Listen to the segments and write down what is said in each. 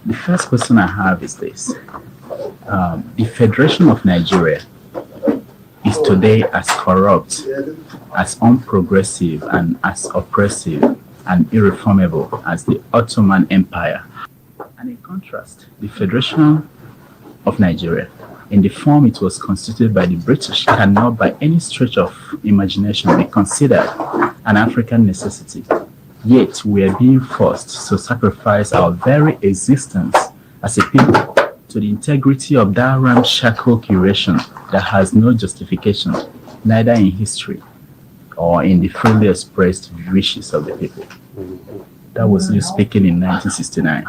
The first question I have is this. The Federation of Nigeria is today as corrupt, as unprogressive, and as oppressive and irreformable as the Ottoman Empire. And in contrast, the Federation of Nigeria, in the form it was constituted by the British, cannot by any stretch of imagination be considered an African necessity. Yet we are being forced to sacrifice our very existence as a people to the integrity of that ramshackle curation that has no justification, neither in history or in the freely expressed wishes of the people. That was you speaking in 1969.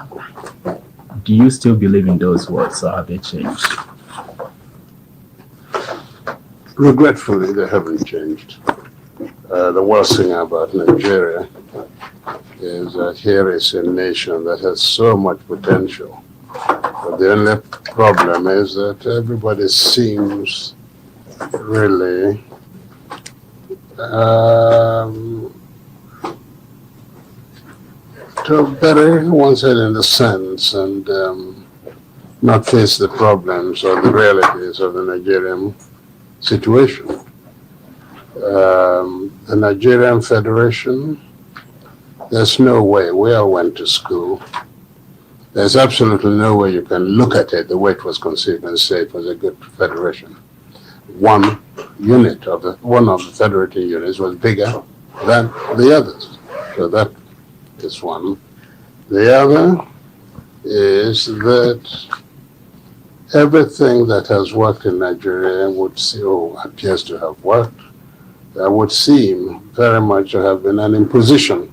Do you still believe in those words, or have they changed? Regretfully, they haven't changed. The worst thing about Nigeria is that here is a nation that has so much potential. But the only problem is that everybody seems really to bury one's head in the sands and not face the problems or the realities of the Nigerian situation. The Nigerian Federation, there's no way. We all went to school. There's absolutely no way you can look at it the way it was conceived and say it was a good federation. One of the federating units was bigger than the others. So that is one. The other is that everything that has worked in Nigeria appears to have worked, would seem very much to have been an imposition.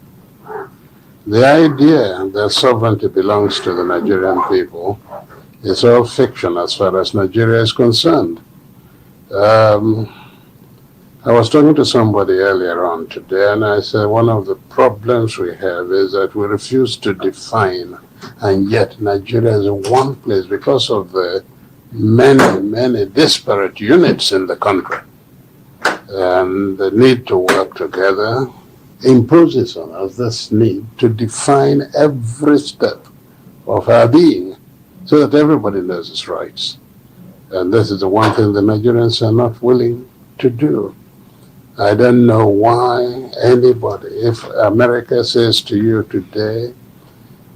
The idea that sovereignty belongs to the Nigerian people is all fiction as far as Nigeria is concerned. I was talking to somebody earlier on today, and I said one of the problems we have is that we refuse to define, and yet Nigeria is one place because of the many, many disparate units in the country. And the need to work together imposes on us this need to define every step of our being so that everybody knows its rights. And this is the one thing the Nigerians are not willing to do. I don't know why anybody, if America says to you today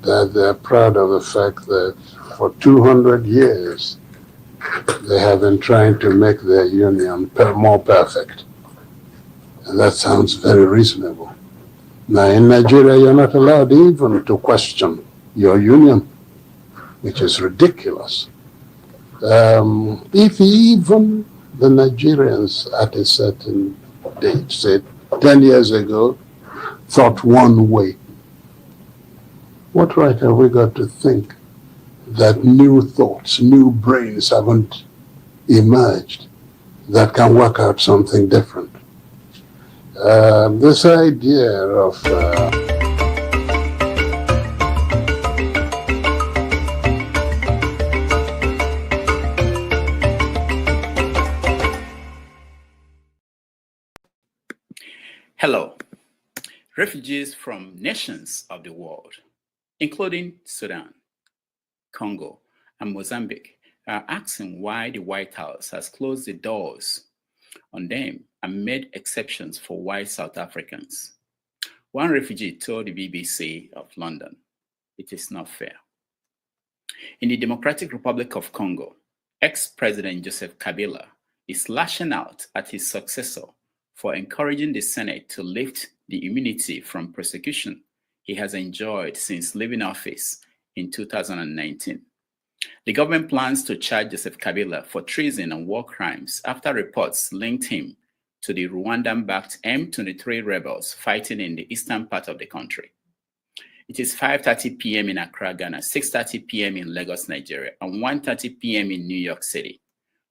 that they're proud of the fact that for 200 years they have been trying to make their union more perfect. And that sounds very reasonable. Now in Nigeria, you're not allowed even to question your union, which is ridiculous. If even the Nigerians at a certain date, said 10 years ago, thought one way, what right have we got to think that new thoughts, new brains haven't emerged that can work out something different? This idea of Hello. Refugees from nations of the world, including Sudan, Congo, and Mozambique, are asking why the White House has closed the doors on them and made exceptions for white South Africans. One refugee told the BBC of London, "It is not fair." In the Democratic Republic of Congo, ex-President Joseph Kabila is lashing out at his successor for encouraging the Senate to lift the immunity from prosecution he has enjoyed since leaving office in 2019. The government plans to charge Joseph Kabila for treason and war crimes after reports linked him to the Rwandan-backed M23 rebels fighting in the eastern part of the country. It is 5:30 p.m. in Accra, Ghana, 6:30 p.m. in Lagos, Nigeria, and 1:30 p.m. in New York City.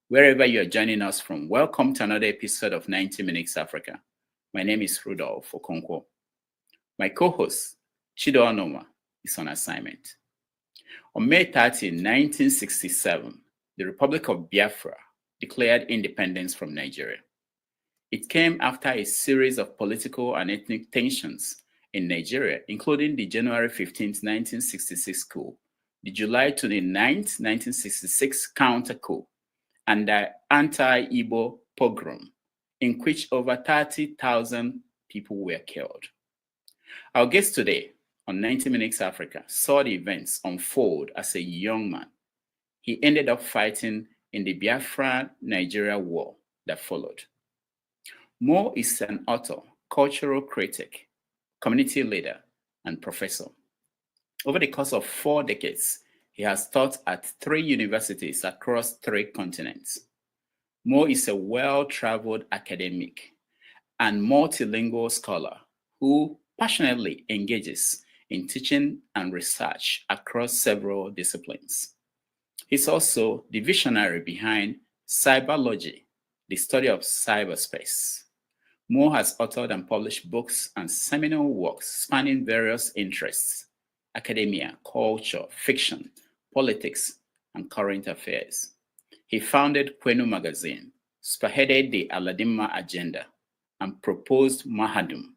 Wherever you are joining us from, welcome to another episode of 90 Minutes Africa. My name is Rudolph Okonkwo. My co-host, Chido Onoma, is on assignment. On May 30, 1967, the Republic of Biafra declared independence from Nigeria. It came after a series of political and ethnic tensions in Nigeria, including the January 15, 1966 coup, the July 29th, 1966 counter coup, and the anti-Igbo pogrom, in which over 30,000 people were killed. Our guest today on 90 Minutes Africa saw the events unfold as a young man. He ended up fighting in the Biafra-Nigeria war that followed. Mo is an author, cultural critic, community leader, and professor. Over the course of 4 decades, he has taught at 3 universities across 3 continents. Mo is a well-traveled academic and multilingual scholar who passionately engages in teaching and research across several disciplines. He's also the visionary behind Cyberology, the study of cyberspace. Mo has authored and published books and seminal works spanning various interests: academia, culture, fiction, politics, and current affairs. He founded KWENU magazine, spearheaded the Aladịmma Agenda, and proposed Mahadum,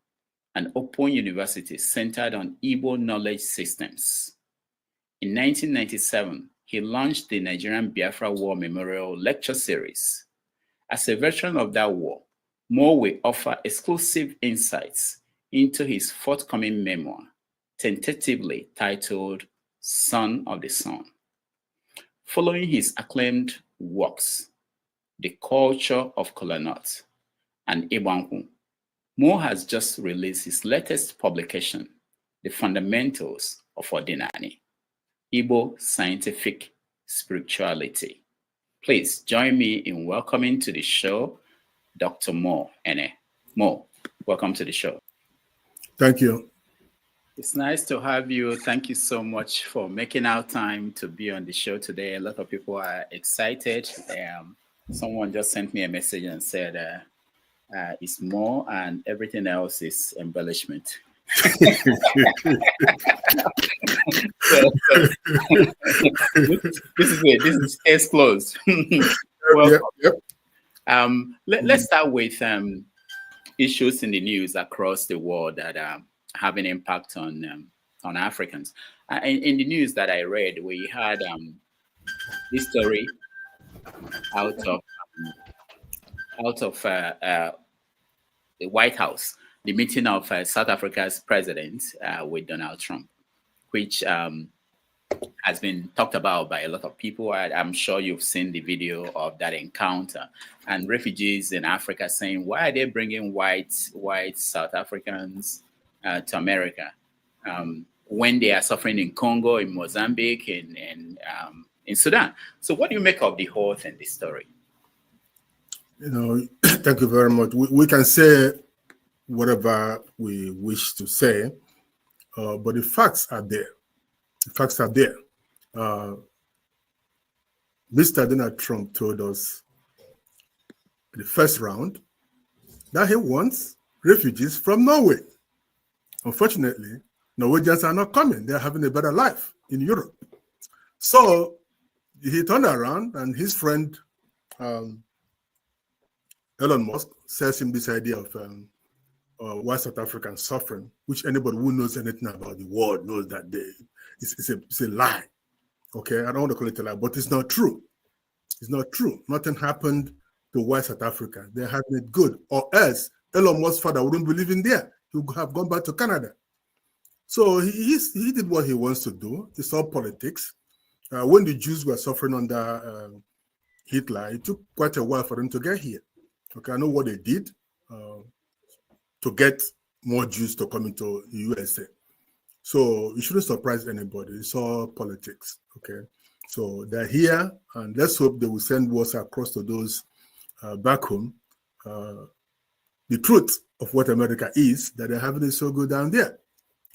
an open university centered on Igbo knowledge systems. In 1997, he launched the Nigerian-Biafra War Memorial Lecture Series. As a veteran of that war, Mo will offer exclusive insights into his forthcoming memoir, tentatively titled Son of the Sun. Following his acclaimed works, The Culture of Kolanut and Ibanku, Mo has just released his latest publication, The Fundamentals of Ordinary, Igbo Scientific Spirituality. Please join me in welcoming to the show Dr. Mo Ene. Mo, welcome to the show. Thank you. It's nice to have you. Thank you so much for making our time to be on the show today. A lot of people are excited. Someone just sent me a message and said it's Mo and everything else is embellishment. This is it. This is case closed. Well, yep. Let's start with issues in the news across the world that have an impact on Africans. In the news that I read, we had this story out of the White House, the meeting of South Africa's president with Donald Trump, which has been talked about by a lot of people. I'm sure you've seen the video of that encounter, and refugees in Africa saying, why are they bringing white South Africans to America when they are suffering in Congo, in Mozambique, in Sudan? So what do you make of the whole thing, this story? Thank you very much. We can say whatever we wish to say, but the facts are there. The facts are there. Mr. Donald Trump told us in the first round that he wants refugees from Norway. Unfortunately, Norwegians are not coming. They're having a better life in Europe. So he turned around and his friend, Elon Musk, sells him this idea of why South Africans suffering, which anybody who knows anything about the world knows that it's a lie. Okay, I don't want to call it a lie, but it's not true. It's not true. Nothing happened to white South Africa. They're having it good, or else Elon Musk's father wouldn't be living there. He would have gone back to Canada. So he did what he wants to do. It's all politics. When the Jews were suffering under Hitler, it took quite a while for them to get here. Okay, I know what they did to get more Jews to come into the USA. So it shouldn't surprise anybody. It's all politics. Okay, so they're here, and let's hope they will send words across to those back home. The truth of what America is, that they're having it so good down there.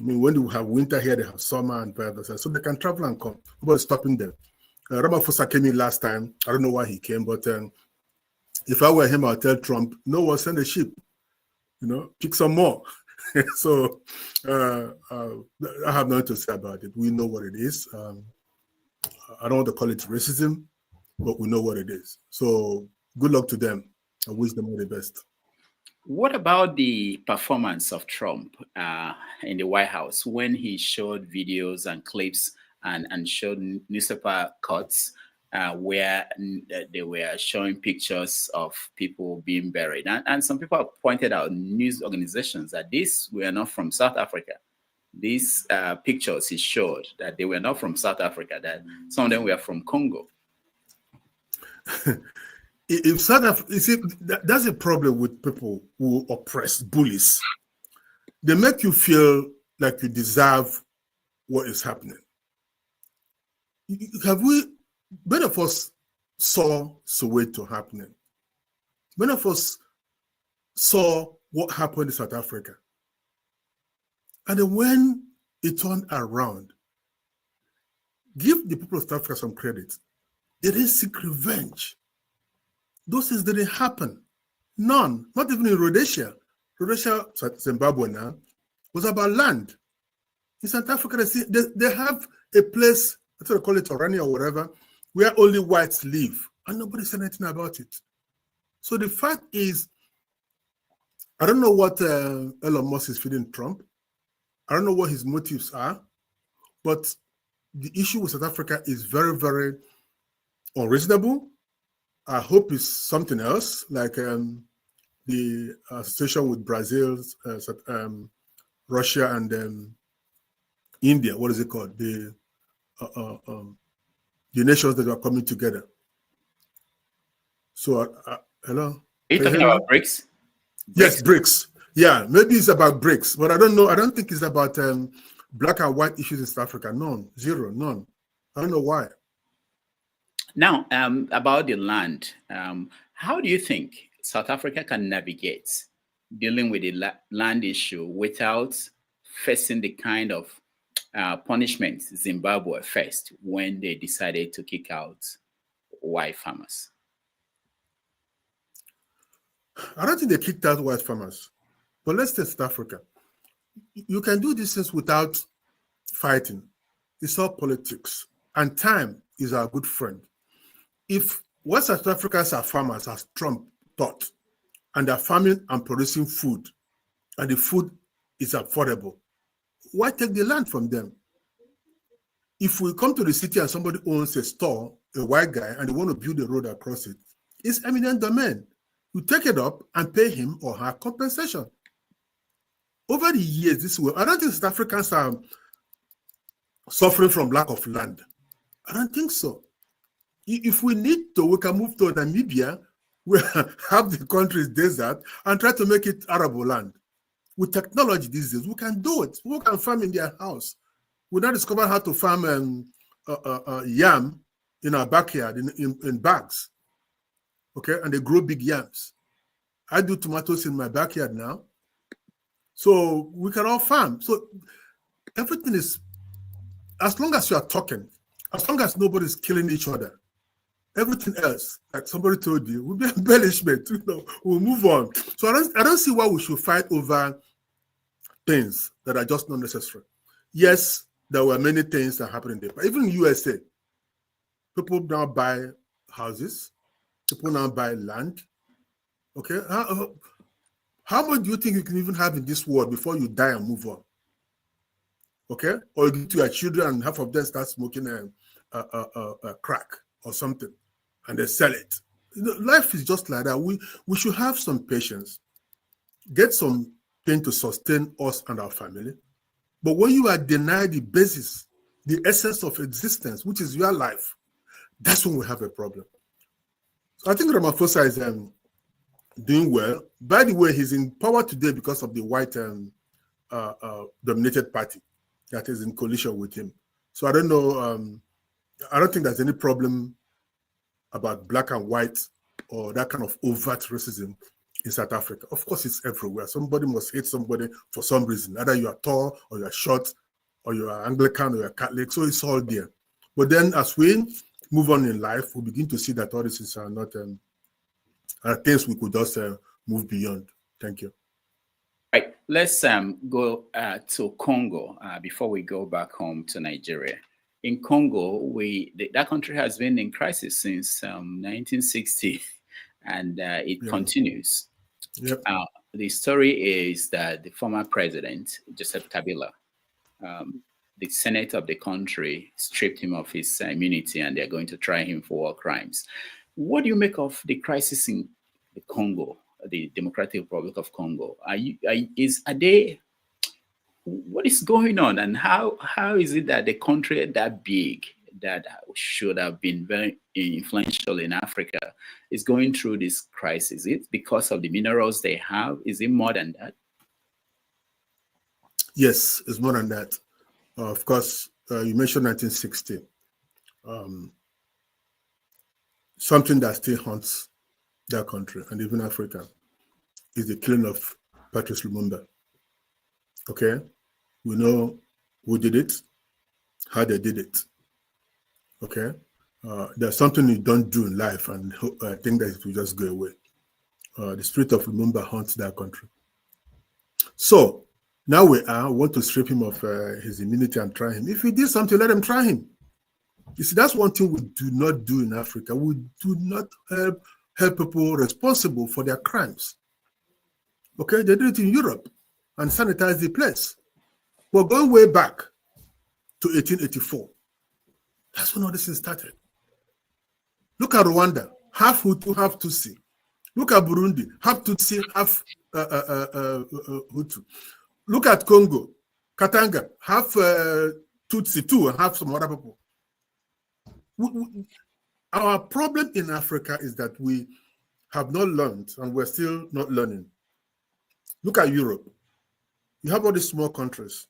I mean, when they have winter here, they have summer and vice, so they can travel and come. Nobody's stopping them. Ramaphosa came in last time. I don't know why he came, but if I were him, I'll tell Trump, no one send a ship. Pick some more. So I have nothing to say about it. We know what it is. I don't want to call it racism, but we know what it is. So good luck to them. I wish them all the best. What about the performance of Trump in the White House when he showed videos and clips and showed newspaper cuts where they were showing pictures of people being buried. And some people have pointed out, news organizations, that these were not from South Africa. These pictures, he showed that they were not from South Africa, that some of them were from Congo. If South Africa, you see, that's a problem with people who oppress, bullies. They make you feel like you deserve what is happening. Many of us saw Soweto happening. Many of us saw what happened in South Africa. And then when it turned around, give the people of South Africa some credit. They didn't seek revenge. Those things didn't happen. None. Not even in Rhodesia. Rhodesia, Zimbabwe now, was about land. In South Africa, they have a place, I think they call it Orania or whatever, where only whites live, and nobody said anything about it. So the fact is, I don't know what Elon Musk is feeding Trump. I don't know what his motives are, but the issue with South Africa is very, very unreasonable. I hope it's something else, like the situation with Brazil, Russia, and India. What is it called? The nations that are coming together. So, hello? Are you talking about BRICS? Yes, BRICS. Yeah, maybe it's about BRICS, but I don't know. I don't think it's about black and white issues in South Africa. None, zero, none. I don't know why. Now, about the land, how do you think South Africa can navigate dealing with the land issue without facing the kind of punishment Zimbabwe faced when they decided to kick out white farmers? I don't think they kicked out white farmers, but let's take South Africa. You can do these things without fighting. It's all politics, and time is our good friend. If West South Africans are farmers, as Trump thought, and they're farming and producing food, and the food is affordable, why take the land from them? If we come to the city and somebody owns a store, a white guy, and they want to build a road across it, it's eminent domain. You take it up and pay him or her compensation. Over the years, this way, I don't think South Africans are suffering from lack of land. I don't think so. If we need to, we can move to Namibia, where half the country is desert, and try to make it arable land. With technology these days, we can do it. People can farm in their house. We now discover how to farm yam in our backyard in bags. Okay, and they grow big yams. I do tomatoes in my backyard now. So we can all farm. So everything is, as long as you are talking, as long as nobody's killing each other, everything else, like somebody told you, will be embellishment. We'll move on. So I don't see why we should fight over things that are just not necessary. Yes, there were many things that happened there, but even in USA, people now buy houses, people now buy land. Okay, how much do you think you can even have in this world before you die and move on? Okay, or you give to your children and half of them start smoking a crack or something, and they sell it. Life is just like that. We should have some patience, get something to sustain us and our family. But when you are denied the basis, the essence of existence, which is your life, that's when we have a problem. So I think Ramaphosa is doing well. By the way, he's in power today because of the white dominated party that is in coalition with him. So I don't know. I don't think there's any problem about black and white or that kind of overt racism in South Africa. Of course, it's everywhere. Somebody must hate somebody for some reason. Either you are tall or you are short or you are Anglican or you are Catholic. So it's all there. But then as we move on in life, we begin to see that all these are not things we could just move beyond. Thank you. Right. Let's go to Congo before we go back home to Nigeria. In Congo, that country has been in crisis since 1960, and it continues. Yep. The story is that the former president, Joseph Kabila, the Senate of the country stripped him of his immunity and they're going to try him for war crimes. What do you make of the crisis in the Congo, the Democratic Republic of Congo? What is going on, and how is it that the country that big, that should have been very influential in Africa, is going through this crisis? Is it because of the minerals they have? Is it more than that? Yes, it's more than that. Of course, you mentioned 1960. Something that still haunts that country and even Africa is the killing of Patrice Lumumba. Okay? We know who did it, how they did it. Okay? There's something you don't do in life, and I think that it will just go away. The spirit of Lumumba haunts that country. So, now we want to strip him of his immunity and try him. If he did something, let him try him. You see, that's one thing we do not do in Africa. We do not help people responsible for their crimes. Okay, they did it in Europe and sanitized the place. We're going way back to 1884. That's when all this thing started. Look at Rwanda, half Hutu, half Tutsi. Look at Burundi, half Tutsi, half Hutu. Look at Congo, Katanga, half Tutsi too, and half some other people. Our problem in Africa is that we have not learned, and we're still not learning. Look at Europe. You have all these small countries.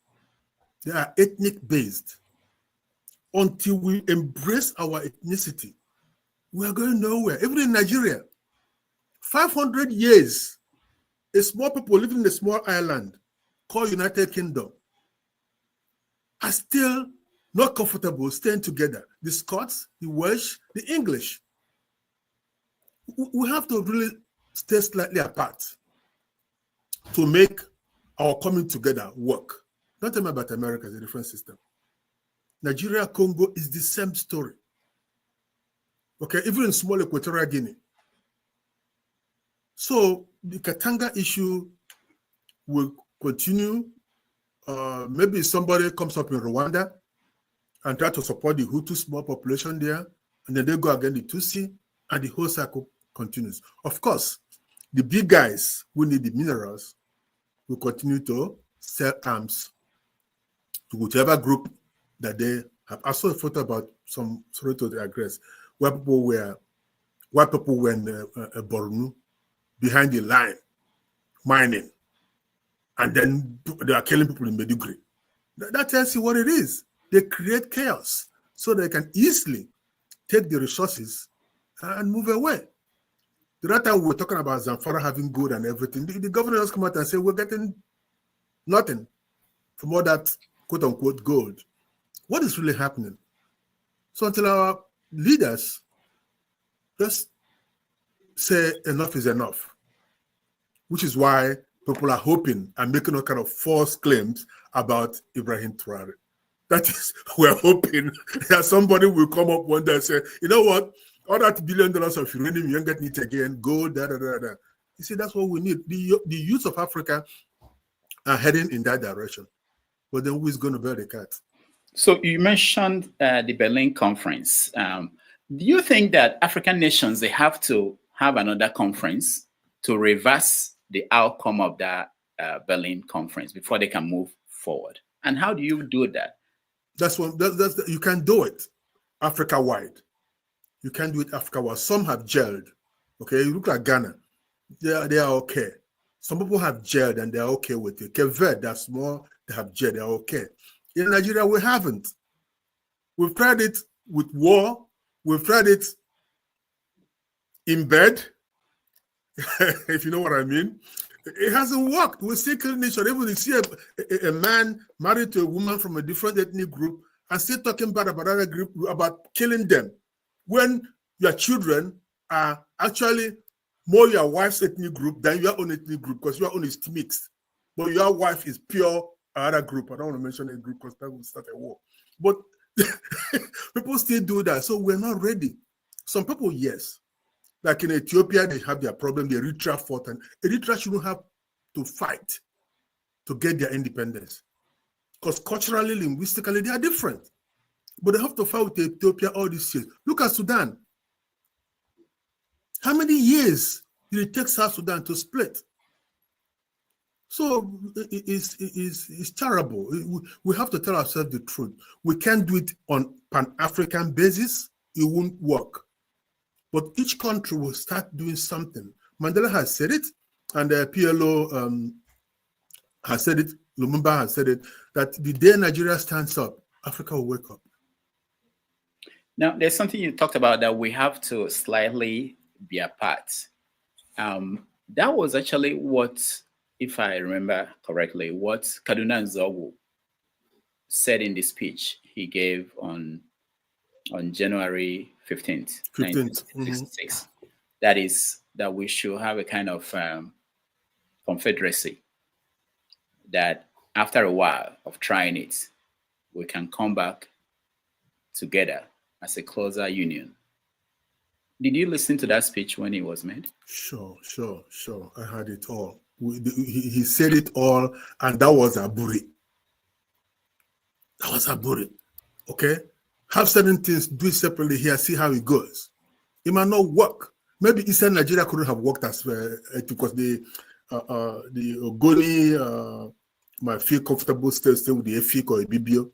They are ethnic based. Until we embrace our ethnicity, we are going nowhere. Even in Nigeria, 500 years, a small people living in a small island called United Kingdom are still not comfortable staying together. The Scots, the Welsh, the English. We have to really stay slightly apart to make our coming together work. Don't tell me about America, it's a different system. Nigeria, Congo is the same story. Okay, even in small Equatorial Guinea. So the Katanga issue will continue. Maybe somebody comes up in Rwanda and try to support the Hutu small population there, and then they go against the Tutsi, and the whole cycle continues. Of course, the big guys who need the minerals will continue to sell arms to whichever group that they have. I saw a photo about some, sorry to digress, where people were in Borno behind the line mining, and then they are killing people in Maiduguri. That tells you what it is. They create chaos so they can easily take the resources and move away. The other time we were talking about Zamfara having gold and everything, the governor has come out and said, we're getting nothing from all that quote-unquote gold. What is really happening? So until our leaders just say enough is enough, which is why people are hoping and making all kind of false claims about Ibrahim Traore. That is, we're hoping that somebody will come up one day and say, you know what, all that $1 billion of uranium, you don't get it again, gold, da. You see, that's what we need. The youth of Africa are heading in that direction. But then who is going to bear the cat? So you mentioned the Berlin conference. Do you think that African nations, they have to have another conference to reverse the outcome of that Berlin conference before they can move forward? And how do you do that? You can do it Africa-wide. You can do it Africa-wide. Some have gelled. Okay, you look at Ghana. They are okay. Some people have gelled and they're okay with it. Cape Verde, they're small, they have gelled, they're okay. In Nigeria, we haven't. We've tried it with war. We've tried it in bed, if you know what I mean. It hasn't worked. We still killing each other. Even if you see a man married to a woman from a different ethnic group and still talking bad about another group, about killing them, when your children are actually more your wife's ethnic group than your own ethnic group, because your own is mixed. But your wife is pure other group. I don't want to mention a group because that will start a war. But people still do that. So we're not ready. Some people, yes. Like in Ethiopia, they have their problem. The Eritrea fought, and Eritrea shouldn't have to fight to get their independence. because culturally, linguistically, they are different. But they have to fight with Ethiopia all these years. Look at Sudan. How many years did it take South Sudan to split? So it's terrible. We have to tell ourselves the truth. We can't do it on Pan-African basis. It won't work. But each country will start doing something. Mandela has said it, and PLO has said it, Lumumba has said it, that the day Nigeria stands up, Africa will wake up. Now, there's something you talked about that we have to slightly be apart. That was actually what, if I remember correctly, what Kaduna Nzogu said in the speech he gave on January 15th, 1966. That is, that we should have a kind of confederacy, that after a while of trying it, we can come back together as a closer union. Did you listen to that speech when it was made? Sure. I heard it all. He said it all, and that was Aburi. That was Aburi. Okay? Have certain things, do it separately here, see how it goes. It might not work. Maybe Eastern Nigeria couldn't have worked as well because the Ogoni might feel comfortable staying with the Efik or a Bibio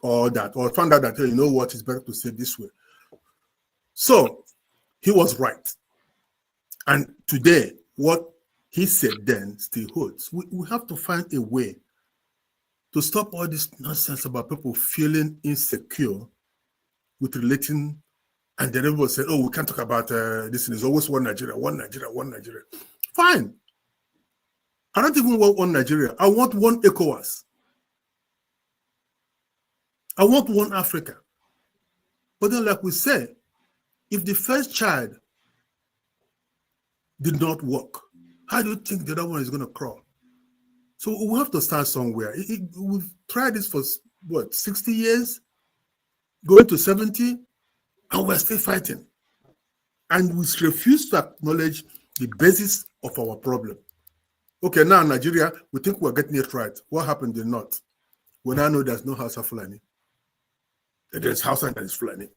or that, or found out that, hey, you know what, it's better to say this way. So he was right. And today, what he said then still holds. We have to find a way to stop all this nonsense about people feeling insecure with relating, and then everyone said, oh, we can't talk about this, and there's always one Nigeria, one Nigeria, one Nigeria. Fine. I don't even want one Nigeria. I want one ECOWAS. I want one Africa. But then, like we said, if the first child did not work, how do you think the other one is going to crawl? So we have to start somewhere. We've tried this for, what, 60 years? Going to 70? And we're still fighting. And we refuse to acknowledge the basis of our problem. Okay, now Nigeria, we think we're getting it right. What happened in the north? We now know there's no Hausa Fulani. There's Hausa and there's Fulani.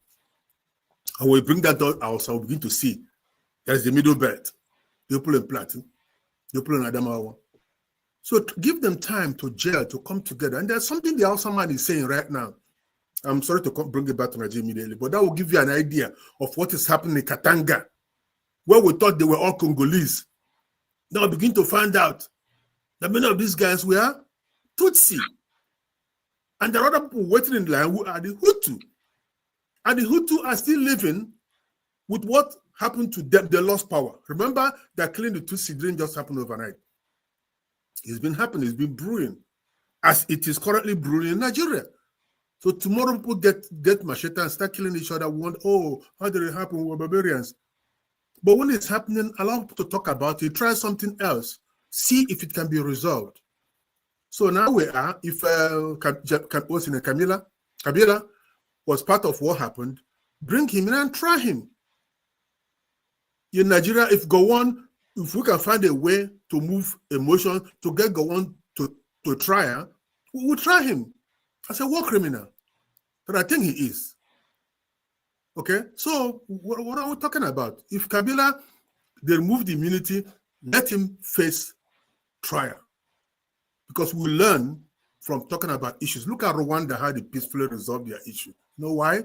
And we bring that out, so we begin to see there's the middle belt. The people in Plateau, the people in Adamawa. So give them time to gel, to come together. And there's something the Hausa man is saying right now. I'm sorry to bring it back to Nigeria immediately, but that will give you an idea of what is happening in Katanga, where we thought they were all Congolese. Now begin to find out that many of these guys were Tutsi. And there are other people waiting in line who are the Hutu. And the Hutu are still living with what happened to them. They lost power. Remember that killing the Tutsi didn't just happen overnight. It's been happening. It's been brewing, as it is currently brewing in Nigeria. So tomorrow people get machete and start killing each other. We want, oh, how did it happen? We're barbarians. But when it's happening, allow people to talk about it. Try something else. See if it can be resolved. So now we are, if Kabila was part of what happened, bring him in and try him. In Nigeria, if we can find a way to move emotion, to get Gowon to trial, we will try him as a war criminal. But I think he is. Okay? So what are we talking about? If Kabila, they remove the immunity, let him face trial. Because we learn from talking about issues. Look at Rwanda, how they peacefully resolved their issue. You know why?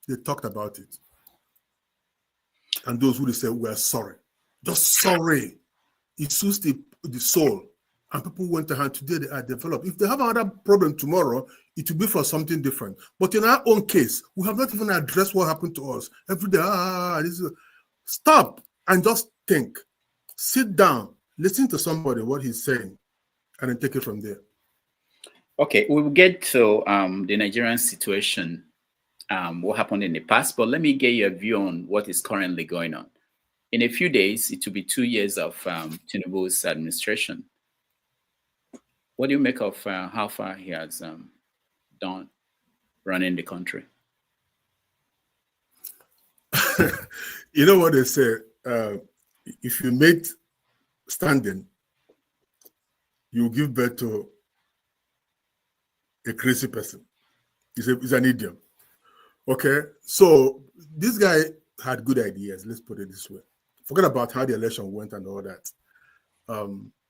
They talked about it. And those who they say, we're sorry. Just sorry. It suits the soul. And people went to hand. Today they are developed. If they have another problem tomorrow, it will be for something different. But in our own case, we have not even addressed what happened to us. Every day, stop and just think. Sit down, listen to somebody, what he's saying, and then take it from there. Okay, we will get to the Nigerian situation, what happened in the past, but let me get your view on what is currently going on. In a few days, it will be 2 years of Tinubu's administration. What do you make of how far he has done running the country? You know what they say, if you mate standing, you give birth to a crazy person. He's an idiot. Okay, so this guy had good ideas. Let's put it this way. Forget about how the election went and all that.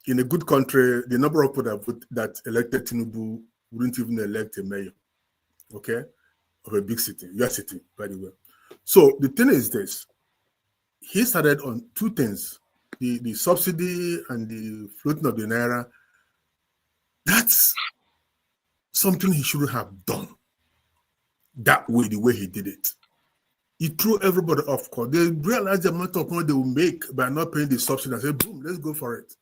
In a good country, the number of people that elected Tinubu wouldn't even elect a mayor. Okay, of a big city, your city, by the way. So the thing is this: he started on two things: the subsidy and the floating of the naira. That's something he shouldn't have done that way, the way he did it. He threw everybody off course. They realized the amount of money they will make by not paying the subsidy and say, boom, let's go for it.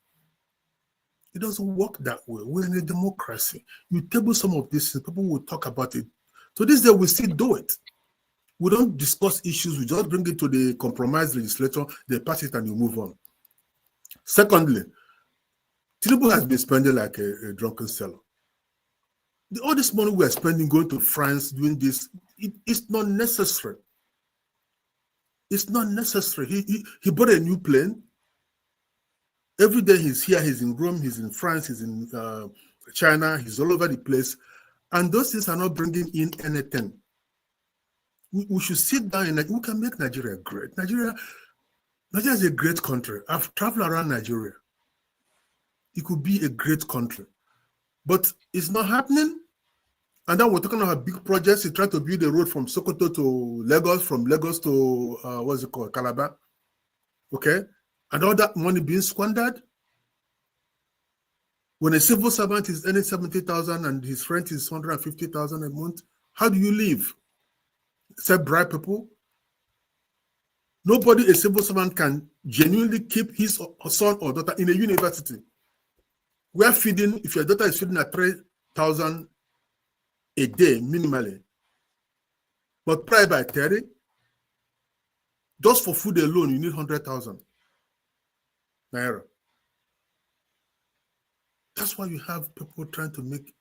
It doesn't work that way. We're in a democracy. You table some of this, people will talk about it. So this day we still do it. We don't discuss issues. We just bring it to the compromise legislature, they pass it and you move on. Secondly, Tinubu has been spending like a drunken sailor. All this money we are spending going to France, doing this, it's not necessary. It's not necessary. He bought a new plane. Every day he's here, he's in Rome, he's in France, he's in China, he's all over the place. And those things are not bringing in anything. We should sit down and we can make Nigeria great. Nigeria is a great country. I've traveled around Nigeria. It could be a great country. But it's not happening. And then we're talking about big projects. He tried to build a road from Sokoto to Lagos, from Lagos to, what's it called, Calabar. Okay? And all that money being squandered. When a civil servant is earning 70,000 and his rent is 150,000 a month, how do you live? Except bribe people? Nobody, a civil servant, can genuinely keep his son or daughter in a university. We are feeding, if your daughter is feeding at 3,000 a day minimally, but price by 30, just for food alone, you need 100,000 naira. That's why you have people trying to make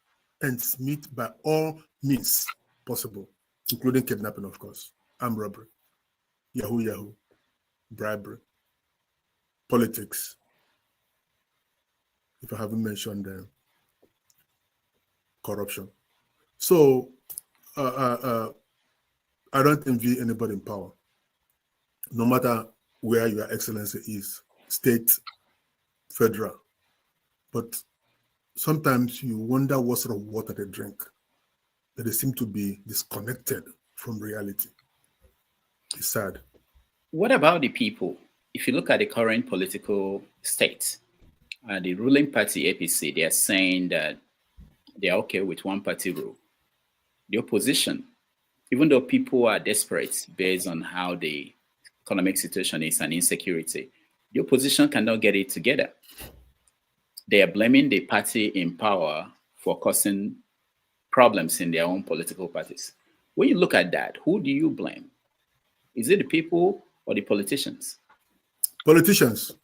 ends meet by all means possible, including kidnapping, of course, armed robbery, yahoo, bribery, politics. If I haven't mentioned corruption. So I don't envy anybody in power, no matter where your excellency is, state, federal. But sometimes you wonder what sort of water they drink, that they seem to be disconnected from reality. It's sad. What about the people? If you look at the current political state, the ruling party, APC, they are saying that they are okay with one-party rule. The opposition, even though people are desperate based on how the economic situation is and insecurity, the opposition cannot get it together. They are blaming the party in power for causing problems in their own political parties. When you look at that, who do you blame? Is it the people or the politicians? Politicians.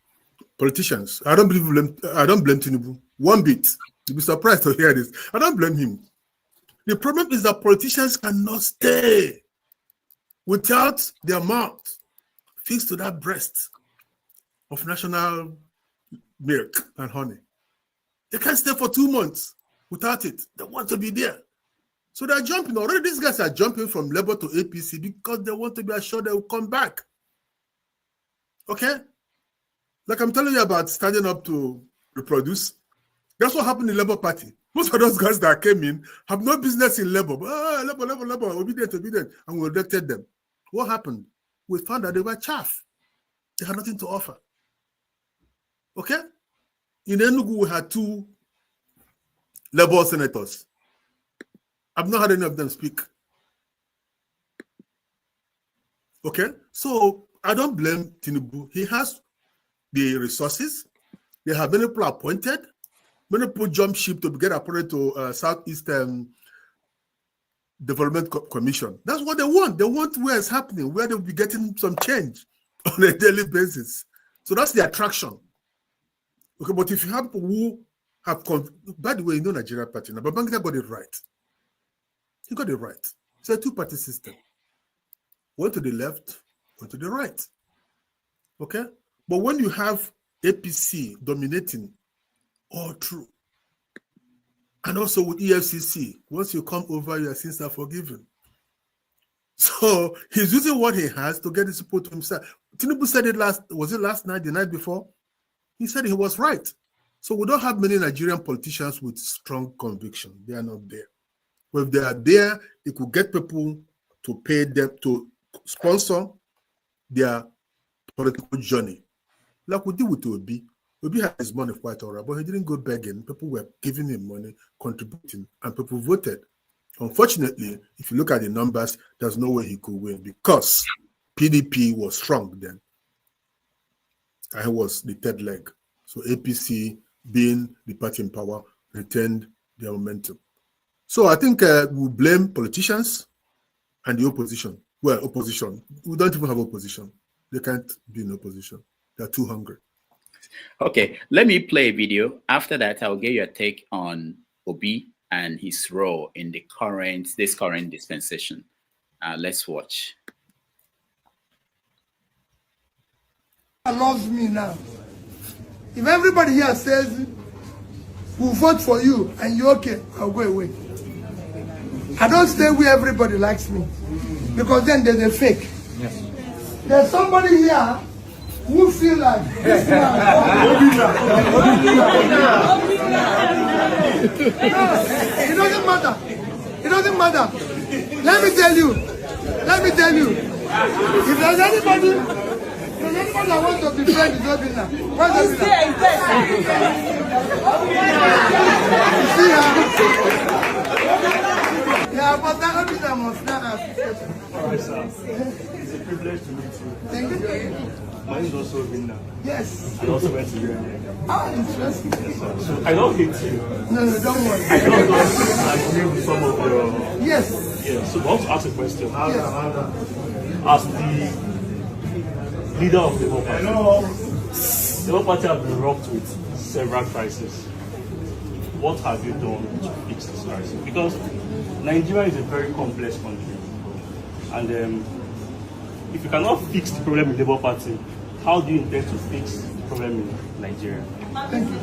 I don't blame Tinubu one bit. You'll be surprised to hear this. I don't blame him. The problem is that politicians cannot stay without their mouth fixed to that breast of national milk and honey. They can't stay for 2 months without it. They want to be there. So they're jumping. Already these guys are jumping from Labour to APC because they want to be assured they will come back. Okay? Like I'm telling you about standing up to reproduce. That's what happened in the Labour Party. Most of those guys that came in have no business in Labour. Labour, obedient. And we elected them. What happened? We found that they were chaff. They had nothing to offer. Okay? In Enugu, we had 2 Labour senators. I've not had any of them speak. Okay? So I don't blame Tinubu. He has the resources. They have many people appointed. Many people jump ship to get appointed to Southeast Development Commission. That's what they want. They want where it's happening, where they'll be getting some change on a daily basis. So that's the attraction. Okay, but if you have people who have, by the way, you know Nigeria party, but Babangida got it right. He got it right. It's a 2-party system. One to the left, one to the right. Okay? But when you have APC dominating all through, And also with EFCC, once you come over, your sins are forgiven. So he's using what he has to get his support to himself. Tinubu said it last night, the night before? He said he was right. So we don't have many Nigerian politicians with strong conviction. They are not there. But if they are there, they could get people to pay them to sponsor their political journey. Like we did with Obi. Obi had his money quite all right, but he didn't go begging. People were giving him money, contributing, and people voted. Unfortunately, if you look at the numbers, there's no way he could win because PDP was strong then. And he was the third leg. So APC, being the party in power, retained their momentum. So I think we blame politicians and the opposition. Well, opposition. We don't even have opposition. They can't be in opposition. They're too hungry. Okay, let me play a video. After that, I'll get your take on Obi and his role in the this current dispensation. Let's watch. Loves me now. If everybody here says we'll vote for you and you're okay, I'll go away. I don't stay where everybody likes me because then there's a fake. Yes. There's somebody here who feel like this man. It doesn't matter. It doesn't matter. Let me tell you. If there's anybody that wants to be friends with Obina, where's Obina? You see her? Yeah, but that Obina must not have. Alright, sir. It's a privilege to meet you. Thank you. My name is also Obina. Yes. I also went to UNA. Ah, interesting. Yes, sir. So I don't hate you. No, don't worry. I don't agree with some of your... Yes. Yeah, so I want to ask a question. Yes. As the leader of the Labour Party, the Labour Party has been rocked with several crises. What have you done to fix this crisis? Because Nigeria is a very complex country. And if you cannot fix the problem in the Labour Party, how do you intend to fix the problem in Nigeria? Thank you.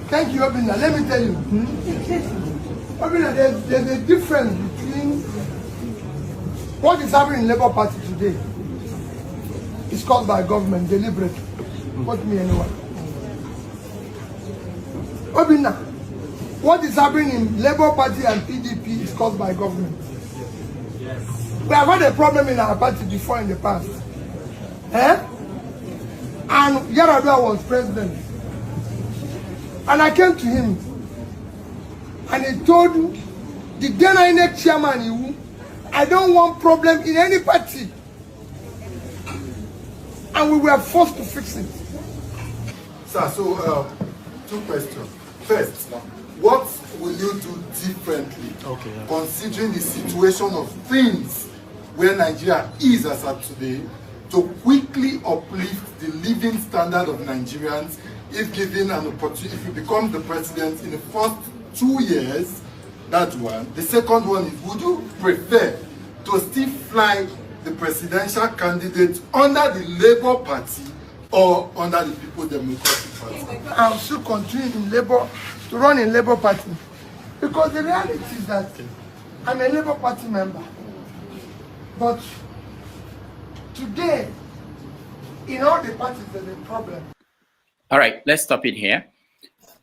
Thank you, Obina. Let me tell you. Obina, there's a difference between what is happening in the Labour Party today. It's caused by government deliberately. What me anyone. Obina, what is happening in Labour Party and PDP is caused by government. We have had a problem in our party before in the past. And Yaradua was president. And I came to him and he told the then INEC chairman, I don't want problem in any party. And we were forced to fix it. Sir, so 2 questions. First, what will you do differently, considering the situation of things where Nigeria is as of today, to quickly uplift the living standard of Nigerians if given an opportunity, if you become the president in the first 2 years? That's one. The second one is, would you prefer to still fly the presidential candidate under the Labour Party or under the People Democratic Party? I'll still continue in Labour, to run in Labour Party. Because the reality is that I'm a Labour Party member. But today, in all the parties, there's a problem. All right, let's stop it here.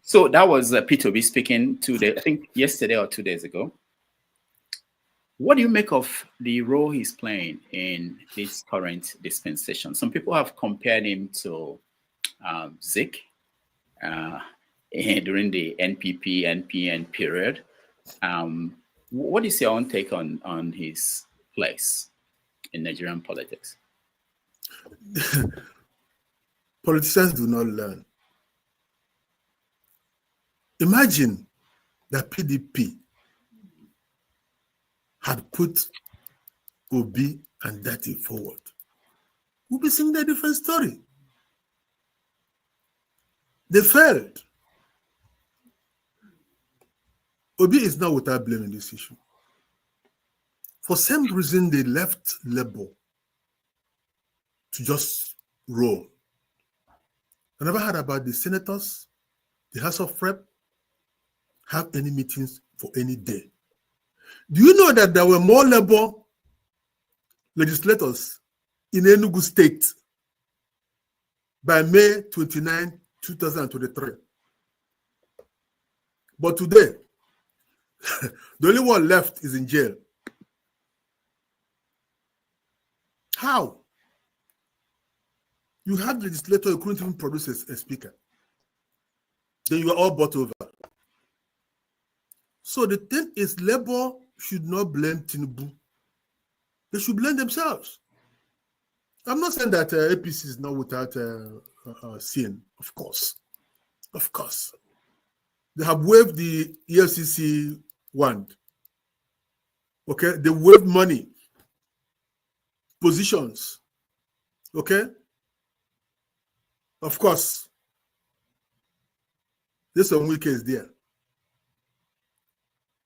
So that was Peter B speaking I think yesterday or 2 days ago. What do you make of the role he's playing in this current dispensation? Some people have compared him to Zik during the NPP-NPN period. What is your own take on his place in Nigerian politics? Politicians do not learn. Imagine that PDP had put Obi and Dati forward. We'll be seeing a different story. They failed. Obi is not without blame in this issue. For some reason, they left Labour to just roll. I never heard about the senators, the House of Rep, have any meetings for any day. Do you know that there were more labor legislators in Enugu State by May 29, 2023? But today, the only one left is in jail. How? You have legislator, you couldn't even produce a speaker. Then you are all bought over. So the thing is, Labour should not blame Tinubu. They should blame themselves. I'm not saying that APC is not without sin. Of course. Of course. They have waved the EFCC wand. Okay? They waved money, positions. Okay? Of course. There's some weak case there.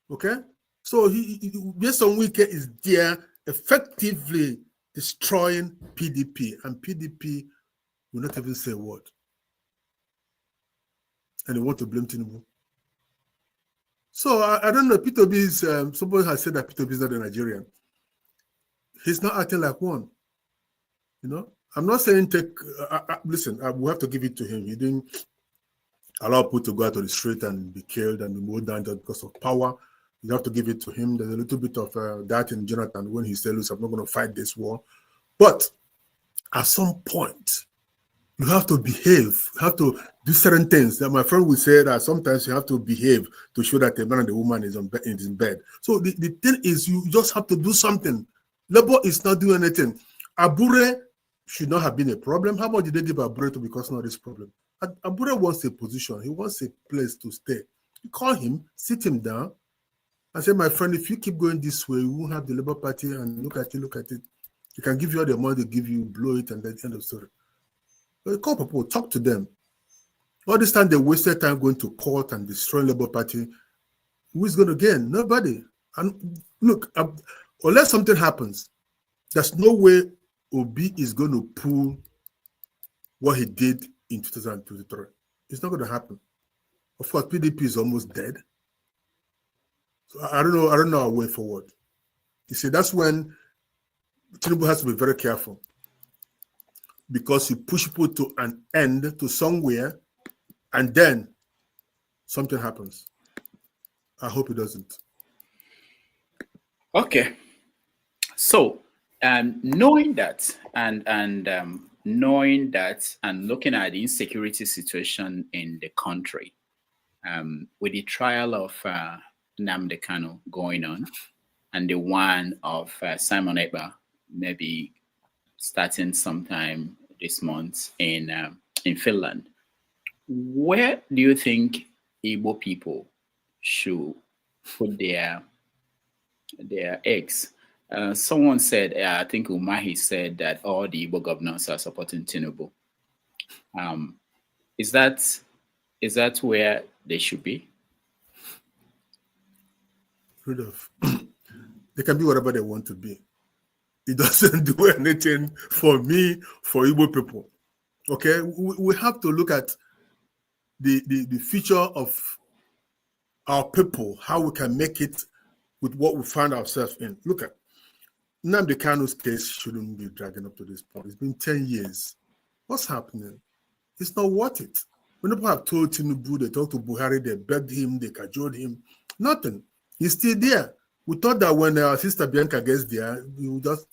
Okay? So there's some weak case is there effectively destroying PDP, and PDP will not even say a word. And they want to blame Tinubu. So I don't know, Peter B is, somebody has said that Peter B is not a Nigerian. He's not acting like one. You know? I'm not saying listen, we have to give it to him. He didn't allow people to go out to the street and be killed and be mowed down just because of power. You have to give it to him. There's a little bit of that in Jonathan when he said, "Look, I'm not going to fight this war." But at some point, you have to behave. You have to do certain things. That my friend would say that sometimes you have to behave to show that the man and the woman is in bed. So the thing is, you just have to do something. Labour is not doing anything. Aburi should not have been a problem. How much did they give Aburi to be causing all this problem? Aburi wants a position. He wants a place to stay. You call him, sit him down, and say, my friend, if you keep going this way, you won't have the Labour Party, and look at it. You can give you all the money they give you, blow it, and that's the end of the story. But call people, talk to them. All this time they wasted time going to court and destroying Labour Party. Who is going to gain? Nobody. And look, unless something happens, there's no way Obi is going to pull what he did in 2023. It's not going to happen. Of course, PDP is almost dead. So I don't know our way forward. You see, that's when Tinubu has to be very careful, because you push people to an end, to somewhere, and then something happens. I hope it doesn't. Okay. So, knowing that and looking at the insecurity situation in the country, with the trial of Nnamdi Kanu going on, and the one of Simon Ekpa maybe starting sometime this month in Finland, where do you think Igbo people should put their eggs? Someone said, I think Umahi said that all the Igbo governors are supporting Tinubu. Is that where they should be? Rudolph, they can be whatever they want to be. It doesn't do anything for me, for Igbo people. Okay, we have to look at the future of our people, how we can make it with what we find ourselves in. Look at Nnamdi Kanu's case shouldn't be dragging up to this point. It's been 10 years. What's happening? It's not worth it. When people have told Tinubu, they talked to Buhari, they begged him, they cajoled him, nothing. He's still there. We thought that when our sister Bianca gets there, we would just,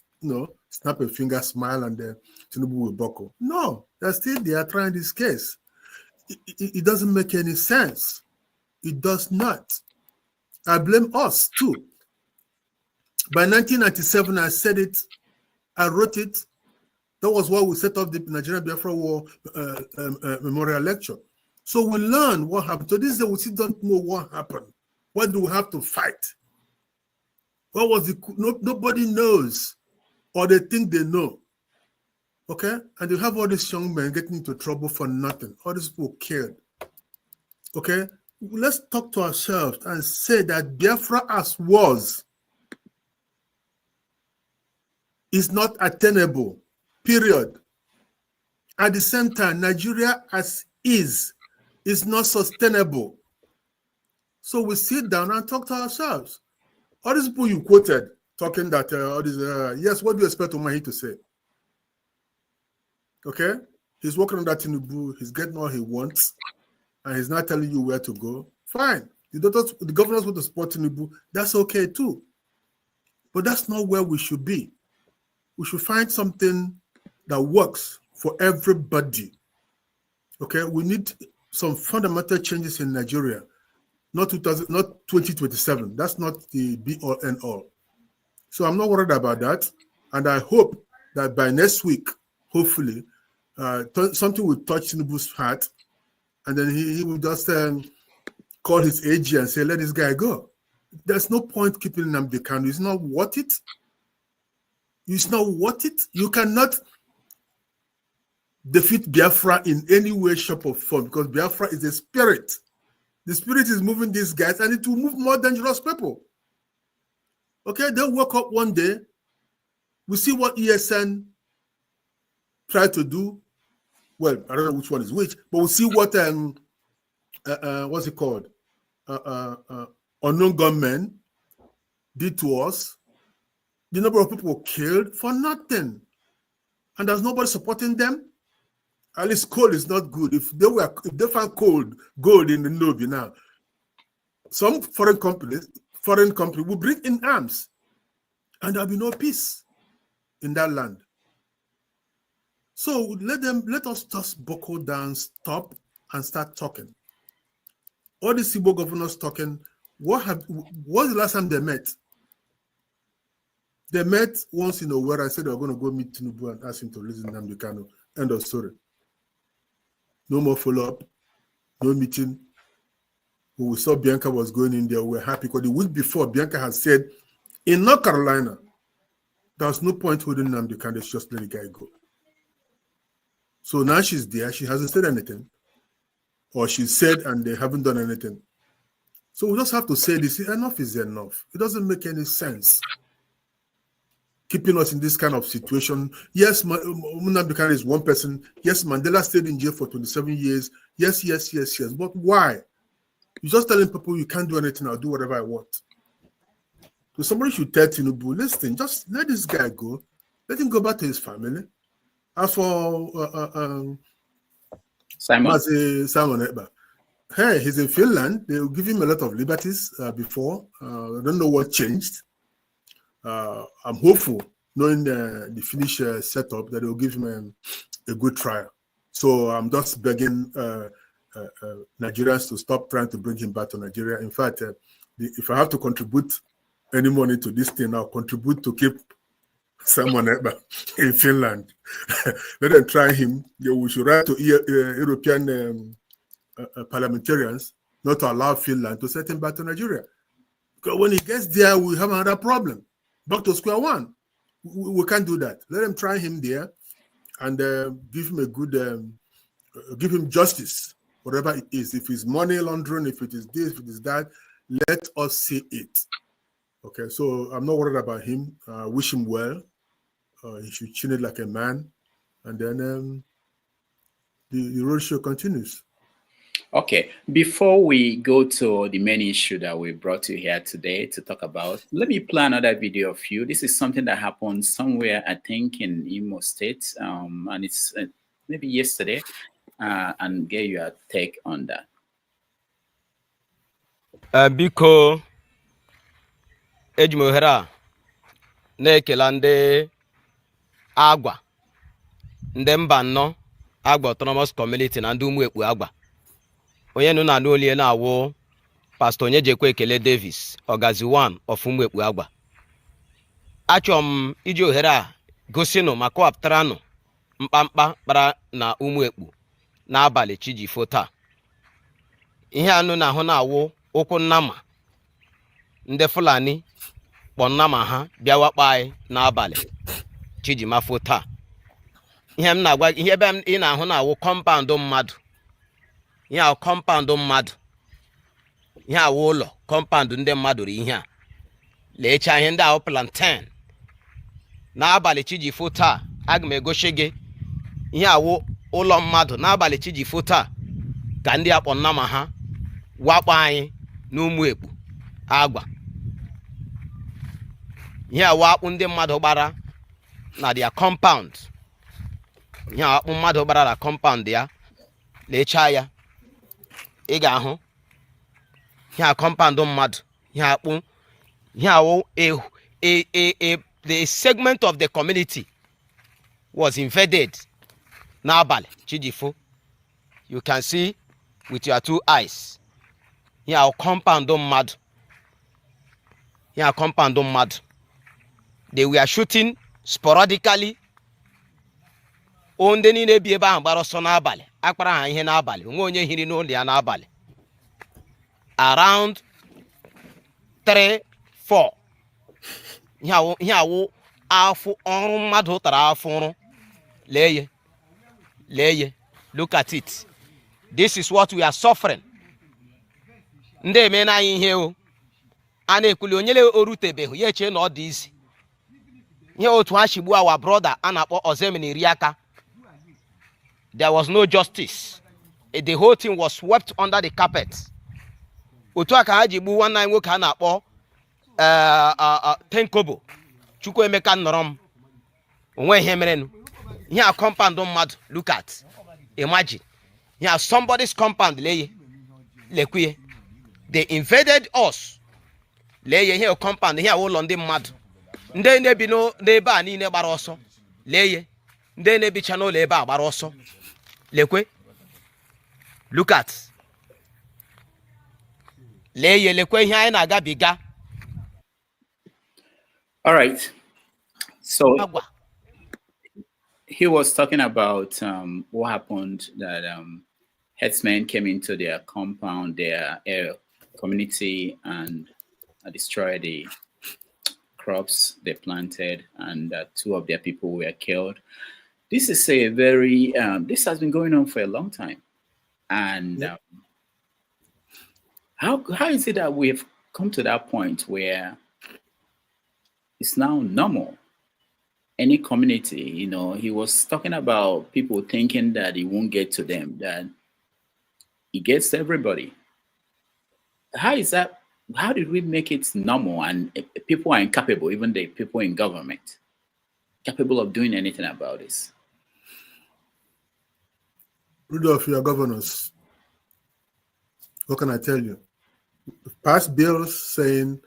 snap a finger, smile, and then Tinubu will buckle. No, they're still there trying this case. It doesn't make any sense. It does not. I blame us too. By 1997, I said it, I wrote it. That was why we set up the Nigeria-Biafra War memorial lecture. So we learn what happened. So this day we still don't know what happened. What do we have to fight? What was nobody knows, or they think they know. Okay? And you have all these young men getting into trouble for nothing. All these people killed. Okay? Let's talk to ourselves and say that Biafra as was is not attainable, period. At the same time, Nigeria as is not sustainable. So we sit down and talk to ourselves. All these people you quoted talking that yes, what do you expect Umahi to say? Okay, he's working on that Tinubu, he's getting all he wants, and he's not telling you where to go. Fine. The governors want to support Tinubu, that's okay too. But that's not where we should be. We should find something that works for everybody. Okay, we need some fundamental changes in Nigeria. Not 2027. That's not the be all and all. So I'm not worried about that. And I hope that by next week, hopefully, something will touch Tinubu's heart. And then he will just call his AG and say, let this guy go. There's no point keeping Nnamdi Kanu. It's not worth it. It's not worth it. You cannot defeat Biafra in any way, shape, or form because Biafra is a spirit. The spirit is moving these guys and it will move more dangerous people. Okay, they'll wake up one day. We see what ESN tried to do. Well, I don't know which one is which, but we'll see what, what's it called? Unknown gunmen did to us. The number of people killed for nothing. And there's nobody supporting them. At least coal is not good. If they found gold in the Nobi now, some foreign company will bring in arms, and there'll be no peace in that land. So let us just buckle down, stop, and start talking. All the Igbo governors talking. What was the last time they met? They met once in a while. I said they were going to go meet Tinubu and ask him to listen to Nnamdi Kanu. End of story. No more follow-up, no meeting. When we saw Bianca was going in there, we were happy because the week before, Bianca had said, in North Carolina, there was no point holding Nnamdi Kanu, just let the guy go. So now she's there, she hasn't said anything. Or she said and they haven't done anything. So we just have to say this, enough is enough. It doesn't make any sense. Keeping us in this kind of situation. Yes, Nnamdi Kanu is one person. Yes, Mandela stayed in jail for 27 years. Yes. But why? You're just telling people you can't do anything, I'll do whatever I want. So somebody should tell Tinubu, listen, just let this guy go. Let him go back to his family. As for Simon Ekpa, hey, he's in Finland. They will give him a lot of liberties before. I don't know what changed. I'm hopeful, knowing the Finnish setup, that they will give him a good trial. So I'm just begging Nigerians to stop trying to bring him back to Nigeria. In fact, if I have to contribute any money to this thing, I'll contribute to keep Simon Ekpa in Finland. Let them try him. We should write to European parliamentarians not to allow Finland to send him back to Nigeria. Because when he gets there, we have another problem. Back to square one. We can't do that. Let them try him there and give him a good, give him justice, whatever it is. If it's money laundering, if it is this, if it is that, let us see it. Okay, so I'm not worried about him. I wish him well. He should chin it like a man. And then the roadshow continues. Okay, before we go to the main issue that we brought you here today to talk about, let me play another video of you. This is something that happened somewhere, I think, in Imo State, and it's maybe yesterday, and get your take on that. Biko ejimohera na-ekela ndị agwa ndị mba nnọọ agwa autonomous community na ndị ụmụ ekpu agwa onye nụ na anụ olie na-awụ Pastor Onyejekwe Ekele Davis Ogazi 1 of ụmụ ekpu agwa. Achọrọ m iji ohere a gosinụ ma kọwapụtaranụ mkpamkpa kpara na ụmụ ekpu n'abalị Chijifo taa. Ihe anụ na ahụ na-awụ ụkwụ nnama ndị Fulani kpọ nnama ha bịa wakpa anyị n'abalị Chijimafo taa. Ihe m na-agwa ihe ebe ị na-ahụ na-awụ compound mmadụ. Ihe ahụ compound mmadụ. Ihe ahụ ụlọ compound ndị mmadụ ri ihe a. Leecha ihe ndị ahụ plantain. N'abalị Chijifo taa aga m egosi gị ihe ahụ ụlọ mmadụ n'abalị Chijifo taa ka ndị akpọ nnama ha wakpa anyị n'ụmụ ekpu agwa. Ihe awakpu ndị mmadụ gbara na their compound. Ihe awakpu mmadụ gbara na compound ya, lechaa ya, ị ga-ahụ ihe a compound mmadụ, ihe akpụ, ihe awụ the segment of the community was invaded n'abalị chijifo. You can see with your two eyes. Here our compound mad. Here our compound mad. They were shooting sporadically. Onde ni nebi eba ambaro so n'abalị. Akpara ha ihe n'abalị. Onwe onye hiri n'ụlọ ya n'abalị. Around 3-4. Ihe awụ afụ ọrụ mmadụ tara afụ ọrụ. Leye. Look at it. This is what we are suffering. Ndị eme na anyị ihe o. A na-ekwuli onyele orutebeghị ya eche na ọ dị isi. Ihe otu ha shigbu our brother a na-akpọ Ozemini Riaka. There was no justice. The whole thing was swept under the carpet. Otu aka ha jigbu nwanne anyị nwoke a na-akpọ Tenkobo. Chukwuemeka Nnorom. Onwe ihe merenu. Ihe a compound mmadụ. Look at. Imagine. Here somebody's compound lekuye. They invaded us. Leye here compound here ụlọ ndị mmadụ. Ndị na-ebi n'ebe a niile gbara ọsọ. Leye. Ndị na-ebicha n'ụlọ ebe a gbara ọsọ. Lekwe. Look at. Leye lekwe ihe anyị na-agabiga. All right. So he was talking about what happened that headsmen came into their compound, their community, and destroyed the crops they planted, and 2 of their people were killed. This is a very, this has been going on for a long time. And how is it that we've come to that point where it's now normal? Any community, you know, he was talking about people thinking that it won't get to them, that it gets to everybody. How is that? How did we make it normal and people are incapable, even the people in government, capable of doing anything about this? Rudolph, your governors, what can I tell you? Passed bills saying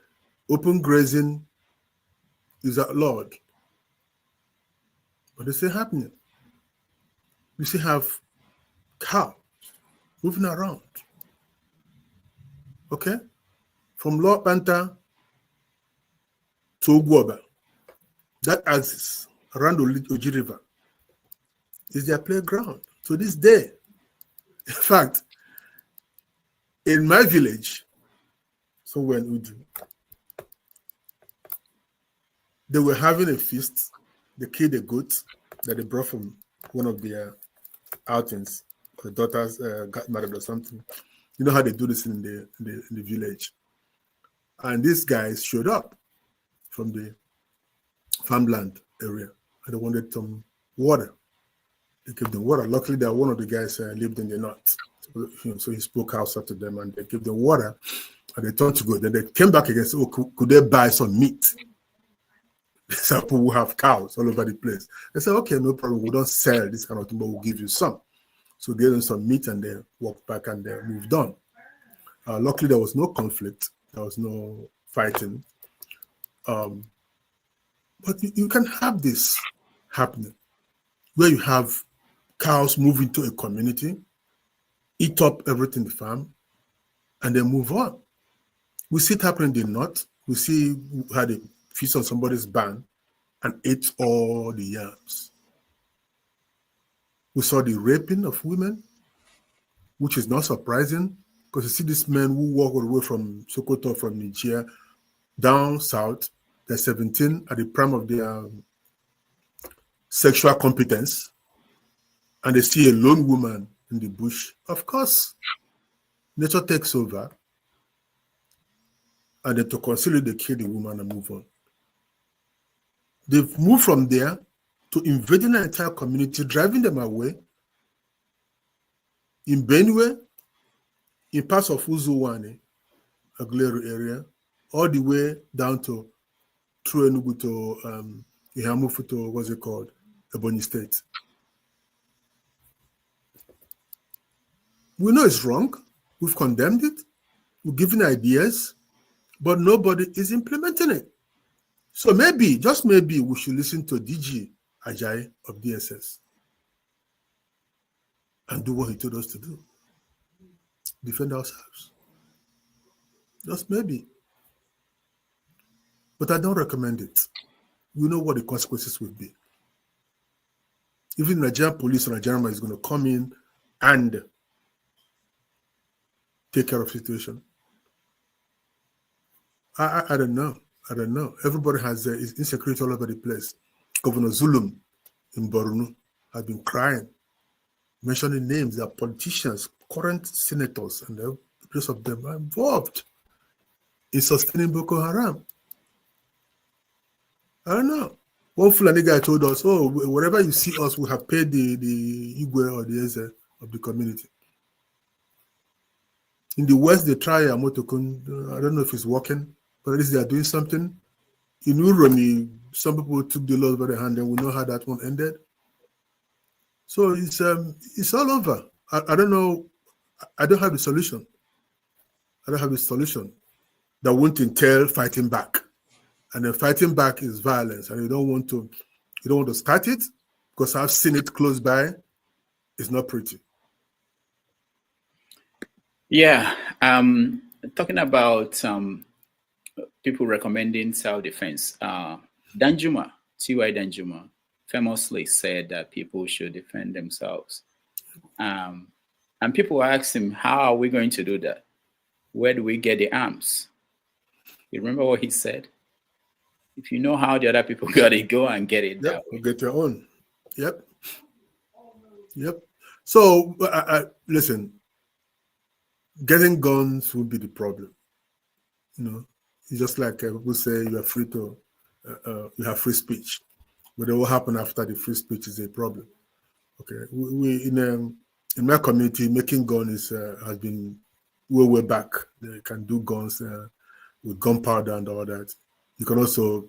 open grazing is outlawed. But it's still happening. You still have cows moving around. Okay? From Lord Panther to Ogwoba, that axis around the Oji River is their playground to this day. In fact, in my village, somewhere in Uju, they were having a feast. They killed a goat that they brought from one of their outings. The daughters got married or something. You know how they do this in the village. And these guys showed up from the farmland area, and they wanted some water. They gave them water. Luckily, that one of the guys lived in the north, so he spoke Hausa to them, and they gave them water, and they turned to go. Then they came back again and said, "Oh, could they buy some meat?" Some people who have cows all over the place. They said, "Okay, no problem. We don't sell this kind of thing, but we'll give you some." So they gave them some meat, and they walked back and they moved on. Luckily, there was no conflict. There was no fighting. But you can have this happening where you have cows move into a community, eat up everything in the farm, and then move on. We see it happen in the north. We see we had a feast on somebody's barn and ate all the yams. We saw the raping of women, which is not surprising because you see these men who walk all the way from Sokoto, from Nigeria, down south. They're 17 at the prime of their sexual competence, and they see a lone woman in the bush. Of course, nature takes over, and then to conceal it, they kill the woman and move on. They've moved from there to invading an entire community, driving them away. In Benue, in parts of Uzuwane, Aguleri area, all the way down to through Enugu to Ihamufu to what's it called? Ebonyi State. We know it's wrong. We've condemned it. We've given ideas, but nobody is implementing it. So maybe, just maybe, we should listen to DG Ajayi of DSS and do what he told us to do. Defend ourselves. Just maybe. But I don't recommend it. We know what the consequences will be. Even Nigerian police or Nigerian is going to come in and take care of the situation. I don't know. I don't know. Everybody has insecurity all over the place. Governor Zulum in Borno has been crying, mentioning names that politicians, current senators, and the rest of them are involved in sustaining Boko Haram. I don't know. One Fulani guy told us, oh, wherever you see us, we have paid the Igwe or the Eze of the community. In the West, they try Amotokun. I don't know if it's working, but at least they are doing something. In Uromi, some people took the laws by the hand, and we know how that one ended. So it's all over. I don't know. I don't have a solution. I don't have a solution that won't entail fighting back. And then fighting back is violence, and you don't want to start it because I've seen it close by. It's not pretty. Yeah, talking about people recommending self-defense. Danjuma, T.Y. Danjuma, famously said that people should defend themselves. And people asked him, how are we going to do that? Where do we get the arms? You remember what he said? If you know how the other people got it, go and get it. Yep, get your own. Yep. So, listen, getting guns will be the problem. You know, it's just like people say you are free to, you have free speech. But then what happened after the free speech is a problem. Okay, we in my community, making guns has been way back. They can do guns with gunpowder and all that. You can also,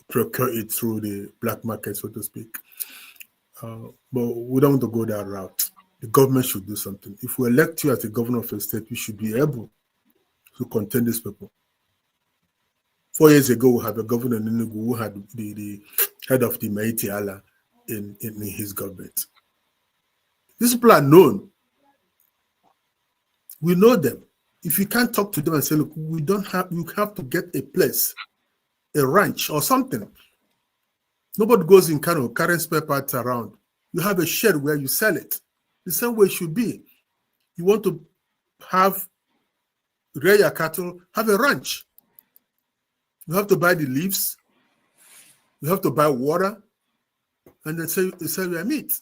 procure it through the black market, so to speak. But we don't want to go that route. The government should do something. If we elect you as the governor of a state, you should be able to contain these people. 4 years ago, we had a governor in Enugu who had the head of the Maiti Allah in his government. These people are known. We know them. If you can't talk to them and say, look, you have to get a place, a ranch or something. Nobody goes in Kanu carrying spare parts around. You have a shed where you sell it. The same way it should be. You want to rear your cattle, have a ranch. You have to buy the leaves. You have to buy water. And then sell your meat.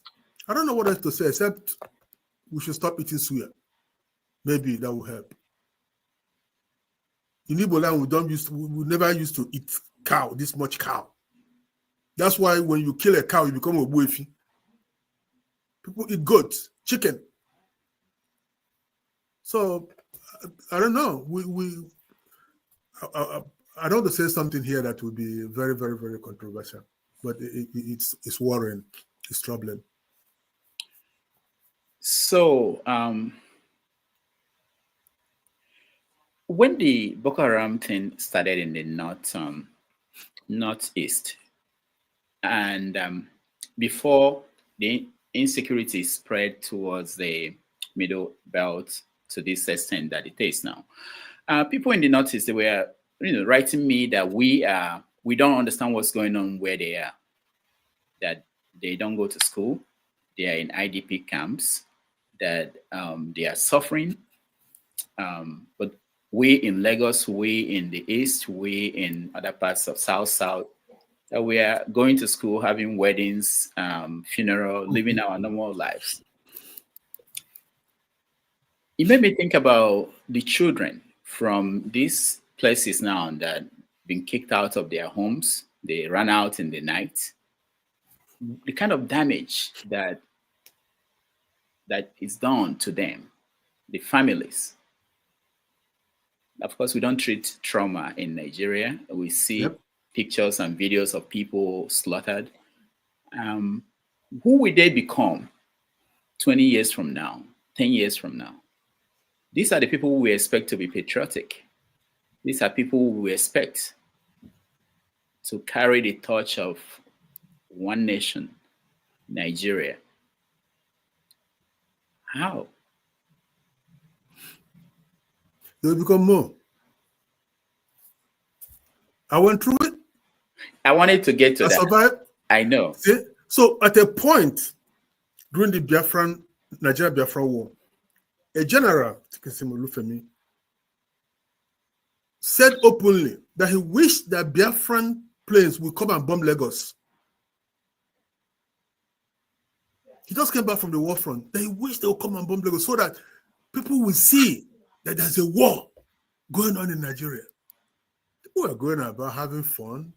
I don't know what else to say except we should stop eating suya. Maybe that will help. In Igbo land, we never used to eat cow, this much cow. That's why when you kill a cow, you become a buefi. People eat goats, chicken. So I don't know. I don't want to say something here that would be very, very, very controversial, but it's worrying. It's troubling. So when the Boko Haram thing started in the northeast, and before the insecurity spread towards the middle belt to this extent that it is now, people in the northeast, they were writing me that we don't understand what's going on where they are, that they don't go to school, they are in IDP camps, that they are suffering, but we in Lagos, we in the East, we in other parts of South, that we are going to school, having weddings, funeral, living our normal lives. It made me think about the children from these places now that been kicked out of their homes. They ran out in the night. The kind of damage that is done to them, the families. Of course, we don't treat trauma in Nigeria. We see pictures and videos of people slaughtered. Who will they become 20 years from now, 10 years from now? These are the people we expect to be patriotic. These are people we expect to carry the torch of one nation, Nigeria. How? They'll become more. I went through it. I wanted to get to that. Survived. I know. See? So at a point during the Nigeria-Biafra war, a general said openly that he wished that Biafran planes would come and bomb Lagos. He just came back from the war front. That he wished they would come and bomb Lagos so that people will see that there's a war going on in Nigeria. People are going about having fun,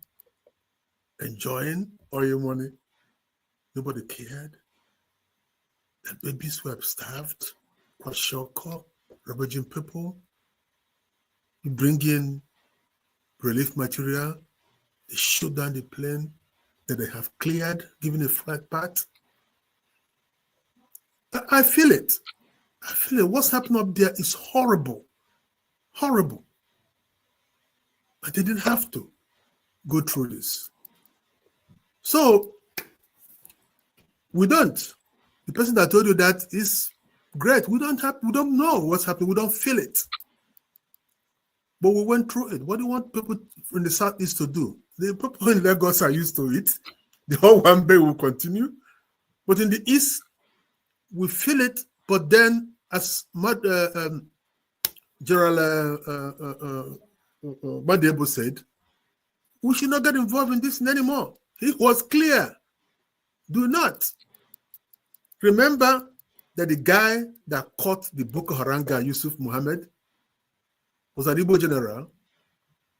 enjoying oil money. Nobody cared. The babies were starved, kwashiorkor, ravaging people. You bring in relief material, they shoot down the plane that they have cleared, given a flight path. I feel it. I feel it. What's happening up there is horrible. Horrible. But they didn't have to go through this. So, we don't. The person that told you that is great. We don't know what's happening. We don't feel it. But we went through it. What do you want people in the Southeast to do? The people in Lagos are used to it. The whole one day will continue. But in the East, we feel it. But then, as General Mahadum said, we should not get involved in this anymore. He was clear. Do not. Remember that the guy that caught the Boko Haram guy, Yusuf Muhammad, was an Igbo general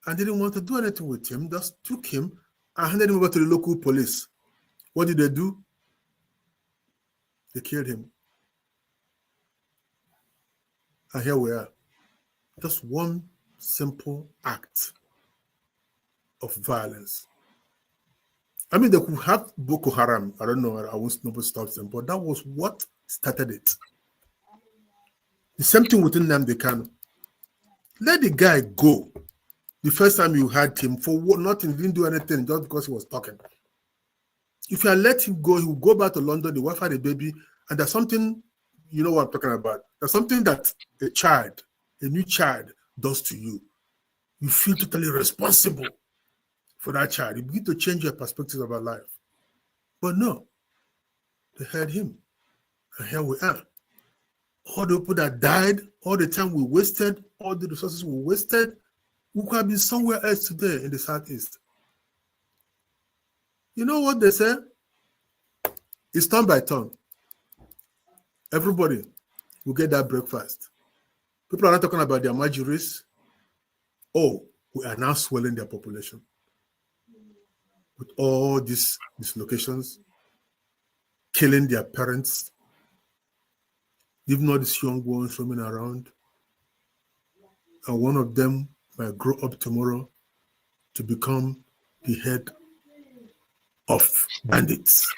and didn't want to do anything with him, just took him and handed him over to the local police. What did they do? They killed him. And here we are. Just one simple act of violence. I mean, they could have Boko Haram. I don't know. I won't nobody stops them. But that was what started it. The same thing with Nnamdi Kanu. Let the guy go. The first time you had him for nothing, he didn't do anything just because he was talking. If you let him go, he will go back to London, the wife had a baby, and there's something, you know what I'm talking about. There's something that a new child does to you. You feel totally responsible for that child. You begin to change your perspective about life. But no, they had him. And here we are. All the people that died, all the time we wasted, all the resources we wasted, we could have been somewhere else today in the Southeast. You know what they say? It's turn by turn. Everybody will get that breakfast. People are not talking about their marginaries. Oh, we are now swelling their population. With all these dislocations, killing their parents, leaving all these young ones roaming around. And one of them might grow up tomorrow to become the head of bandits.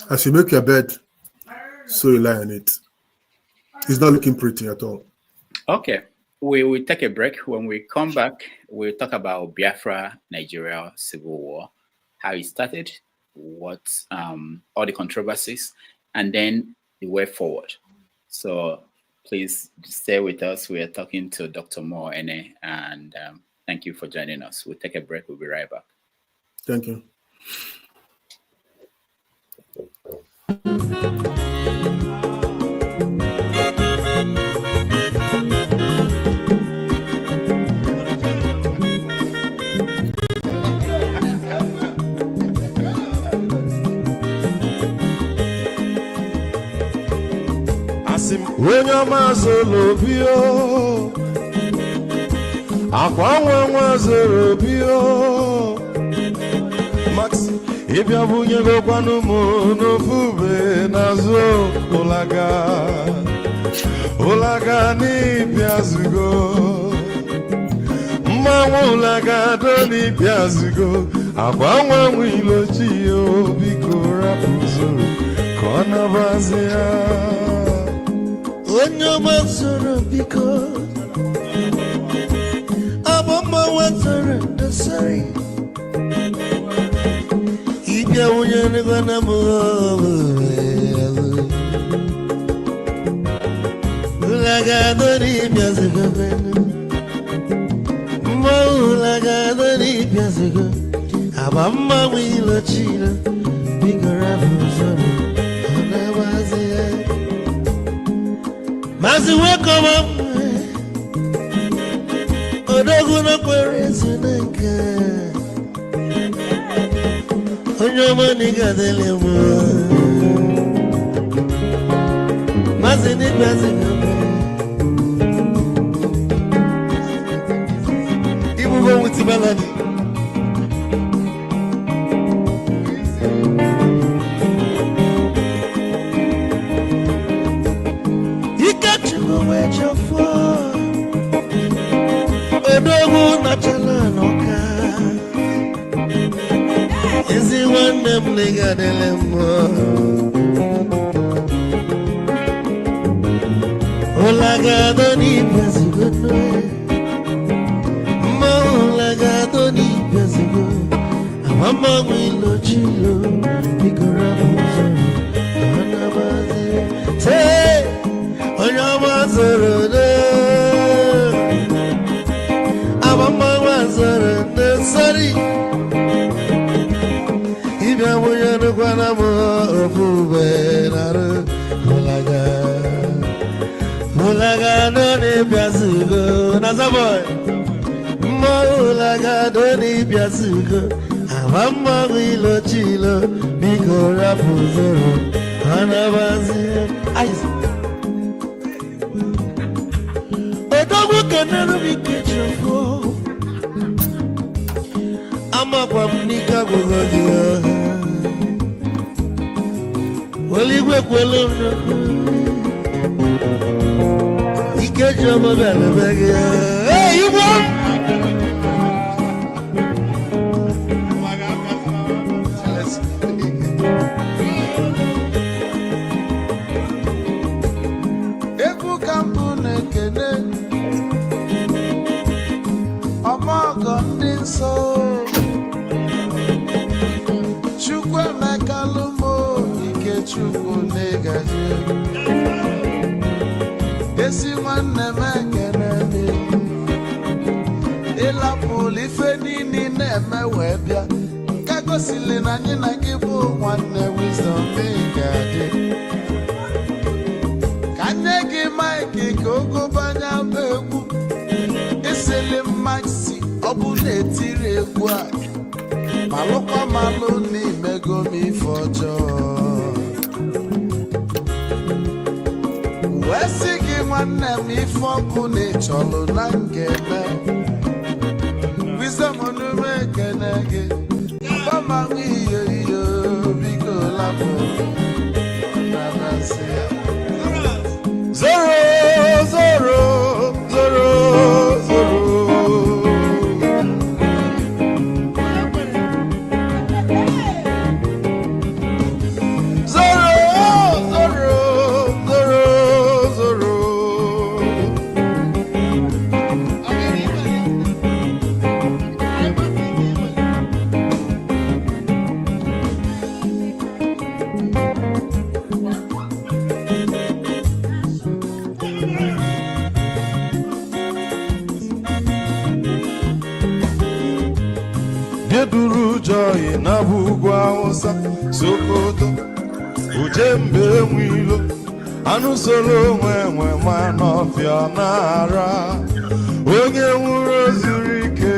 As you make your bed, so you lie on it. It's not looking pretty at all. Okay. We will take a break. When we come back, we'll talk about Biafra, Nigeria, Civil War, how it started, what all the controversies, and then the way forward. So please stay with us. We are talking to Dr. Mo Ene, and thank you for joining us. We'll take a break. We'll be right back. Thank you. When your mazolo bio, akwa mazolo bio, Max, if you bunye go kwanu mo no fube nazo olaga. Ulagani Piazugo Mawulagadoni Piazugo Abawa Wilochio Biko Rapuzoro Kona Bazia Onyamazoro Biko Abama Wazara Nasari Ibya Uyanagana Ulagadoni Piazugo Mawulagadoni Piazugo Abama Wilochio Biko Rapuzoro Kona Bazia Mazi welcome Odoguna Quares Naka Onyamaniga Delemo Mazi Nibazi Ibu go with melody Odogu na chalanoka Ezi wane mliga delemo Olagado ni piazigo Olagado ni piazigo Amama wilo chilo Bikora muzoro Anabazi Te Onyamazoro Sorry, if I were to go on Mulaga, no Piazugo, Nazaboy, Mulaga, Doni Piazugo, Amama Wilo Chilo, Biko Rapuzoro, Anabazi, Odogu can never be kitchen for. Ama kwa mnika kugodia Waligwe kwelo Ikejo mabele bege Hey, you want? Ebu kampune kene Ama gondin so Chukwu negaji Esi nwanne mekene mi Ịlapụlụ ife niile na-eme wee bịa Ka gosili na anyị na gị bụ nwanne wisdom ga-adị Ka nye gị maịkị ka ogobanya bụ egwu Isili mmaksi ọ bụ na-etiri egwu a Malụkwa malụ n'imego m ife ọjọọ Wesi gị nwanne m ife ọkụ na-echọlụ na nkeme Wisdom onume ekene gị Bama ihe ihe biko lapụ Nabasị ya Zoro, zoro, zoro, zoro Geduru joy na bugwa Hausa Sokoto Ujembe mwilo Anusolo nwe ma n'ọfịa n'ara Onye nwụrụ zuru ike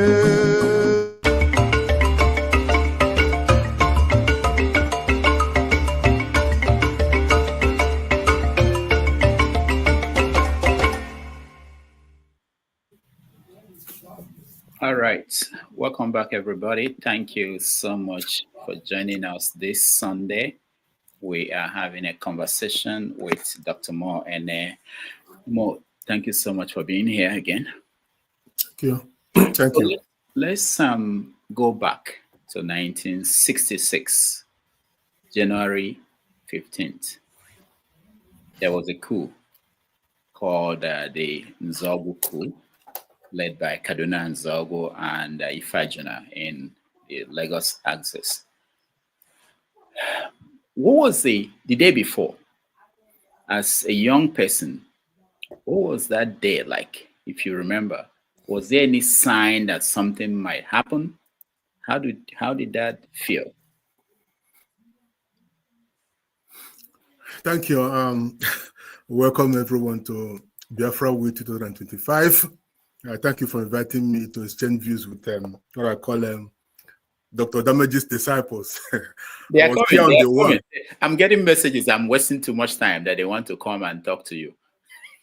All right, welcome back everybody. Thank you so much for joining us this Sunday. we are having a conversation with Dr. Moore. And Moore, thank you so much for being here again. Thank you. Thank you. Let's go back to 1966, January 15th. There was a coup called the Nzogu coup, led by Kaduna Nzogu and Ifajuna in the Lagos axis. What was the day before? As a young person, what was that day like, if you remember? Was there any sign that something might happen? How did that feel? Thank you. Welcome everyone to Biafra Week 2025. Thank you for inviting me to exchange views with what I call Dr. Damage's disciples. They are coming. I'm getting messages. I'm wasting too much time that they want to come and talk to you.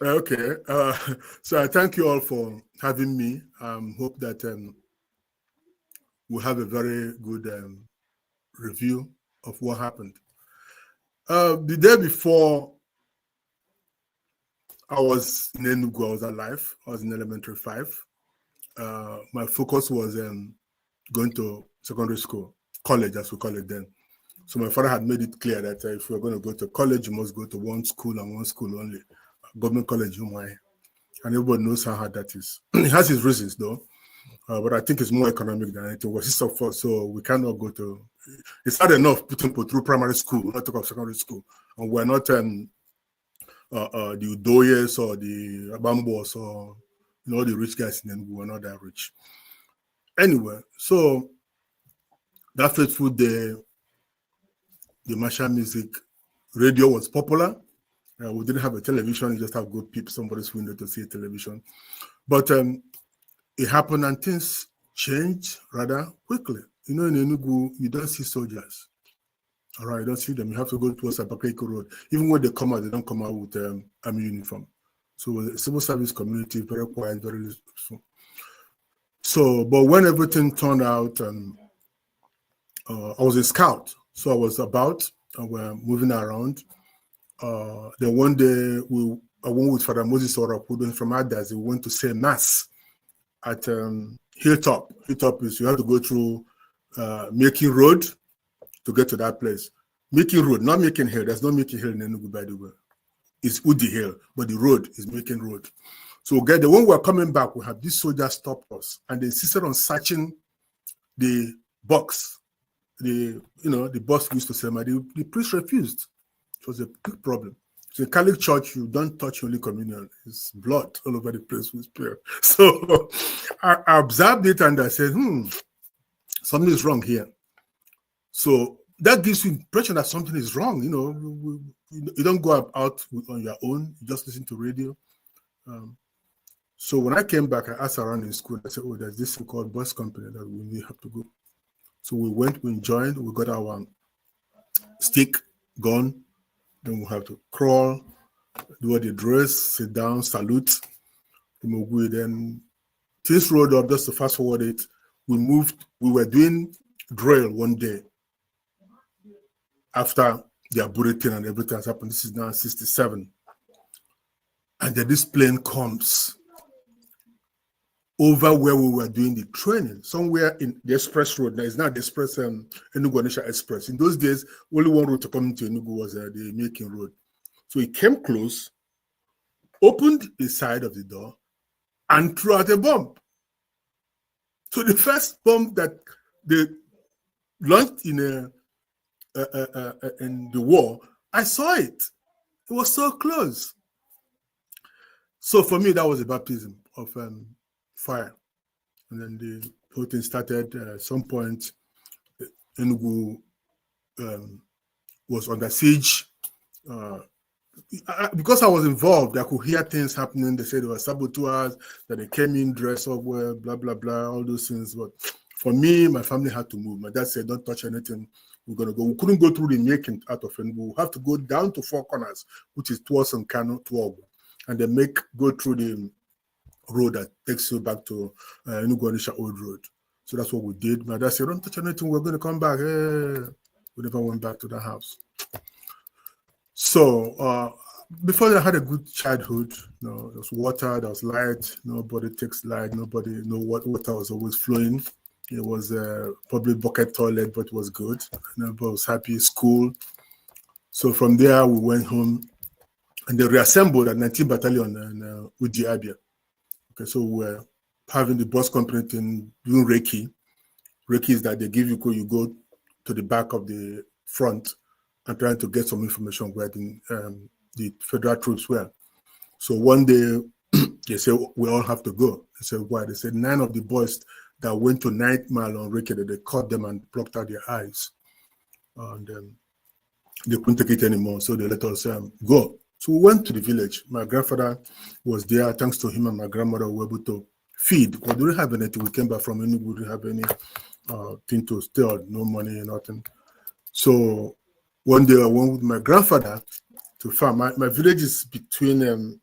Okay. So I thank you all for having me. Hope that we'll have a very good review of what happened. The day before, I was in Enugu. I was alive. I was in elementary 5. My focus was going to secondary school, college as we call it then. So my father had made it clear that if you're going to go to college, you must go to one school and one school only, government college, and everybody knows how hard that is. It has its reasons though, but I think it's more economic than anything. We're so we cannot go to. It's hard enough putting people through primary school, not talk of secondary school, and we're not the Udoyes or the Abambos or the rich guys in Enugu. We're not that rich. Anyway, so that fateful day, the martial music, radio was popular. We didn't have a television, you just have to go peep somebody's window to see a television. But it happened and things changed rather quickly. In Enugu, you don't see soldiers. All right, you don't see them. You have to go towards Abakaliki Road. Even when they come out, they don't come out with army uniform. So the civil service community, very quiet, very useful. So, but when everything turned out, I was a scout. So I was about, we're moving around. Then one day, I went with Father Moses Orakudo from Adas. We went to say Mass at Hilltop. Hilltop is, you have to go through Making Road to get to that place. Making Road, not Making Hill. There's no Making Hill in Enugu, by the way. It's Udi Hill, but the road is Making Road. So when we were coming back, we had these soldiers stop us and they insisted on searching the box. The box we used to sell, the priest refused. It was a big problem. So in Catholic Church, you don't touch Holy Communion. It's blood all over the place with prayer. So I observed it and I said, something is wrong here. So that gives you impression that something is wrong. You don't go out on your own. You just listen to radio. So when I came back, I asked around in school. I said, there's this thing called bus company that we have to go. So we went, we joined, we got our stick, gun. Then we have to crawl, do all the dress, sit down, salute. Then this road up, just to fast forward it, we were doing drill one day after the Aburi thing and everything has happened. This is now 67. And then this plane comes over where we were doing the training, somewhere in the express road. Now it's not the express, Enugu-Onitsha Express. In those days, only one road to come into Enugu was the Making Road. So he came close, opened the side of the door, and threw out a bomb. So the first bomb that they launched in the war, I saw it. It was so close. So for me, that was a baptism of fire. And then the whole thing started. At some point, Enugu was under siege. Because I was involved, I could hear things happening. They said there were saboteurs, that they came in dressed up well, blah, blah, blah, all those things. But for me, my family had to move. My dad said, don't touch anything. We're going to go. We couldn't go through the Making out of Enugu. We have to go down to Four Corners, which is towards Kanu, to Ogu. And then go through the road that takes you back to Enugu-Onitsha Old Road. So that's what we did. My dad said, don't touch anything. We're going to come back. Hey. We never went back to the house. So before that, I had a good childhood. You know, there was water, there was light. Nobody takes light. Nobody know what water was always flowing. It was a public bucket toilet, but it was good. Everybody was happy. School. So from there, we went home, and they reassembled at 19th Battalion in Uji Abia. Okay, so we were having the bus company in doing Reiki. Reiki is that they give you go to the back of the front and trying to get some information where the federal troops were. So one day they said, we all have to go. They said, why? They said 9 of the boys that went to 9th Mile on Reiki, they caught them and plucked out their eyes. And they couldn't take it anymore, so they let us go. So we went to the village. My grandfather was there. Thanks to him and my grandmother, we were able to feed. We didn't have anything. We came back from Enugu. We didn't have any thing to steal, no money, nothing. So one day I went with my grandfather to farm. My village is between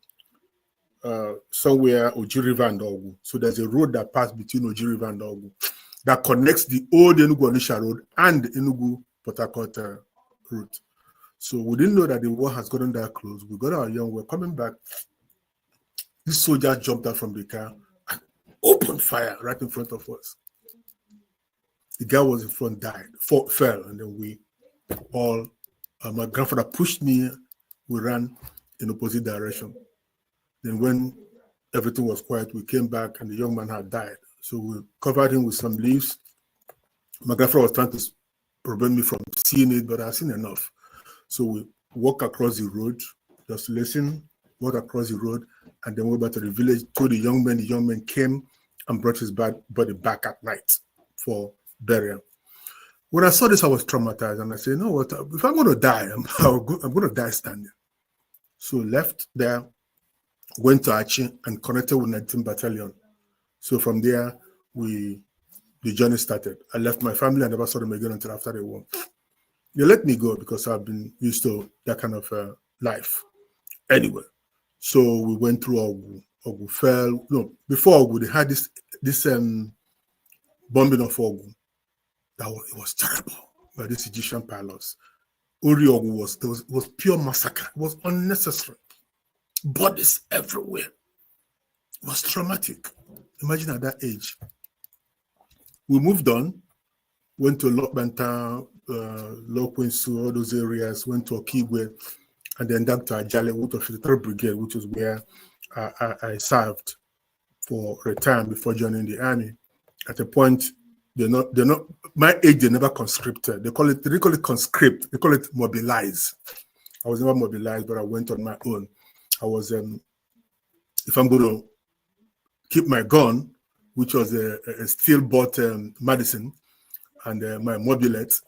somewhere Oji River and Ogu. So there's a road that passes between Oji River and Ogu that connects the old Enugu-Onitsha road and the Enugu-Port Harcourt route. So we didn't know that the war has gotten that close. We got our young, we're coming back. This soldier jumped out from the car and opened fire right in front of us. The guy was in front, died, fell, and then we all, my grandfather pushed me, we ran in opposite direction. Then when everything was quiet, we came back and the young man had died. So we covered him with some leaves. My grandfather was trying to prevent me from seeing it, but I've seen enough. So we walk across the road, just listen, walk across the road, and then went back to the village, told the young man. The young man came and brought his body back at night for burial. When I saw this, I was traumatized, and I said, you know what, if I'm going to die, I'm going to die standing. So left there, went to Achi and connected with 19th Battalion. So from there, the journey started. I left my family. I never saw them again until after the war. They let me go because I've been used to that kind of life. Anyway, so we went through Ogu. Ogu fell. No, before Ogu, they had this bombing of Ogu. It was terrible by these Egyptian pilots. Uri Ogu was pure massacre. It was unnecessary. Bodies everywhere. It was traumatic. Imagine at that age. We moved on, went to Lokbanta, Lokwinsu, all those areas, went to Okigwe, and then down to Ajale, which was the 3rd Brigade, which was where I served for a time before joining the army. At a point, they're not my age, they never conscripted. They call it conscript, they call it mobilize. I was never mobilized, but I went on my own. I was, if I'm going to keep my gun, which was a steel-bought Madison, and my mobilet,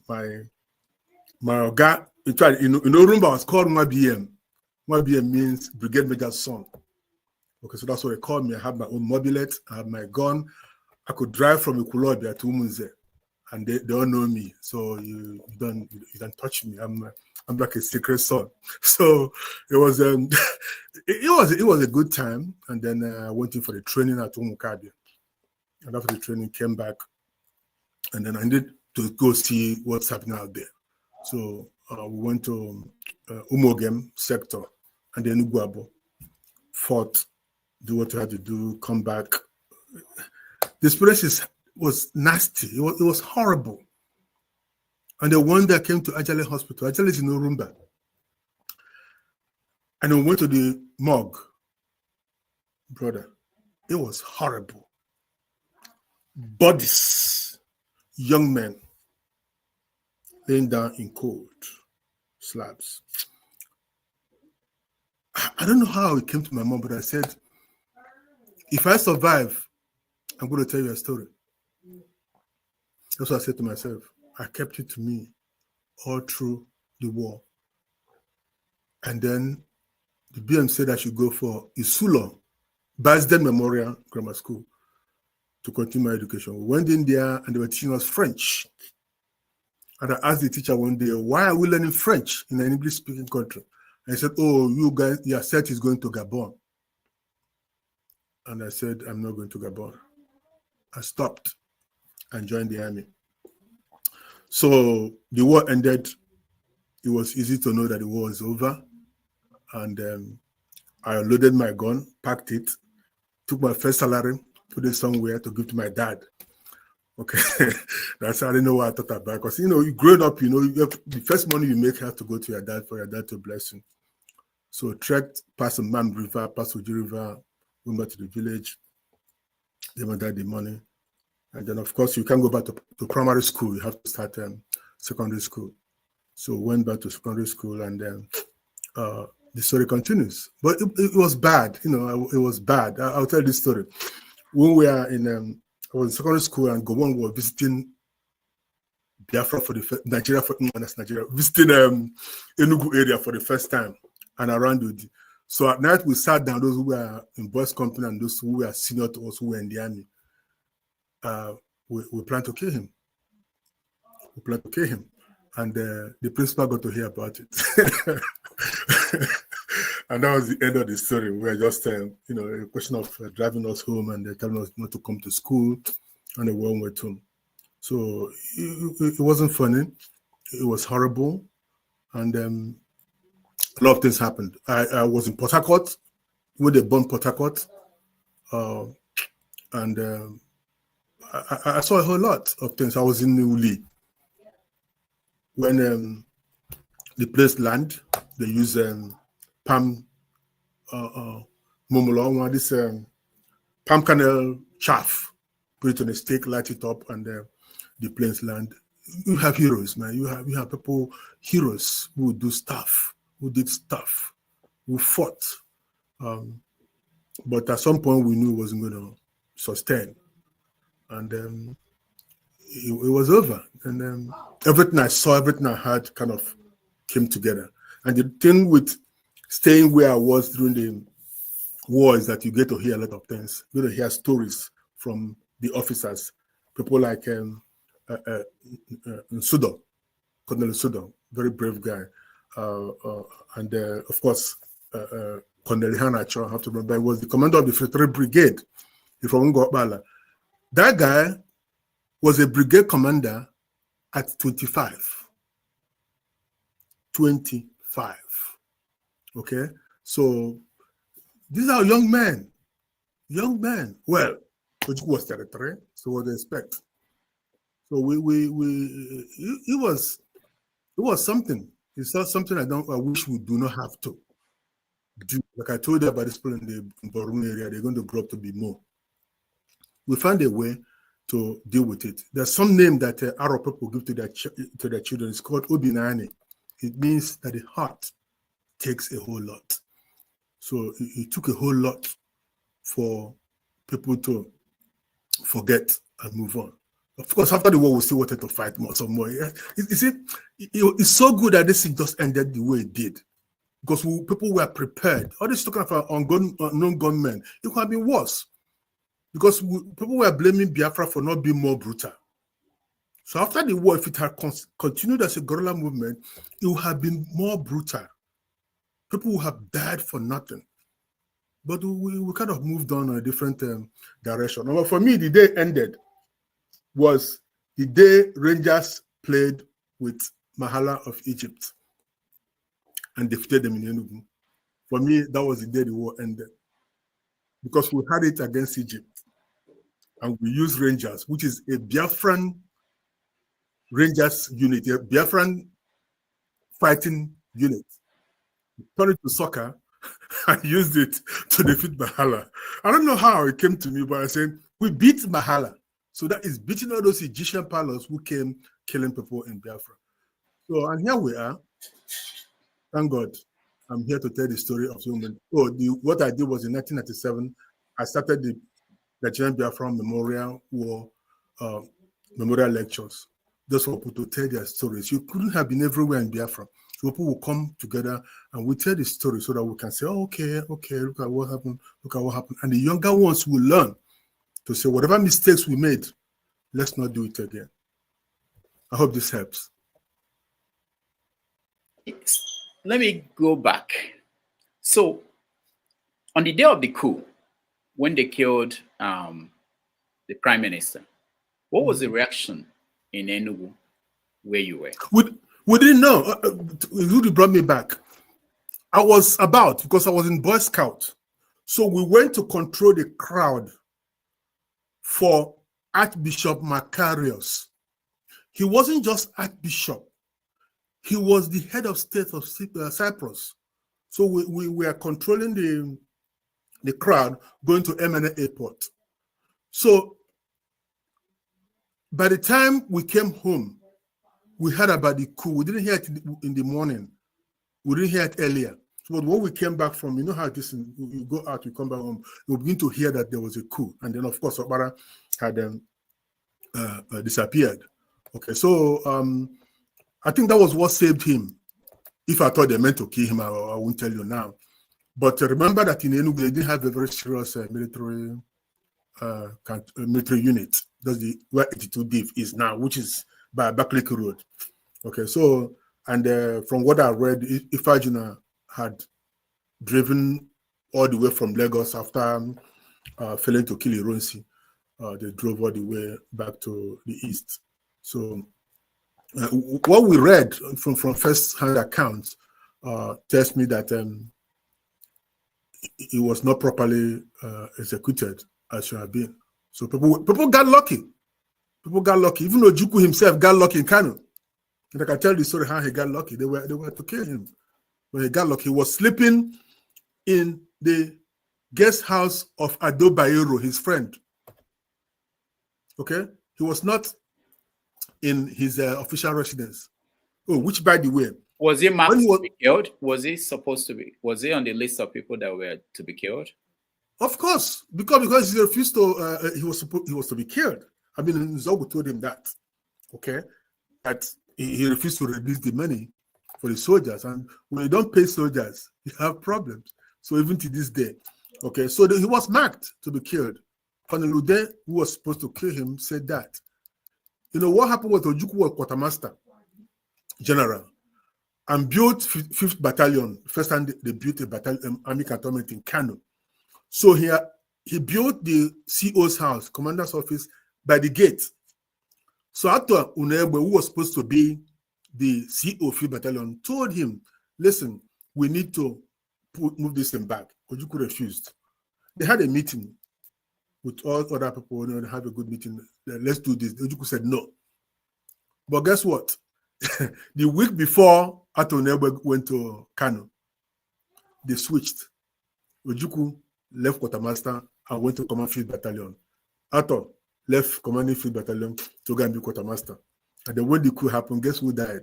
my guy, in Orumba was called Mwabiem. Mwabiem means Brigade Major's son. Okay, so that's what they called me. I have my own mobilet, I have my gun. I could drive from Ikulobia to Umunze, and they all know me. So you don't touch me. I'm like a secret son. So it was it was a good time. And then I went in for the training at Umukabia. And after the training, came back, and then I needed to go see what's happening out there. So we went to Umogem sector, and then Uguabo, fought, do what we had to do, come back. This place was nasty. It was horrible. And the one that came to Ajale Hospital, Ajale is in Urumba. And I went to the morgue. Brother, it was horrible. Bodies, young men, laying down in cold slabs. I don't know how it came to my mom, but I said, if I survive, I'm going to tell you a story. That's what I said to myself. I kept it to me all through the war. And then the BM said I should go for Isulo, Basden Memorial Grammar School, to continue my education. We went in there and they were teaching us French. And I asked the teacher one day, why are we learning French in an English-speaking country? And he said, oh, you guys, your set is going to Gabon. And I said, I'm not going to Gabon. I stopped and joined the army. So the war ended it was easy to know that the war was over. And I loaded my gun, packed it, took my first salary, put it somewhere to give to my dad. Okay, that's how I didn't know what I thought about. Because, you know, you growing up, you know, the first money you make has to go to your dad for your dad to bless you. So trekked past the Man River, past Uji River, went back to the village, gave my dad the money. And then, of course, you can't go back to primary school. You have to start secondary school. So went back to secondary school, and then the story continues. But it was bad, you know, it was bad. I'll tell you this story. When we are in I was in secondary school, and Gowon was visiting Biafra for the first, Nigeria, visiting Enugu area for the first time, and around Udi. So at night we sat down, those who were in boys' company and those who were senior to us who were in the army. We planned to kill him. We planned to kill him. And the principal got to hear about it. And that was the end of the story. We were just, you know, a question of driving us home, and telling us not to come to school, and then we went home. So it wasn't funny. It was horrible. And a lot of things happened. I was in Port Harcourt when they bombed Port Harcourt. And I saw a whole lot of things. I was in Uli. When the place land, they use palm momolo, this palm kernel chaff, put it on a stake, light it up, and the planes land. You have heroes, man. You have people, heroes who do stuff, who did stuff, who fought. But at some point we knew it wasn't going to sustain, and it was over. And everything I saw, everything I heard kind of came together. And the thing with staying where I was during the war is that you get to hear a lot of things. You get to hear stories from the officers, people like Nsudo, Colonel Nsudo, very brave guy. And of course, Colonel Hanacho, I have to remember, he was the commander of the 53rd Brigade from Ngobala. That guy was a brigade commander at 25. 25. Okay? So these are young men. Young men. Well, Ojukwu was 33, so what do you expect? So it was something. It's not something I wish we do not have to do. Like I told you about this people in the Borno area, they're going to grow up to be more. We found a way to deal with it. There's some name that Arab people give to their children. It's called Obinani. It means that the heart takes a whole lot. So it took a whole lot for people to forget and move on. Of course, after the war, we still wanted to fight more, some more. It's so good that this thing just ended the way it did, because people were prepared. All this talking about unknown gunmen, it could have been worse, because people were blaming Biafra for not being more brutal. So after the war, if it had continued as a guerrilla movement, it would have been more brutal. People would have died for nothing. But we kind of moved on in a different direction. Now, for me, the day ended was the day Rangers played with Mahala of Egypt and defeated them in Enugu. For me, that was the day the war ended, because we had it against Egypt, and we used Rangers, which is a Biafran Rangers unit, a Biafran fighting unit. We turned it to soccer and used it to defeat Mahala. I don't know how it came to me, but I said, we beat Mahala. So that is beating all those Egyptian pilots who came killing people in Biafra. So, and here we are. Thank God. I'm here to tell the story of the woman. What I did was in 1997, I started the Nigerian-Biafra Memorial War Memorial Lectures. Just for people to tell their stories. You couldn't have been everywhere in Biafra. So people will come together and we tell the story so that we can say, oh, okay, look at what happened, And the younger ones will learn to say, whatever mistakes we made, let's not do it again. I hope this helps. Let me go back. So, on the day of the coup, when they killed the prime minister, what was the reaction in Enugu, where you were? We didn't know. Rudy brought me back. I was about, because I was in Boy Scout. So we went to control the crowd for Archbishop Macarius. He wasn't just Archbishop. He was the head of state of Cyprus. So we were controlling the crowd going to MNA Airport. So by the time we came home, we heard about the coup. We didn't hear it in the morning. We didn't hear it earlier. But when we came back from, you know how this is, you go out, you come back home, you begin to hear that there was a coup. And then, of course, Okpara had disappeared. Okay, so I think that was what saved him. If I thought they meant to kill him, I won't tell you now. But remember that in Enugu, they didn't have a very serious military unit. That's where 82 Div is now, which is by Abakaliki Road. Okay, so, and from what I read, Ifajuna had driven all the way from Lagos after failing to kill Ironsi. They drove all the way back to the east. So what we read from first-hand accounts tells me that he was not properly executed as should have been. So people got lucky. People got lucky. Even Ojukwu himself got lucky in Kanu. And I can tell the story how he got lucky. They were to kill him. When he got lucky, he was sleeping in the guest house of Ado Bayero, his friend. Okay? He was not in his official residence. Oh, which, by the way, was he marked to be killed? Was he supposed to be? Was he on the list of people that were to be killed? Of course, because he refused to. He was to be killed. I mean, Zogu told him that. Okay, that he refused to release the money for the soldiers, and when you don't pay soldiers, you have problems. So even to this day, okay, so he was marked to be killed. Colonel Ude, who was supposed to kill him, said that. You know what happened with Ojukwu was quartermaster general and built 5th Battalion. First time they built a battalion, army cantonment in Kanu. So he built the CO's house, commander's office, by the gate. So after Unebe, who was supposed to be the CO 5th Battalion, told him, listen, we need to move this thing back. Ojukwu refused. They had a meeting with all other people, they have a good meeting. Let's do this. Ojukwu said no. But guess what? The week before Ato Nebe went to Kanu, they switched. Ojukwu left quartermaster and went to command 5th Battalion. Ato left commanding 5th Battalion to go and be quartermaster. And then when the coup happened, guess who died?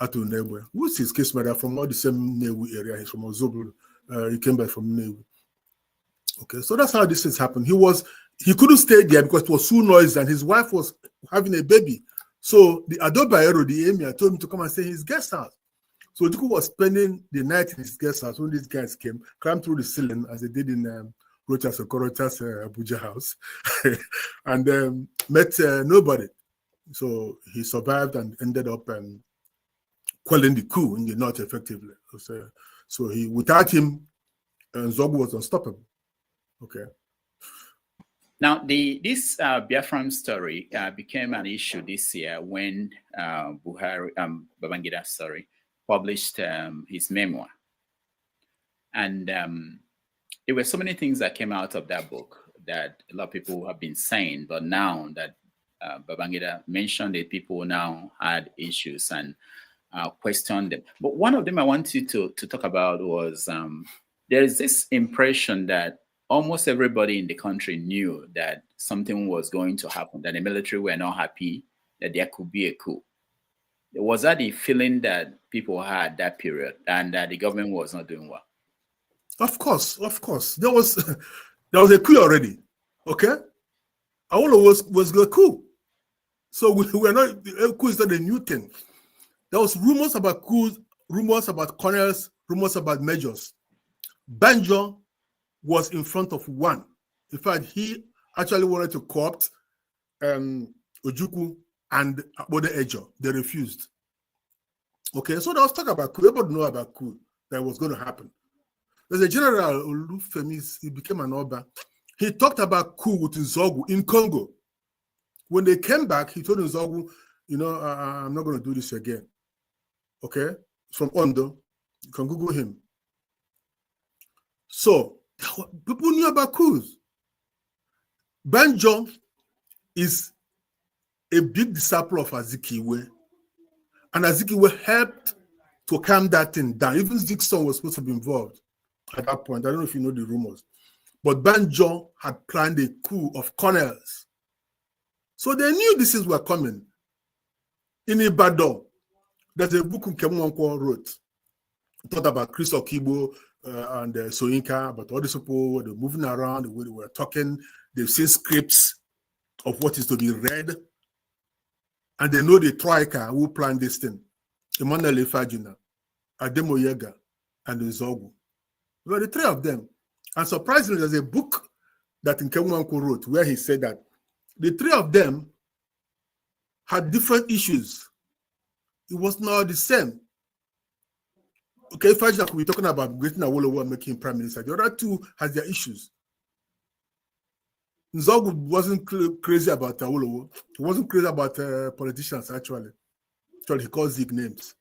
Ato Nebe. Who's his case matter from all the same Newu area? He's from Ozobru. He came back from Newu. Okay, so that's how this things happened. He couldn't stay there because it was too noisy and his wife was having a baby. So the Ado Bayero, the emir, told him to come and stay in his guest house. So Ojukwu was spending the night in his guest house when these guys came, climbed through the ceiling as they did in Rochas Okorocha's Abuja house, and met nobody. So he survived and ended up quelling the coup in the north effectively. So without him, Zogu was unstoppable. Okay. Now, this Biafran story became an issue this year when Babangida, published his memoir. And there were so many things that came out of that book that a lot of people have been saying, but now that Babangida mentioned it, people now had issues and questioned them. But one of them I want you to talk about was there is this impression that almost everybody in the country knew that something was going to happen, that the military were not happy, that there could be a coup. Was that the feeling that people had that period and that the government was not doing well? Of course. There was a coup already, okay? Awolowo was a coup. So we were not, the coup is not a new thing. There was rumors about coups, rumors about colonels, rumors about majors. Banjo was in front of one. In fact, he actually wanted to co-opt Ojukwu and Abode Ejo. They refused. Okay, so there was talk about coup. Everybody know about coup that was going to happen. There's a general, Olufemi, he became an Oba. He talked about coup with Nzogu in Congo. When they came back, he told Nzogu, I'm not going to do this again. Okay, from Ondo. You can Google him. So people knew about coups. Banjo is a big disciple of Azikiwe, and Azikiwe helped to calm that thing down. Even Dixon was supposed to be involved at that point. I don't know if you know the rumors, but Banjo had planned a coup of colonels. So they knew these things were coming. In Ibadan, there's a book Nkemwankwo wrote. He talked about Chris Okibo and Soyinka, but all these people, they're moving around, they were talking, they've seen scripts of what is to be read, and they know the Troika who planned this thing. Emmanuel Ifajina, Ademoyega, and Nzogu. Well, the three of them. And surprisingly, there's a book that Nkemwankwo wrote where he said that the three of them had different issues. It was not the same. Okay, Ifajina could be talking about Greater Awolowo and making prime minister. The other two has their issues. Nzogu wasn't crazy about Awolowo. He wasn't crazy about politicians, actually. Actually, he calls Zig names.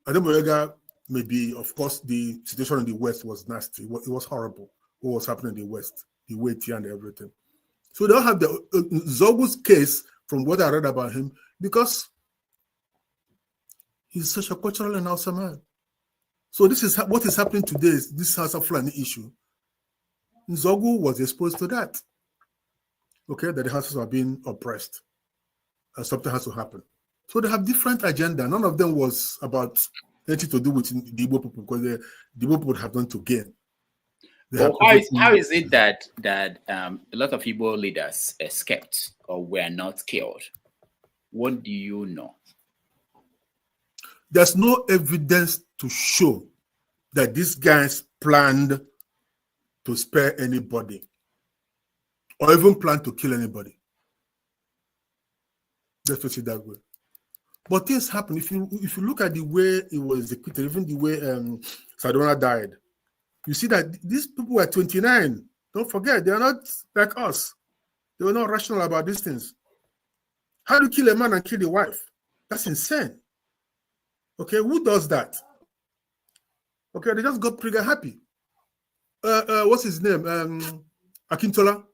Ademoyega, maybe, of course, the situation in the West was nasty. It was horrible. What was happening in the West, the weighty and everything. So they don't have the Nzogu's case, from what I read about him, because he's such a cultural and awesome man. So this is what is happening today. This Hausa Fulani issue. Nzogu was exposed to that. Okay, that the Hausas are being oppressed. And something has to happen. So they have different agenda. None of them was about anything to do with the Igbo people, because the Igbo people have done to gain. Well, how is it that a lot of Igbo leaders escaped or were not killed? What do you know? There's no evidence to show that these guys planned to spare anybody or even planned to kill anybody. Let's put it that way. But things happen. If you look at the way it was executed, even the way Sadona died, you see that these people were 29. Don't forget, they are not like us. They were not rational about these things. How do you kill a man and kill the wife? That's insane. Okay, who does that? Okay, they just got trigger happy. What's his name? Akintola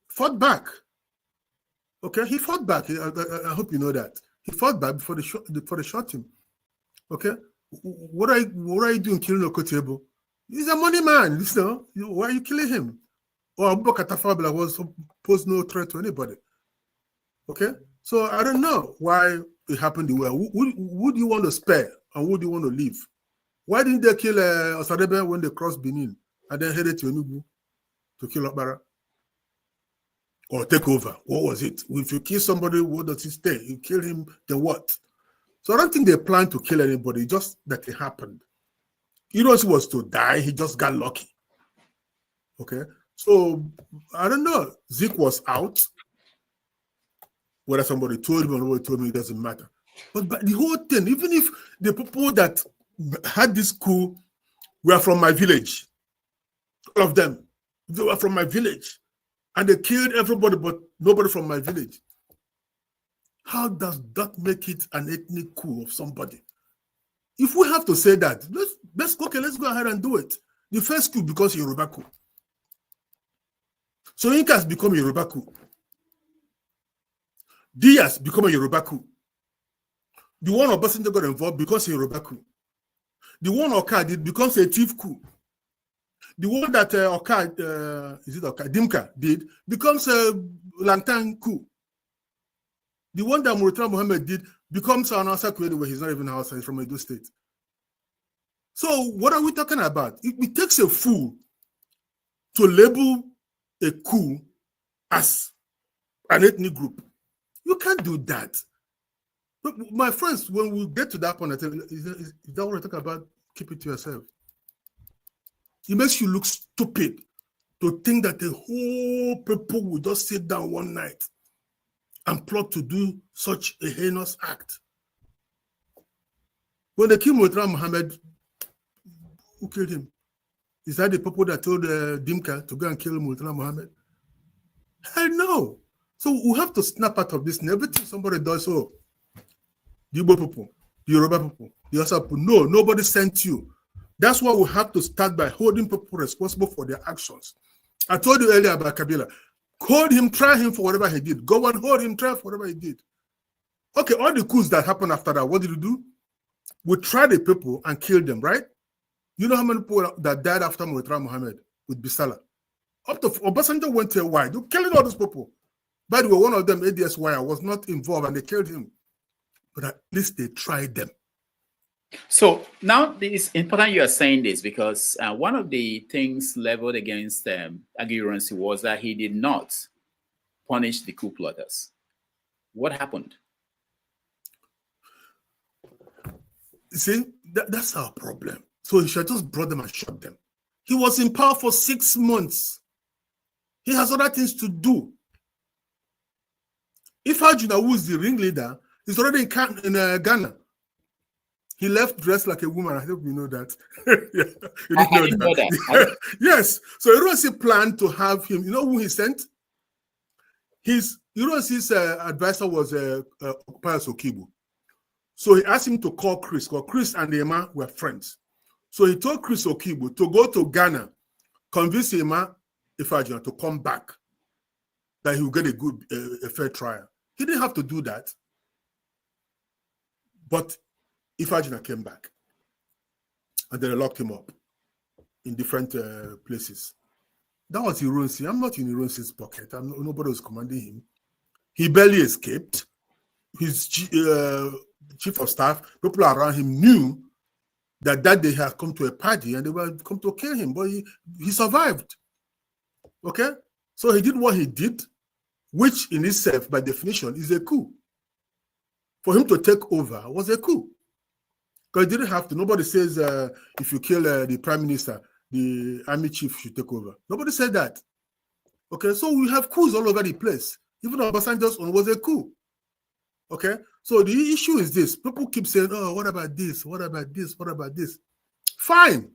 fought back. Okay, he fought back. I hope you know that. He fought back before they shot him. Okay, what are you doing killing Okotebo? He's a money man. Listen, why are you killing him? Or Abubakar Tafawa was posed no threat to anybody. Okay, so I don't know why it happened the way. Who do you want to spare and who do you want to leave? Why didn't they kill Osadebe when they crossed Benin and then headed to Enugu to kill Okpara? Or take over? What was it? If you kill somebody, what does he stay? You kill him, then what? So I don't think they planned to kill anybody, just that it happened. He was to die, he just got lucky. Okay? So I don't know. Zeke was out. Whether somebody told him or nobody told me, it doesn't matter. But the whole thing, even if the people that had this coup were from my village, all of them, they were from my village, and they killed everybody but nobody from my village. How does that make it an ethnic coup of somebody? If we have to say that, let's go ahead and do it. The first coup becomes Yoruba coup. So Inca has become a Yoruba coup. Diaz become a Yoruba coup. The one Obasanjo got involved becomes a Yoruba coup. The one Oka did becomes a thief coup. The one that Dimka did becomes a Lantan coup. The one that Murtala Mohammed did becomes an Hausa coup where he's not even Hausa, he's from Edo State. So what are we talking about? It takes a fool to label a coup as an ethnic group. You can't do that. But my friends, when we get to that point, I tell you, is that what I talk about? Keep it to yourself. It makes you look stupid to think that the whole people will just sit down one night and plot to do such a heinous act. When they killed Murtala Mohammed, who killed him? Is that the people that told Dimka to go and kill Murtala Mohammed? Hell no. So we have to snap out of this. And everything somebody does, the Igbo people, the Yoruba people, the Hausa people. No, nobody sent you. That's why we have to start by holding people responsible for their actions. I told you earlier about Kabila. Hold him, try him for whatever he did. Go and hold him, try for whatever he did. Okay, all the coups that happened after that, what did you do? We tried the people and killed them, right? You know how many people that died after Murtala Mohammed with Bisala? Up to Obasanjo went to a wide. They're killing all those people. By the way, one of them, ADSY, was not involved and they killed him. But at least they tried them. So now it's important you are saying this because one of the things leveled against Aguirre was that he did not punish the coup plotters. What happened? See, that's our problem. So he should just brought them and shot them. He was in power for 6 months. He has other things to do. If Arjuna, who is the ringleader, is already in Ghana. He left dressed like a woman. I hope you know that. Yeah, you didn't know that. Yes. So Ironsi planned to have him. You know who he sent? Ironsi's advisor was Pius Okibu. So he asked him to call Chris, because Chris and Emma were friends. So he told Chris Okibu to go to Ghana, convince Emma Ifajina to come back, that he will get a fair trial. He didn't have to do that. But Ifajina came back. And then they locked him up in different places. That was Ironsi. I'm not in Ironsi's pocket. Nobody was commanding him. He barely escaped. His chief of staff, people around him knew that day he had come to a party and they were come to kill him, but he survived. Okay? So he did what he did, which in itself, by definition, is a coup. For him to take over was a coup. Because he didn't have to. Nobody says if you kill the prime minister, the army chief should take over. Nobody said that. Okay? So we have coups all over the place. Even Obasanjo's one was a coup. Okay? So the issue is this. People keep saying, oh, what about this? What about this? What about this? Fine.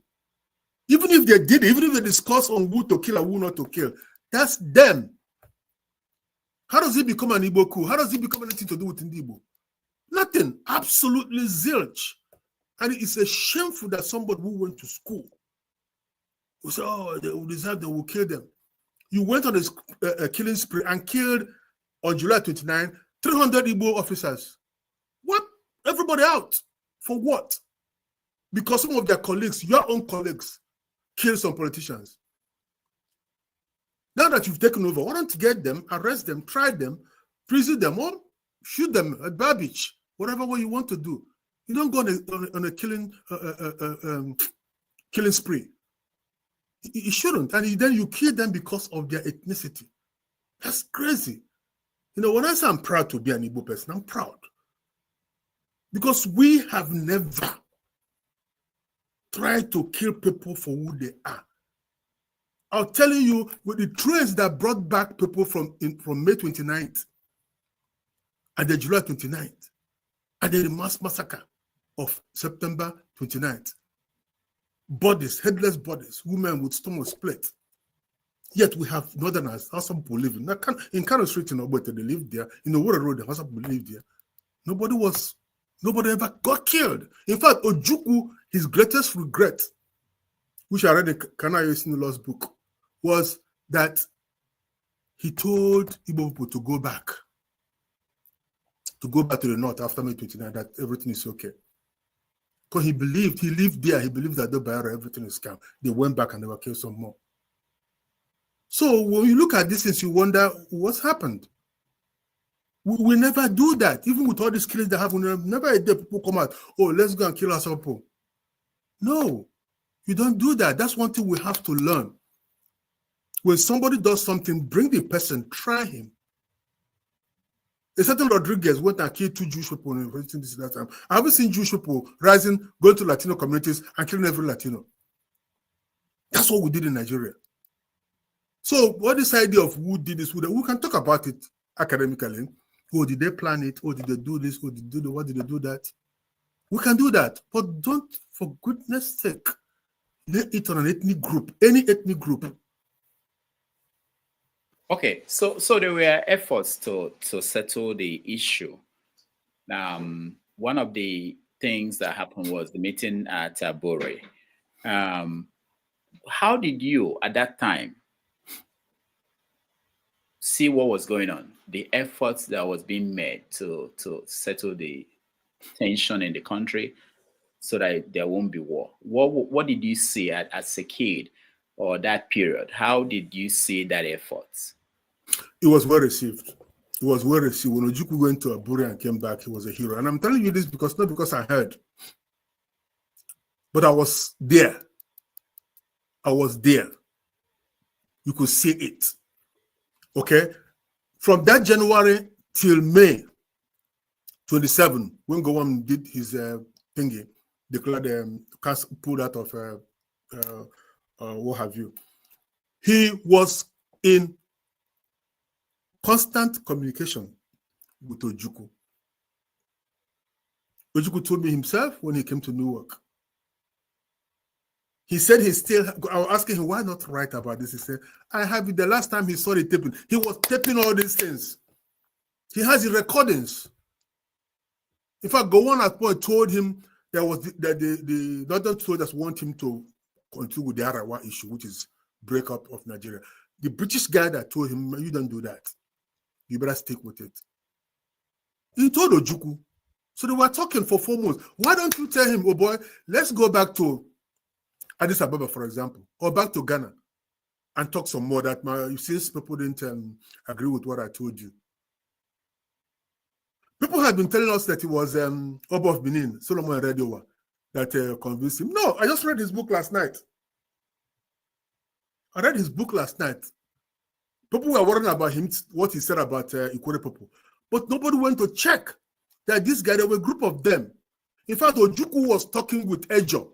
Even if they did, even if they discuss on who to kill and who not to kill, that's them. How does it become an Igbo coup? How does it become anything to do with Igbo? Nothing. Absolutely zilch. And it's a shameful that somebody who went to school will say, oh, they will deserve, they will kill them. You went on a killing spree and killed on July 29, 300 Igbo officers. What? Everybody out. For what? Because some of their colleagues, your own colleagues, killed some politicians. Now that you've taken over, why don't you get them, arrest them, try them, prison them, or shoot them at Babbage, whatever way you want to do. You don't go on a killing spree. You shouldn't. And then you kill them because of their ethnicity. That's crazy. You know, when I say I'm proud to be an Igbo person, I'm proud. Because we have never tried to kill people for who they are. I'm telling you, with the trains that brought back people from May 29th and the July 29th, and then the mass massacre of September 29th, bodies, headless bodies, women with stomach split. Yet we have northerners, how some people live in Kanu Street in Obote, they live there. In the Water Road, how some people live there. Nobody ever got killed. In fact, Ojukwu, his greatest regret, which I read in Kanu Sinulaw's book, was that he told Igbo people to go back to the north after May 29, that everything is okay. Because he lived there, he believed that the Biafra, everything is calm. They went back and they were killed some more. So when you look at this things, you wonder what's happened. We never do that. Even with all these killings that happen, never a day people come out, oh, let's go and kill our people. No, you don't do that. That's one thing we have to learn. When somebody does something, bring the person, try him. A certain Rodriguez went and killed 2 Jewish people in that time. I haven't seen Jewish people rising, going to Latino communities and killing every Latino. That's what we did in Nigeria. So what this idea of who did this, we can talk about it academically. Oh, did they plan it? Oh, did they do this? Oh, did they do that? What did they do that? We can do that. But don't, for goodness sake, lay it on an ethnic group, any ethnic group. Okay, so there were efforts to settle the issue. one of the things that happened was the meeting at Aburi. How did you, at that time, see what was going on, the efforts that was being made to settle the tension in the country so that there won't be war? What did you see as a kid or that period? How did you see that effort? It was well received. It was well received. When Ojukwu went to Aburi and came back, he was a hero. And I'm telling you this not because I heard, but I was there. I was there. You could see it. Okay? From that January till May 27, when Gowon did his thingy, declared pulled out of what have you, he was in constant communication with Ojukwu. Ojukwu told me himself when he came to Newark. He said he still, I was asking him, why not write about this? He said, I have it. The last time he saw it taping, he was taping all these things. He has the recordings. In fact, Gowon at point told him there was the northern soldiers want him to continue with the Arawa issue, which is breakup of Nigeria. The British guy that told him, you don't do that. You better stick with it. He told Ojukwu. So they were talking for 4 months. Why don't you tell him, oh boy, let's go back to Addis Ababa, for example, or back to Ghana and talk some more, that since people didn't agree with what I told you. People had been telling us that it was Oba of Benin, Solomon Radiowa, that convinced him. No, I just read his book last night. I read his book last night. People were worrying about him, what he said about Ikore people. But nobody went to check that this guy, there were a group of them. In fact, Ojukwu was talking with Ejo,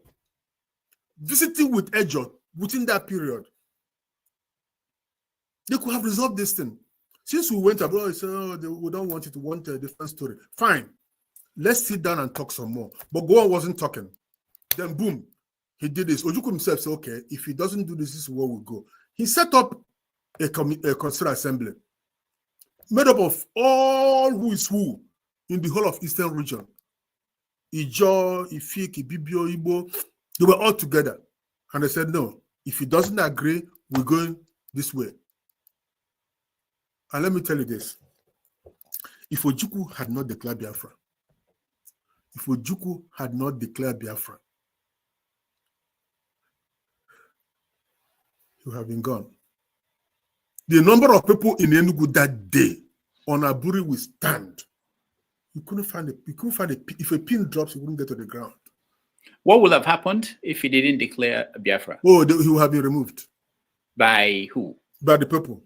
visiting with Ejo within that period. They could have resolved this thing. Since we went abroad, said, we don't want it, we want a different story. Fine. Let's sit down and talk some more. But Gowon wasn't talking. Then boom, he did this. Ojukwu himself said, okay, if he doesn't do this, this is where we go. He set up a constituent assembly made up of all who is who in the whole of Eastern region. Ijo, Ifik, Ibibio, Igbo, they were all together. And they said, no, if he doesn't agree, we're going this way. And let me tell you this. If Ojukwu had not declared Biafra, he would have been gone. The number of people in Enugu that day on Aburi will stand. You couldn't find it. If a pin drops, it wouldn't get to the ground. What would have happened if he didn't declare Biafra? Oh, he would have been removed. By who? By the people.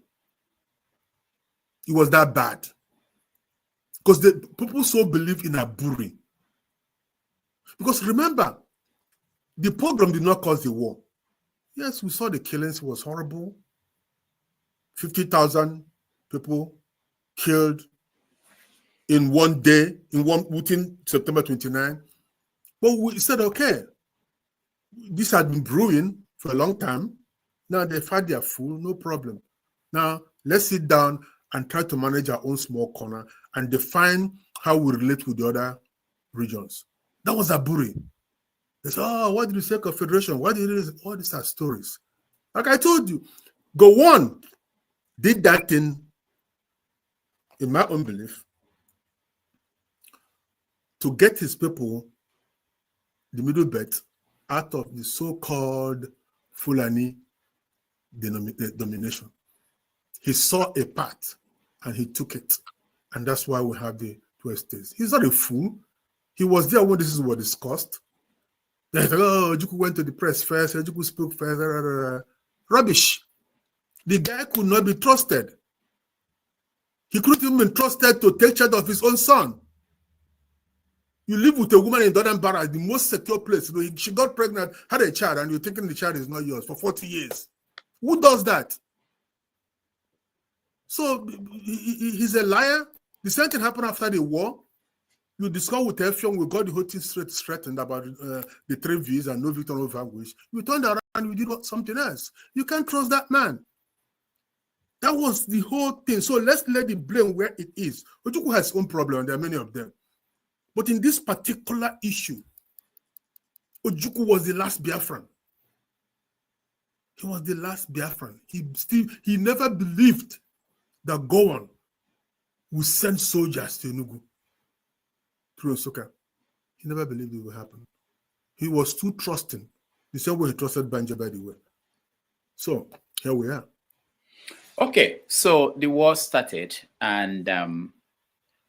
It was that bad. Because the people so believe in Aburi. Because remember, the pogrom did not cause the war. Yes, we saw the killings. It was horrible. 50,000 people killed in one day, within September 29. But we said, okay, this had been brewing for a long time. Now they've had their full, no problem. Now let's sit down and try to manage our own small corner and define how we relate with the other regions. That was Aburi. They said, oh, why did you say confederation? Why did you say all these are stories? Like I told you, Gowon did that thing, in my own belief, to get his people, the middle belt, out of the so-called Fulani domination. He saw a path and he took it. And that's why we have the 12 states. He's not a fool. He was there when this was discussed. They said, oh, Ojukwu went to the press first, Ojukwu spoke first. Rubbish. The guy could not be trusted. He couldn't even be trusted to take charge of his own son. You live with a woman in Durham Barracks, the most secure place. You know, she got pregnant, had a child, and you're thinking the child is not yours for 40 years. Who does that? So he's a liar. The same thing happened after the war. You discuss with Effiong, we got the whole thing straightened about the 3 V's and no victor, no vanquish. You turned around and you did something else. You can't trust that man. That was the whole thing. So let's let the blame where it is. Ojukwu has his own problem, and there are many of them. But in this particular issue, Ojukwu was the last Biafran. He was the last Biafran. He never believed that Gowon would send soldiers to Enugu through Nsukka. He never believed it would happen. He was too trusting. The same way he trusted Banja, by the way. So here we are. Okay, so the war started, and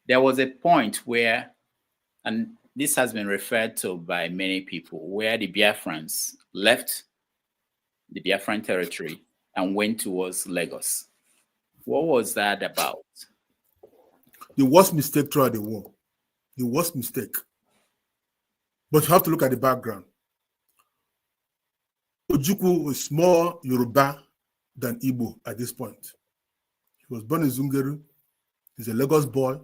there was a point where, and this has been referred to by many people, where the Biafrans left the Biafran territory and went towards Lagos. What was that about? The worst mistake throughout the war. The worst mistake. But you have to look at the background. Ojukwu was more Yoruba than Igbo at this point. He was born in Zungeru. He's a Lagos boy.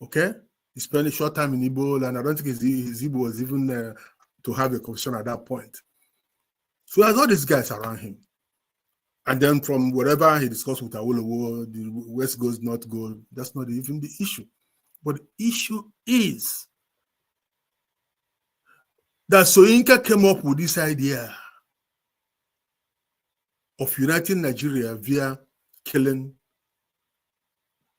Okay? He spent a short time in Igbo, and I don't think his Igbo was even to have a conversation at that point. So he has all these guys around him. And then from wherever he discussed with Awolowo, the West goes, North goes, that's not even the issue. But the issue is that Soyinka came up with this idea of uniting Nigeria via killing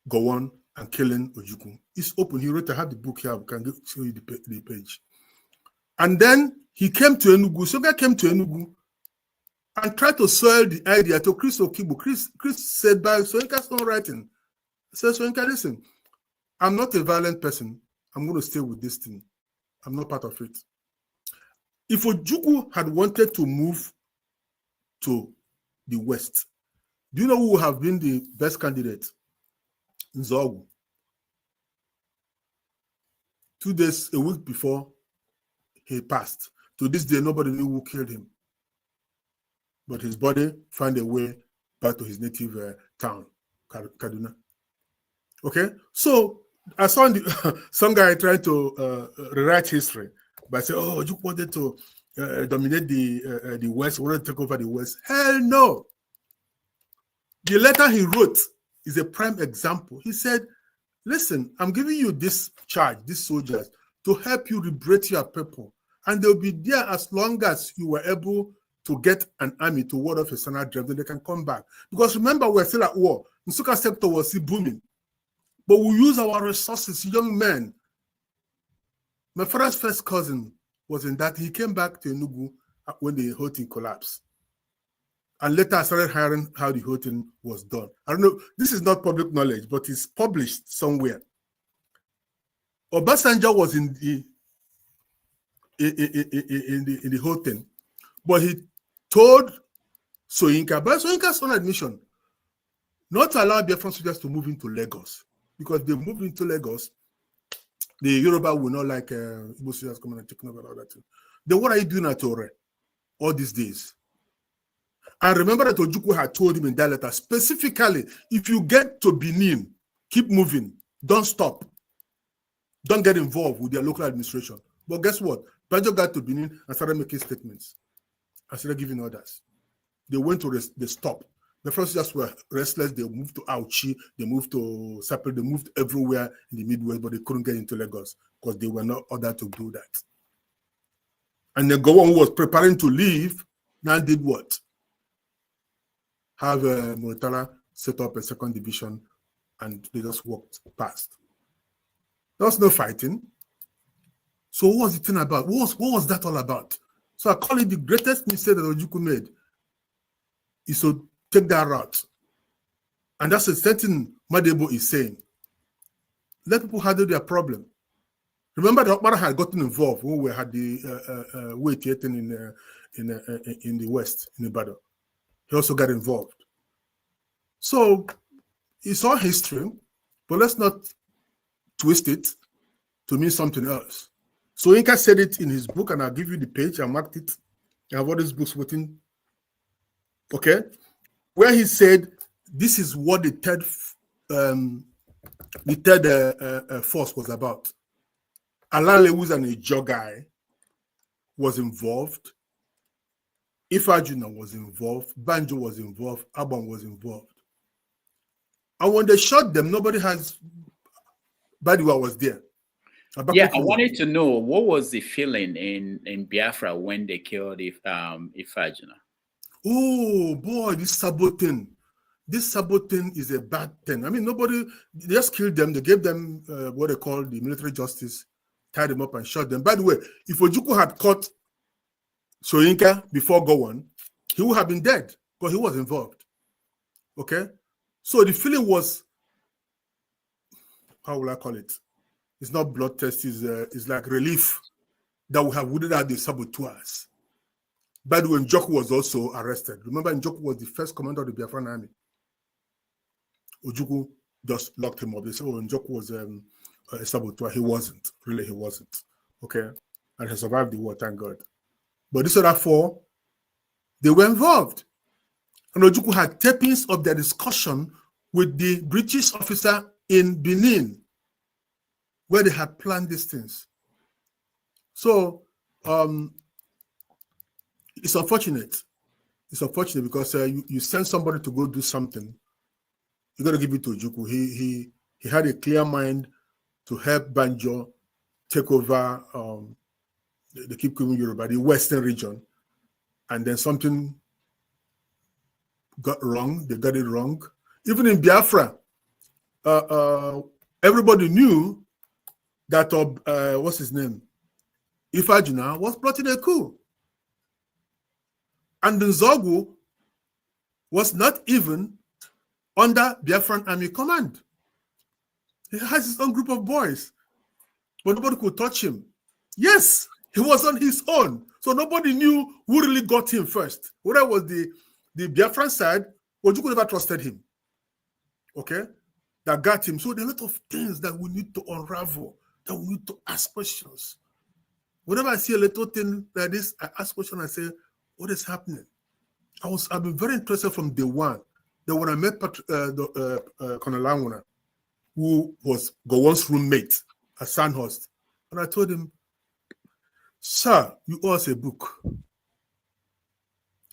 Gowon and killing Ojukwu. It's open. He wrote, I have the book here, I can show you the page. And then he came to Enugu. Soyinka came to Enugu and tried to sell the idea to Chris Okibo. Chris said, by Soyinka's not writing. He said, Soyinka, listen, I'm not a violent person. I'm going to stay with this thing. I'm not part of it. If Ojukwu had wanted to move to the West, do you know who would have been the best candidate? Nzogu. 2 days, a week before he passed. To this day, nobody knew who killed him. But his body found a way back to his native town, Kaduna. Okay? So I saw some guy trying to rewrite history by saying, oh, you wanted to dominate the West, wanted to take over the West. Hell no. The letter he wrote is a prime example. He said, listen, I'm giving you this charge, these soldiers, to help you liberate your people. And they'll be there as long as you were able to get an army to ward off a standard drive, then they can come back. Because remember, we're still at war. Nsukka sector was still booming. But we use our resources, young men. My father's first cousin was in that. He came back to Enugu when the whole thing collapsed. And later I started hearing how the whole thing was done. I don't know, this is not public knowledge, but it's published somewhere. Obasanjo was in the whole thing, but he told Soyinka, by Soyinka's own admission, not to allow Biafran soldiers to move into Lagos. Because they moved into Lagos, the Yoruba will not like Igbo soldiers coming and taking over all that. Then what are you doing at Ore all these days? And remember that Ojukwu had told him in that letter, specifically, if you get to Benin, keep moving, don't stop. Don't get involved with their local administration. But guess what? Banjo got to Benin and started making statements. And started giving orders. They went to they stopped. The first just were restless. They moved to Auchi, they moved to Sapele, they moved everywhere in the Midwest, but they couldn't get into Lagos because they were not ordered to do that. And the Gowon who was preparing to leave now did what? Have Muritala set up a second division and they just walked past. There was no fighting. So what was the thing about? What was that all about? So I call it the greatest mistake that Ojukwu made is to take that route. And that's a certain Madebo is saying. Let people handle their problem. Remember that Okpara had gotten involved when we had the weight theater in the West, in Ibadan. He also got involved. So it's all history, but let's not twist it to mean something else. So Inka said it in his book, and I'll give you the page. I marked it. I have all these books waiting. Okay? Where he said, this is what the third force was about. Alale, who's an Ijo guy, was involved. Ifajuna was involved. Banjo was involved. Abon was involved. And when they shot them, nobody has... Badiwa was there. Yeah, I wanted to know what was the feeling in Biafra when they killed Ifajuna. Oh boy, this saboting is a bad thing. I mean, they just killed them. They gave them what they call the military justice, tied them up and shot them. By the way, if Ojukwu had caught Soyinka before Gowon, he would have been dead because he was involved. Okay, so the feeling was, how will I call it? It's not bloodthirsty. It's like relief that we have weeded out the saboteurs. By the way, Njoku was also arrested. Remember, Njoku was the first commander of the Biafran army. Ojukwu just locked him up. They said, oh, Njoku was a saboteur. He wasn't. Really, he wasn't. Okay? And he survived the war, thank God. But these other four, they were involved. And Ojukwu had tapings of their discussion with the British officer in Benin, where they had planned these things. So, it's unfortunate. It's unfortunate because you send somebody to go do something, you got to give it to Ojukwu. He had a clear mind to help Banjo take over the Kipkumi Yoruba, the Western region, and then something got wrong. They got it wrong. Even in Biafra, everybody knew that what's his name, Ifajuna, was plotting a coup. And Nzogu was not even under Biafran army command. He has his own group of boys, but nobody could touch him. Yes, he was on his own. So nobody knew who really got him first. Whether it was the Biafran side, Ojukwu never trusted him. Okay? That got him. So there are a lot of things that we need to unravel, that we need to ask questions. Whenever I see a little thing like this, I ask questions, I say, what is happening? I've been very interested from day one. That when I met Colonel Languna, who was Gowon's roommate at Sandhurst, and I told him, sir, you owe us a book.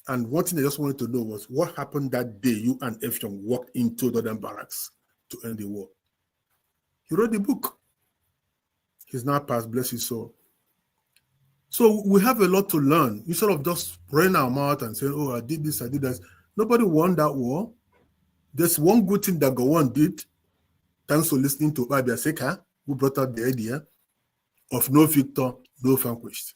And one thing I just wanted to know was what happened that day you and Effiong walked into Northern Barracks to end the war. He wrote the book. He's now passed, bless his soul. So we have a lot to learn. Instead of just spraying our mouth and saying, oh, I did this, I did that. Nobody won that war. There's one good thing that Gowon did, thanks to listening to Babia Seka, who brought out the idea of no victor, no vanquished.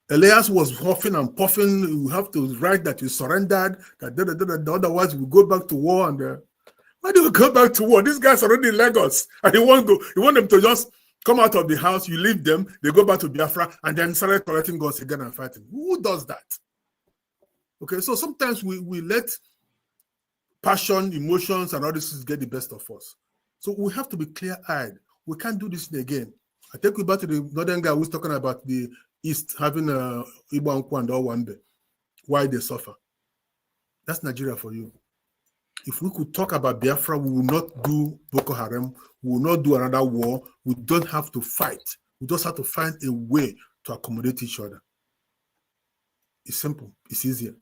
Elias was huffing and puffing. You have to write that you surrendered, that otherwise we go back to war. And why do we go back to war? These guys are already in Lagos, and you want them to just come out of the house, you leave them, they go back to Biafra, and then start collecting guns again and fighting. Who does that? Okay, so sometimes we let passion, emotions, and all this get the best of us. So we have to be clear-eyed. We can't do this again. I take you back to the northern guy who's talking about the East having Igbo and Owambe, why they suffer. That's Nigeria for you. If we could talk about Biafra, we will not do Boko Haram. We will not do another war. We don't have to fight. We just have to find a way to accommodate each other. It's simple. It's easier.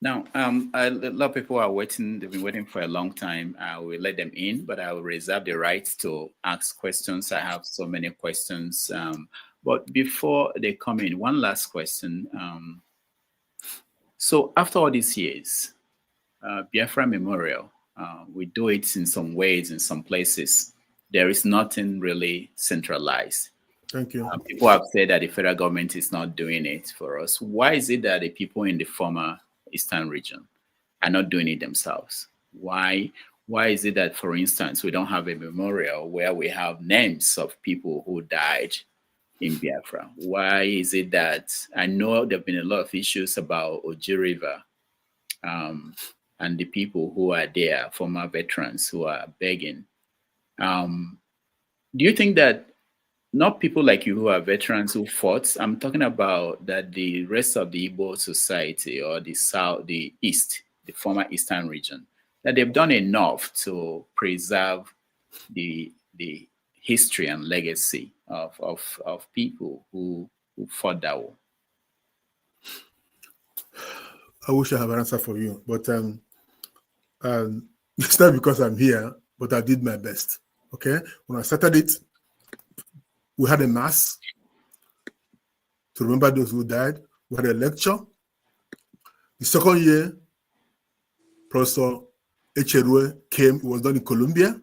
Now, a lot of people are waiting. They've been waiting for a long time. I will let them in, but I will reserve the right to ask questions. I have so many questions. But before they come in, one last question. So after all these years, Biafra Memorial, we do it in some ways, in some places. There is nothing really centralized. Thank you. People have said that the federal government is not doing it for us. Why is it that the people in the former Eastern region are not doing it themselves? Why is it that, for instance, we don't have a memorial where we have names of people who died in Biafra? Why is it that, I know there have been a lot of issues about Oji River, and the people who are there, former veterans who are begging. Do you think that not people like you who are veterans who fought, I'm talking about that the rest of the Igbo society or the South, the East, the former Eastern region, that they've done enough to preserve the history and legacy of people who fought that war? I wish I have an answer for you, but it's not because I'm here, but I did my best. Okay, when I started it, we had a mass to remember those who died. We had a lecture. The second year, Professor Echerue came. It was done in Colombia.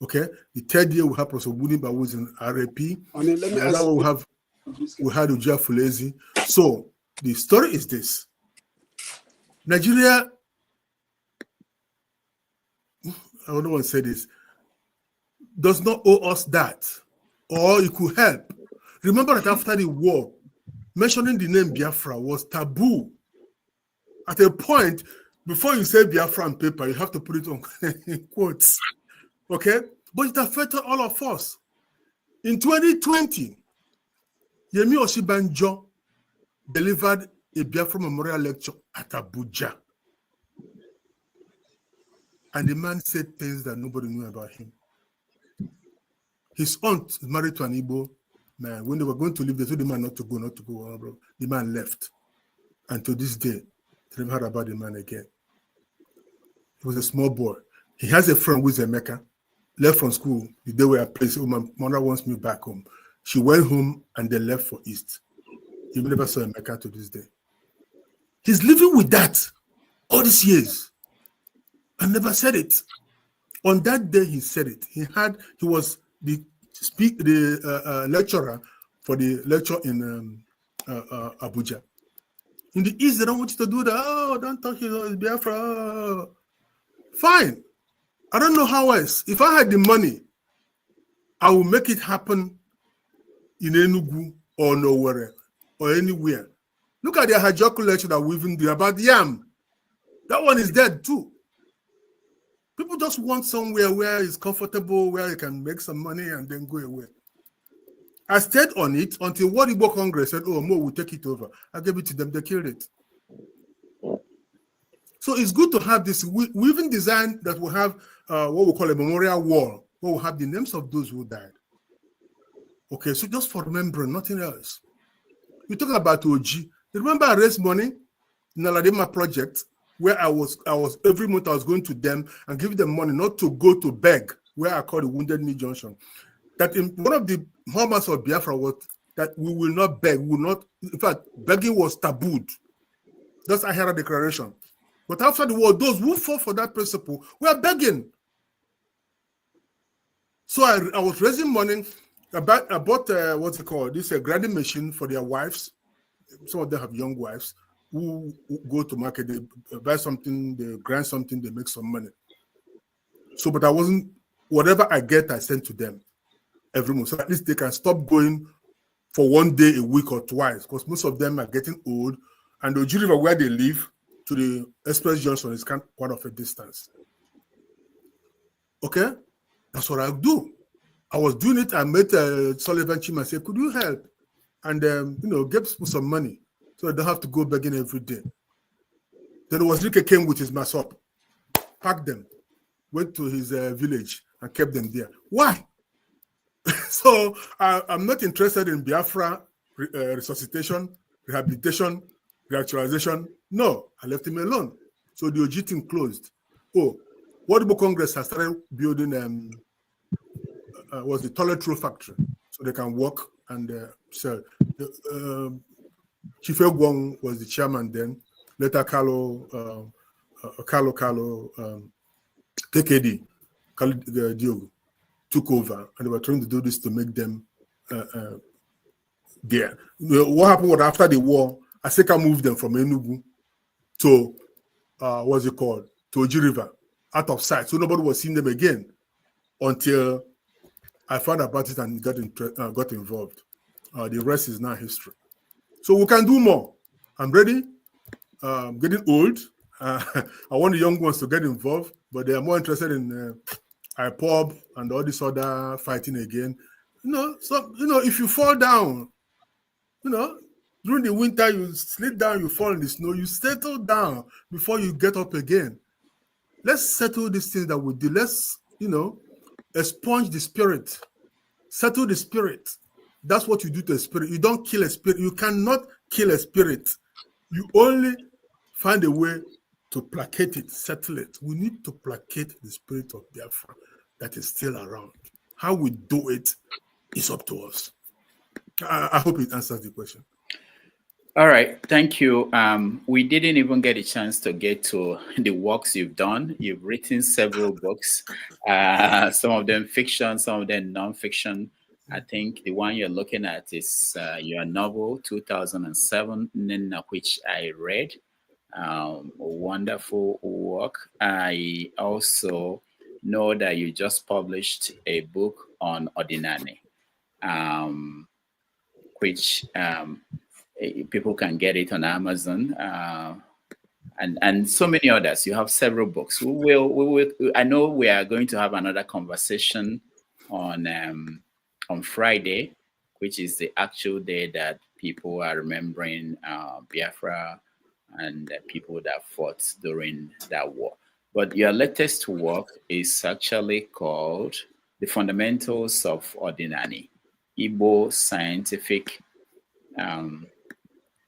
Okay. The third year, we have Professor Buniba, who was in RAP. We had Ujia Fulezi. So the story is this. Nigeria, I don't want to say this, does not owe us that, or it could help. Remember that after the war, mentioning the name Biafra was taboo. At a point, before you say Biafra on paper, you have to put it on in quotes. Okay? But it affected all of us. In 2020, Yemi Osibanjo delivered a Biafra memorial lecture at Abuja. And the man said things that nobody knew about him. His aunt is married to an Igbo man. When they were going to leave, they told the man not to go. Bro. The man left. And to this day, they never heard about the man again. He was a small boy. He has a friend who is Emeka, left from school the day where I played. So my mother wants me back home. She went home and they left for East. He never saw Emeka to this day. He's living with that all these years and never said it. On that day, he said it. He was the lecturer for the lecture in Abuja. In the East, they don't want you to do that. Oh, don't talk, it's Biafra. Fine. I don't know how else. If I had the money, I will make it happen in Enugu or nowhere or anywhere. Look at the Hajoku lecture that we even do about Yam. That one is dead too. People just want somewhere where it's comfortable, where you can make some money and then go away. I stayed on it until World Igbo Congress said, oh, Mo, we'll take it over. I gave it to them, they killed it. So it's good to have this. We even designed that we have what we call a memorial wall, where we have the names of those who died. Okay, so just for remembering, nothing else. We talk about OG. Remember I raised money in Aladịmma project, where I was every month I was going to them and give them money, not to go to beg, where I call the Wounded Knee Junction. That in one of the hallmarks of Biafra was that we will not beg, we will not, in fact, begging was tabooed. That's Ahara Declaration. But after the war, those who fought for that principle were begging. So I was raising money. I bought what's it called? This grinding machine for their wives. Some of them have young wives who go to market, they buy something, they grind something, they make some money. So, but I wasn't, whatever I get, I send to them every month. So at least they can stop going for one day a week or twice, because most of them are getting old, and the Oji River where they live to the Express Junction is quite of a distance. Okay? That's what I do. I was doing it. I met Sullivan Chima and said, could you help? And, give people some money so they don't have to go begging every day. Then Wazirike came with his masop, packed them, went to his village and kept them there. Why? So I'm not interested in Biafra resuscitation, rehabilitation, reactualization. No, I left him alone. So the OG team closed. Oh, World Igbo Congress has started building was the toilet roll factory, so they can work and sell. Chief Egwong was the chairman then. Later, Carlo KKD, Diogo, took over, and they were trying to do this to make them there. What happened was after the war, Aseka moved them from Enugu to what's it called? To Oji River, out of sight. So nobody was seeing them again until I found about it and got involved. The rest is now history. So we can do more. I'm ready. I'm getting old. I want the young ones to get involved, but they are more interested in IPOB and all this other fighting again. If you fall down, during the winter, you slip down, you fall in the snow, you settle down before you get up again. Let's settle these things that we do. Let's, expunge the spirit, settle the spirit. That's what you do to a spirit. You don't kill a spirit. You cannot kill a spirit. You only find a way to placate it, settle it. We need to placate the spirit of Biafra. that is still around. How we do it is up to us. I hope it answers the question. All right, thank you. We didn't even get a chance to get to the works you've done. You've written several books, some of them fiction, some of them non-fiction. I think the one you're looking at is your novel, 2007, Nina, which I read. A wonderful work. I also know that you just published a book on Ordinary, which people can get it on Amazon, and so many others. You have several books. We will. I know we are going to have another conversation on Friday, which is the actual day that people are remembering Biafra and the people that fought during that war. But your latest work is actually called "The Fundamentals of Ordinary: Igbo Scientific."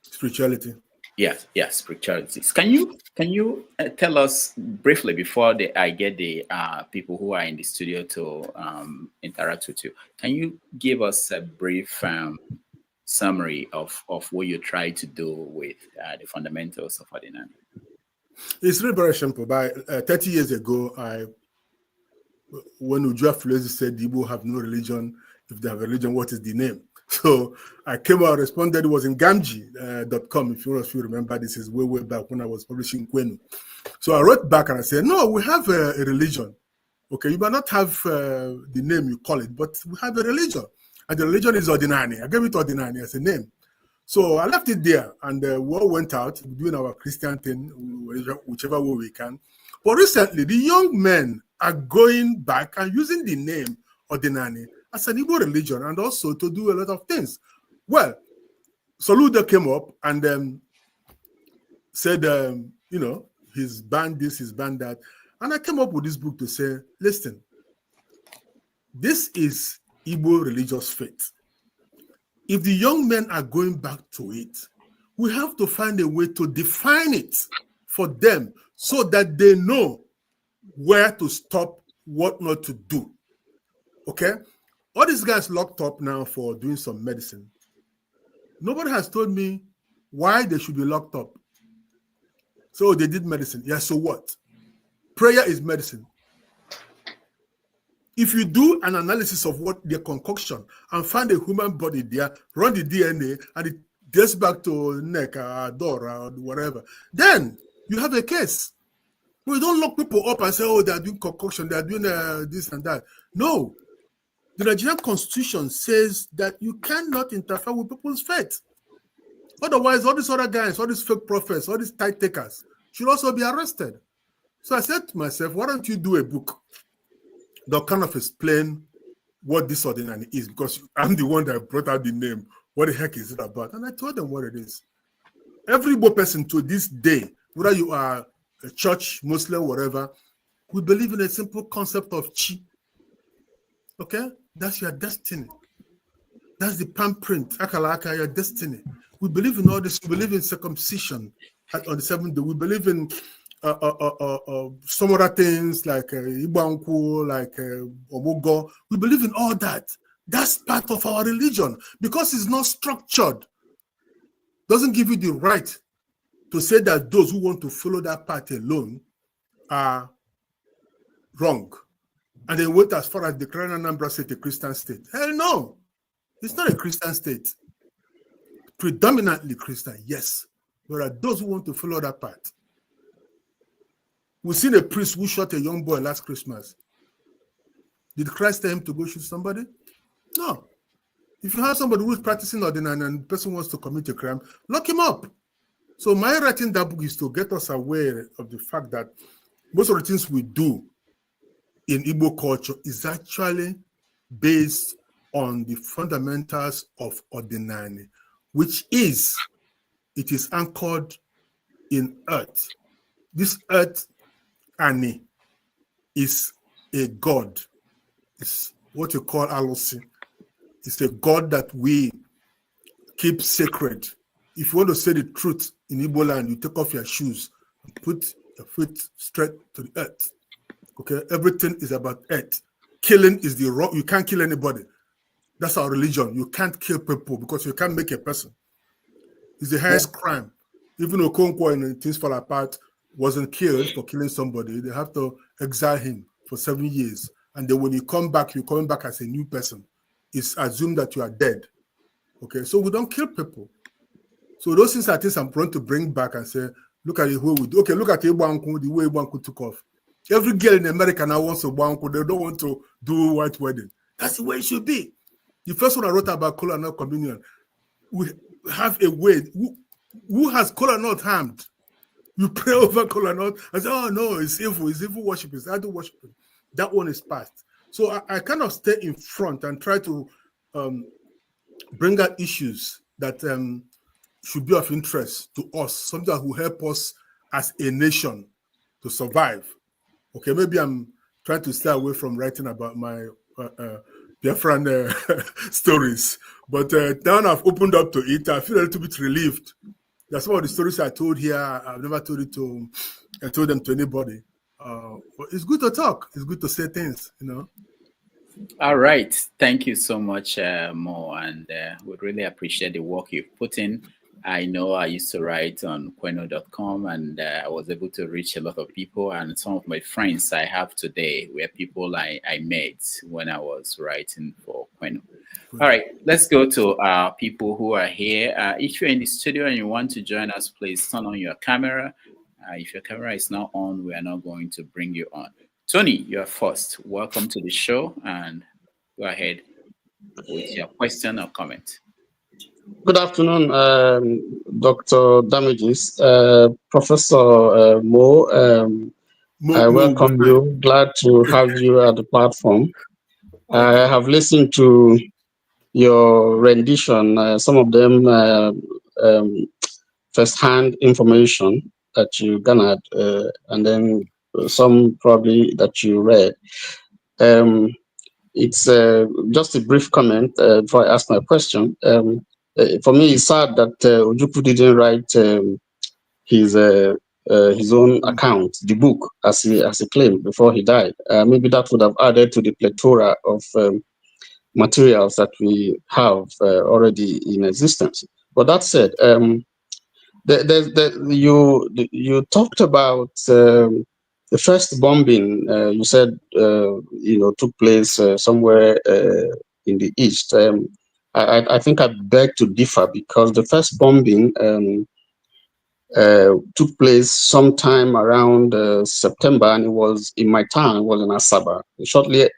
Spirituality. Yes, spiritualities. Can you tell us briefly before I get the people who are in the studio to interact with you? Can you give us a brief summary of what you try to do with the fundamentals of Ordinary? It's really very simple. By 30 years ago, when Ujua Fulezi said Igbo have no religion, if they have a religion, what is the name? So I came out, responded, it was in Gamji.com. If you remember, this is way back when I was publishing KWENU. So I wrote back and I said, no, we have a religion. Okay, you might not have the name you call it, but we have a religion. And the religion is Ordinary. I gave it Ordinary as a name. So I left it there, and we all went out doing our Christian thing, whichever way we can. But recently, the young men are going back and using the name Ordinary as an Igbo religion, and also to do a lot of things. Well, Soludo came up and said, he's banned this, he's banned that. And I came up with this book to say, listen, this is Igbo religious faith. If the young men are going back to it, we have to find a way to define it for them so that they know where to stop, what not to do. Okay? All these guys locked up now for doing some medicine. Nobody has told me why they should be locked up. So they did medicine. Yeah, so what? Prayer is medicine. If you do an analysis of what their concoction and find a human body there, run the DNA, and it gets back to neck, door, or whatever, then you have a case. We don't lock people up and say, oh, they are doing concoction, they are doing this and that. No. The Nigerian Constitution says that you cannot interfere with people's faith. Otherwise, all these other guys, all these fake prophets, all these tithe takers should also be arrested. So I said to myself, why don't you do a book that kind of explain what this Ordinary is? Because I'm the one that brought out the name. What the heck is it about? And I told them what it is. Every Igbo person to this day, whether you are a church, Muslim, whatever, we believe in a simple concept of chi. Okay? That's your destiny. That's the palm print, akalaka, your destiny. We believe in all this. We believe in circumcision on the seventh day. We believe in some other things like Ibanku, like Omogo. We believe in all that. That's part of our religion because it's not structured. Doesn't give you the right to say that those who want to follow that path alone are wrong. And they went as far as declaring Anambra State a Christian state. Hell no, it's not a Christian state. Predominantly Christian, yes. There are those who want to follow that path. We've seen a priest who shot a young boy last Christmas. Did Christ tell him to go shoot somebody? No. If you have somebody who's practicing Ordinary and the person wants to commit a crime, lock him up. So my writing that book is to get us aware of the fact that most of the things we do in Igbo culture is actually based on the fundamentals of Ordinary, which is, it is anchored in earth. This earth, Ani, is a god. It's what you call Alosi. It's a god that we keep sacred. If you want to say the truth in Igbo land, you take off your shoes and put your feet straight to the earth. Okay, everything is about earth. killing is the wrong. You can't kill anybody. That's our religion. You can't kill people because you can't make a person. It's the highest crime. Even Okonkwo and Things Fall Apart wasn't killed for killing somebody. They have to exile him for 7 years. And then when you come back, you're coming back as a new person. It's assumed that you are dead. Okay, so we don't kill people. So those things are things I'm prone to bring back and say, look at the way we do. Okay, look at the way Igbo took off. Every girl in America now wants a Igbo. They don't want to do white wedding. That's the way it should be. The first one I wrote about kola nut communion. We have a way. Who has kola nut harmed? You pray over kola nut and say, oh no, it's evil worship. It's idol worshiping. That one is past. So I kind of stay in front and try to bring out issues that should be of interest to us, something that will help us as a nation to survive. Okay, maybe I'm trying to stay away from writing about my Biafran stories, but now I've opened up to it. I feel a little bit relieved. That's some of the stories I told here. I've never told them to anybody. But it's good to talk. It's good to say things, you know. All right. Thank you so much, Mo, and we really appreciate the work you've put in. I know I used to write on KWENU.com, and I was able to reach a lot of people, and some of my friends I have today were people I met when I was writing for KWENU. All right, let's go to people who are here. If you're in the studio and you want to join us, please turn on your camera. If your camera is not on, we are not going to bring you on. Tony, you're first. Welcome to the show, and go ahead with your question or comment. Good afternoon, Dr. Damages. Professor Mo, I welcome you. Glad to have you at the platform. I have listened to your rendition, some of them first-hand information that you garnered, and then some probably that you read. It's just a brief comment before I ask my question. For me, it's sad that Ojukwu didn't write his own account, the book, as he claimed before he died. Maybe that would have added to the plethora of materials that we have already in existence. But that said, you talked about the first bombing. You said took place somewhere in the east. I think I beg to differ, because the first bombing took place sometime around September, and it was in my town. It was in Asaba. Shortly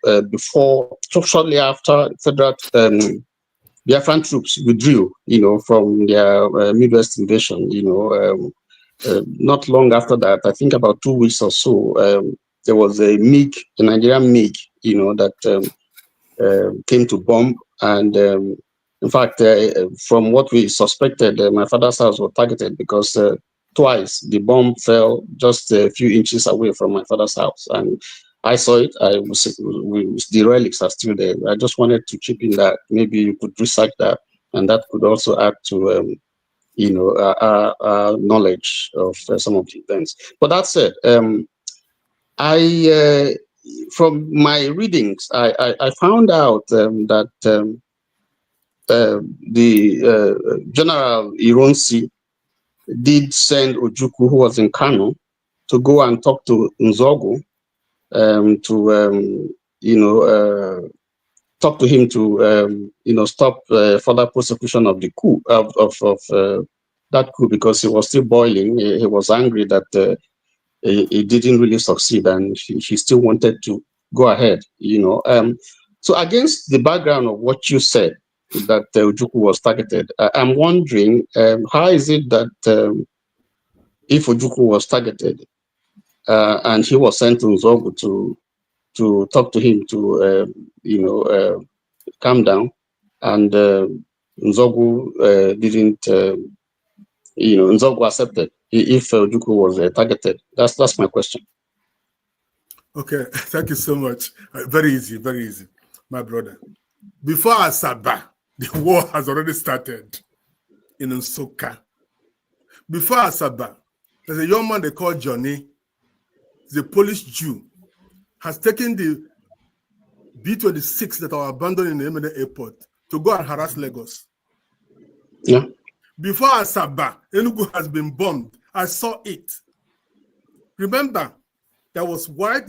after, federal Biafran troops withdrew, from their Midwest invasion. Not long after that, I think about 2 weeks or so, there was a MiG, a Nigerian MiG, that came to bomb. And in fact, from what we suspected, my father's house was targeted, because twice the bomb fell just a few inches away from my father's house. And I saw it. The relics are still there. I just wanted to chip in that maybe you could research that, and that could also add to our knowledge of some of the events. But that said, from my readings, I found out that the General Ironsi did send Ojukwu, who was in Kanu, to go and talk to Nzogu, talk to him to stop further prosecution of the coup of that coup, because he was still boiling. He was angry that he didn't really succeed, and he still wanted to go ahead. So against the background of what you said, that Ojukwu was targeted, I'm wondering how is it that if Ojukwu was targeted and he was sent to Nzogu to talk to him to calm down, and Nzogu didn't, Nzogu accepted if Ojukwu was targeted? That's my question. Okay, thank you so much. Very easy, my brother. Before Asaba, the war has already started in Nsukka. Before Asaba, there's a young man they call Johnny. He's a Polish Jew. Has taken the B-26 that were abandoned in the Emene airport to go and harass Lagos. Yeah. Before Asaba, Enugu has been bombed. I saw it. Remember, that was white.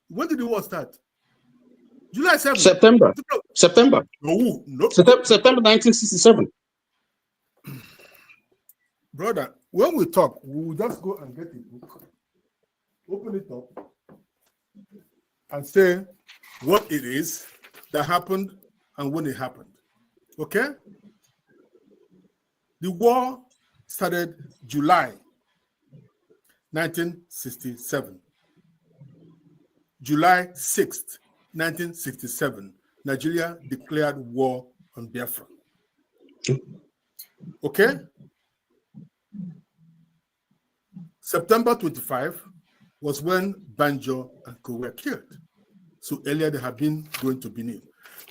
When did the war start? July 7th. September. September. No, no. September 1967. Brother, when we talk, we will just go and get a book, open it up, and say what it is that happened and when it happened. Okay? The war started July 1967. July 6th, 1967, Nigeria declared war on Biafra. Okay? September 25 was when Banjo and Co were killed. So earlier they had been going to Benin.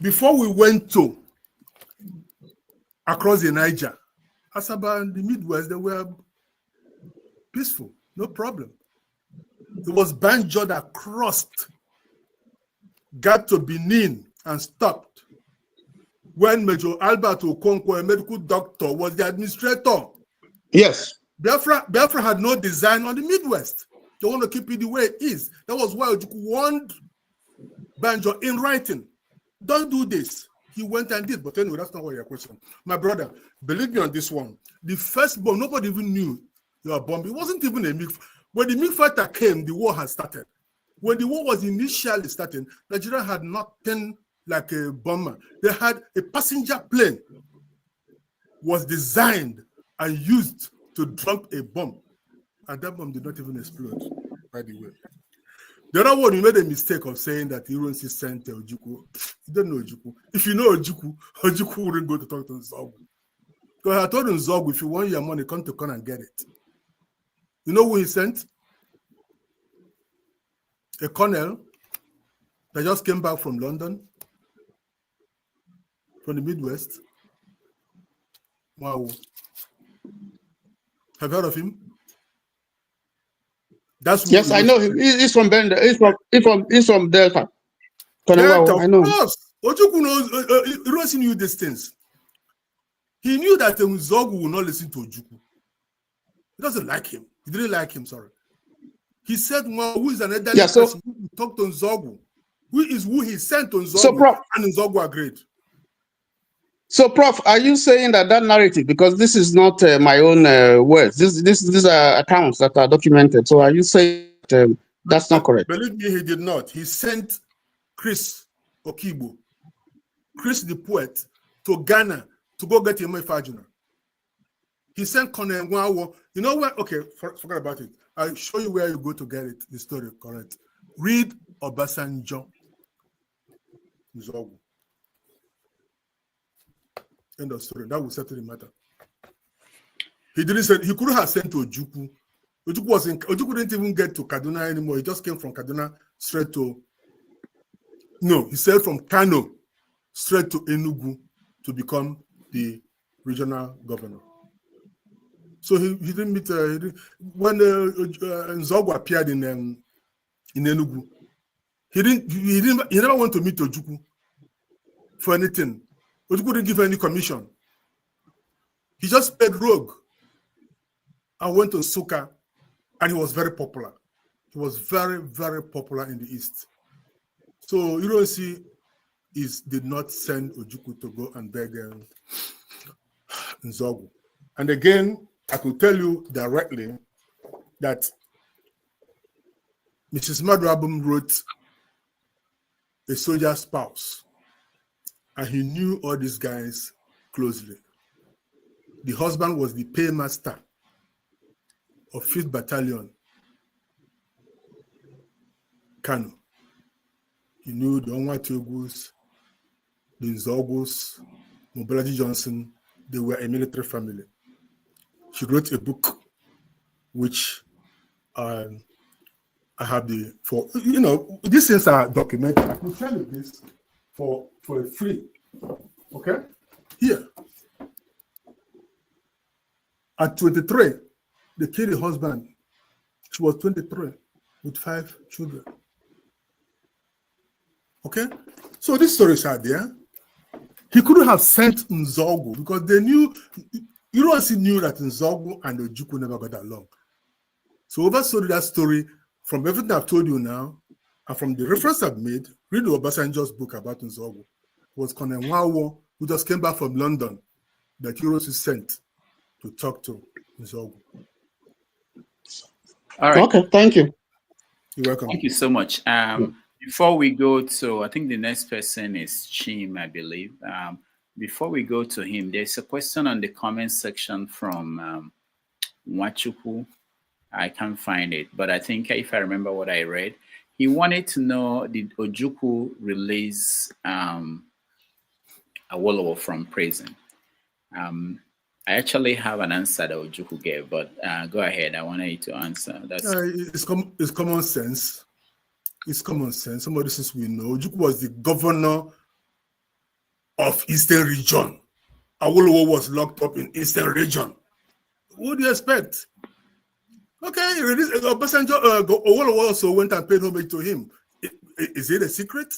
Before we went to across the Niger, Asaba and the Midwest, they were peaceful, no problem. It was Banjo that crossed, got to Benin and stopped when Major Albert Okonkwo, a medical doctor, was the administrator. Yes. Biafra had no design on the Midwest. They want to keep it the way it is. That was why Ojukwu warned Banjo in writing, don't do this. He went and did, but anyway, that's not what your question. My brother, believe me on this one. The first bomb, nobody even knew they were bombing. It wasn't even a MiG. When the MiG fighter came, the war had started. When the war was initially starting, Nigeria had nothing like a bomber. They had a passenger plane, was designed and used to drop a bomb. And that bomb did not even explode, by the way. The other one, you made a mistake of saying that Ironsi sent Ojukwu. You don't know Ojukwu. If you know Ojukwu, Ojukwu wouldn't go to talk to Nzogwu. Because I told Nzogwu, if you want your money, come to Kanu and get it. You know who he sent? A colonel that just came back from London, from the Midwest. Wow. Have you heard of him? That's yes, I know him. He's from Bender. He's from Delta. Delta, I know. Of course. Ojukwu knows. Hiroshi knew these things. He knew that Nzogwu will not listen to Ojukwu. He doesn't like him. He didn't like him. Sorry. He said, "Well, who is an elderly person who talked to Nzogwu? Who he sent to Nzogwu?" And Nzogwu agreed. So, Prof, are you saying that narrative, because this is not my own words, these are accounts that are documented. So, are you saying that's not correct? Believe me, he did not. He sent Chris Okibo, Chris the poet, to Ghana to go get Ime Fajuna. He sent Colonel Nwawo. You know where? Okay, forget about it. I'll show you where you go to get it. The story correct. Read Obasanjo. Nzogwu. End of story. That will settle the matter. He didn't say, he couldn't have sent to Ojukwu. Ojukwu didn't even get to Kaduna anymore. He just came from Kaduna straight to, no, he sailed from Kanu straight to Enugu to become the regional governor. So he didn't meet, when Nzogwu appeared in Enugu, he never went to meet Ojukwu for anything. Ojukwu didn't give any commission. He just paid rogue and went to Suka, and he was very popular. He was very, very popular in the East. So Ironsi did not send Ojukwu to go and beg Nzogwu. And again, I could tell you directly that Mrs. Mahadum wrote A Soldier's Spouse. And he knew all these guys closely. The husband was the paymaster of 5th Battalion, Kanu. He knew the Onwatiogwus, the Nzogwus, Mobolaji Johnson. They were a military family. She wrote a book, which I have these things are documented. I can tell you this for free. Okay? Here. At 23, they killed her husband. She was 23 with 5 children. Okay? So these stories are there. He couldn't have sent Nzogu because they knew, Ironsi knew that Nzogu and Ojukwu never got along. So oversold that story from everything I've told you now, and from the reference I've made, read Obasanjo's book about Nzogu. It was Colonel Nwawo, who just came back from London, that Ironsi sent to talk to Nzogu. All right. Okay, thank you. You're welcome. Thank you so much. Before we go to, I think the next person is Chim, I believe. Before we go to him, there's a question on the comment section from Nwachukwu. I can't find it, but I think if I remember what I read, he wanted to know, did Ojukwu release Awolowo from prison? I actually have an answer that Ojukwu gave, but go ahead. I wanted you to answer. It's common sense. It's common sense. Some of the things we know. Ojukwu was the governor of Eastern Region. Awolowo was locked up in Eastern Region. What do you expect? Okay, Obasanjo, Awolowo also went and paid homage to him. Is it a secret?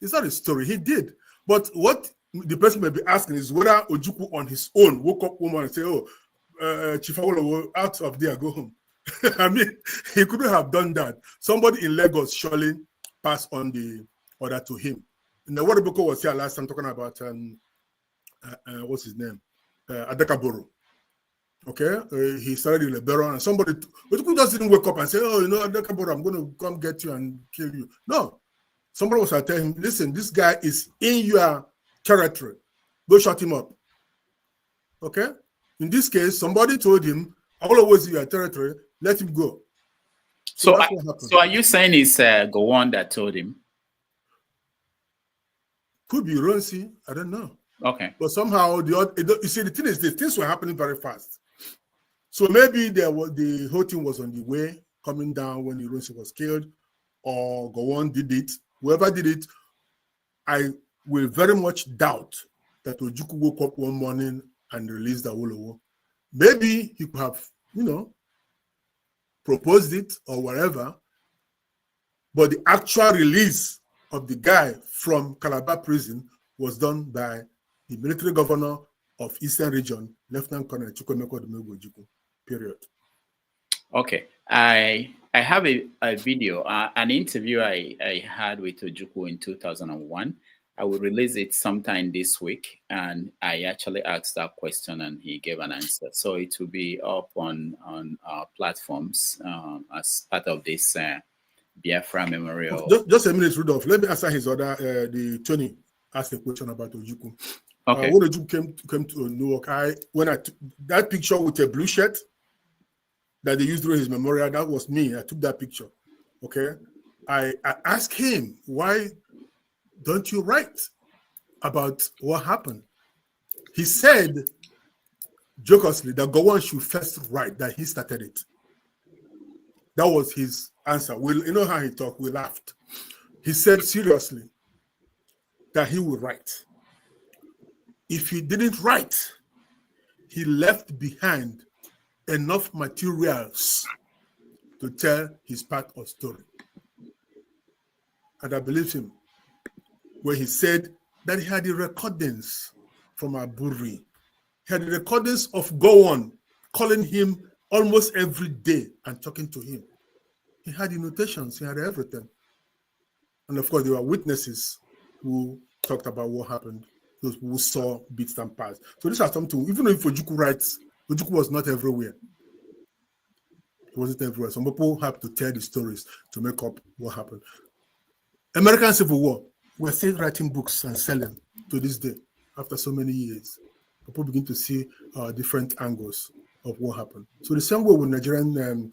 It's not a story. He did. But what the person may be asking is whether Ojukwu on his own woke up one morning and say, "Oh, Chief Awolowo, out of there, go home." I mean, he couldn't have done that. Somebody in Lagos surely passed on the order to him. And the Wadaboko was here last time talking about what's his name, Adekaboro. Okay, he started in Liberia, and somebody just didn't wake up and say, "Oh, you know, Adekaboro, I'm going to come get you and kill you." No, somebody was telling him, "Listen, this guy is in your territory. Go shut him up." Okay, in this case, somebody told him, "All always in your territory. Let him go." So are you saying it's Gowon that told him? Could be Ronsi. I don't know. Okay. But somehow you see, the thing is, the things were happening very fast. So maybe the whole thing was on the way, coming down when Ronsi was killed, or Gowon did it. Whoever did it, I will very much doubt that Ojukwu woke up one morning and released Awolowo. Maybe he could have, proposed it or whatever, but the actual release of the guy from Calabar prison was done by the military governor of Eastern Region, Lieutenant Colonel Chukwemeka Odumegwu Ojukwu, period. Okay. I have a video, an interview I had with Ojukwu in 2001. I will release it sometime this week, and I actually asked that question and he gave an answer. So it will be up on our platforms as part of this Biafra memorial. Just a minute, Rudolph. Let me answer his order. The Tony asked a question about Ojukwu. Okay. When Ojukwu came to New York, when I took that picture with a blue shirt that they used during his memorial, that was me. I took that picture. Okay. I asked him, why don't you write about what happened? He said, jocosely, that Gowon should first write, that he started it. That was his answer. You know how he talked, we laughed. He said seriously that he would write. If he didn't write, he left behind enough materials to tell his part of story. And I believe him when he said that he had the recordings from Aburi. He had the recordings of Gowon calling him almost every day and talking to him. He had the notations, he had everything. And of course, there were witnesses who talked about what happened, those who saw bits and parts. So these are something, even if Ojukwu writes, Ojukwu was not everywhere. He wasn't everywhere. Some people have to tell the stories to make up what happened. American Civil War, we're still writing books and selling to this day after so many years. People begin to see different angles of what happened. So the same way with Nigerian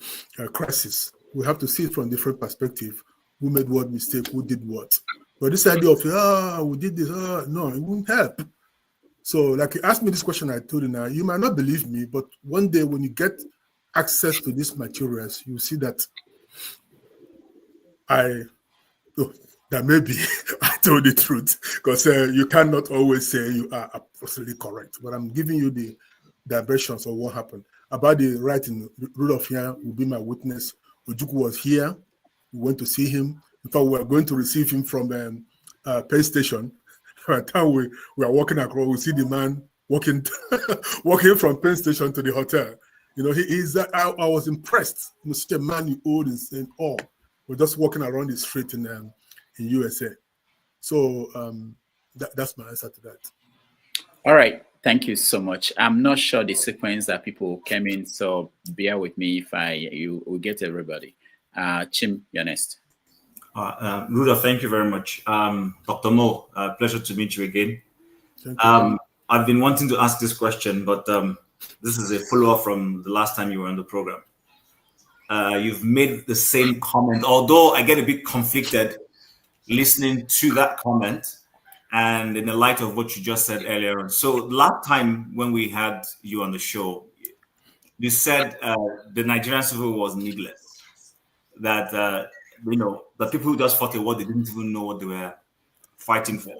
crisis, we have to see it from different perspectives. Who made what mistake, who did what. But this idea of, we did this, no, it won't help. So like you asked me this question, I told you now, you might not believe me, but one day when you get access to these materials, you see that that maybe I told the truth, because you cannot always say you are absolutely correct. But I'm giving you the diversions of what happened. About the writing, Rudolph here will be my witness. Ojukwu was here. We went to see him. In fact, we were going to receive him from Penn Station. By the time we are walking across, we see the man walking walking from Penn Station to the hotel. You know, I was impressed. You know, such a man you old and saying, "Oh, we're just walking around the street in USA." So that's my answer to that. All right, thank you so much. I'm not sure the sequence that people came in, so bear with me if you will get everybody. Chim, you're next. Ruda, thank you very much. Dr. Mo, pleasure to meet you again. I've been wanting to ask this question, but this is a follow-up from the last time you were on the program. You've made the same comment, although I get a bit conflicted listening to that comment and in the light of what you just said earlier on. So last time when we had you on the show, you said the Nigerian Civil War was needless, that you know, the people who just fought a war, they didn't even know what they were fighting for.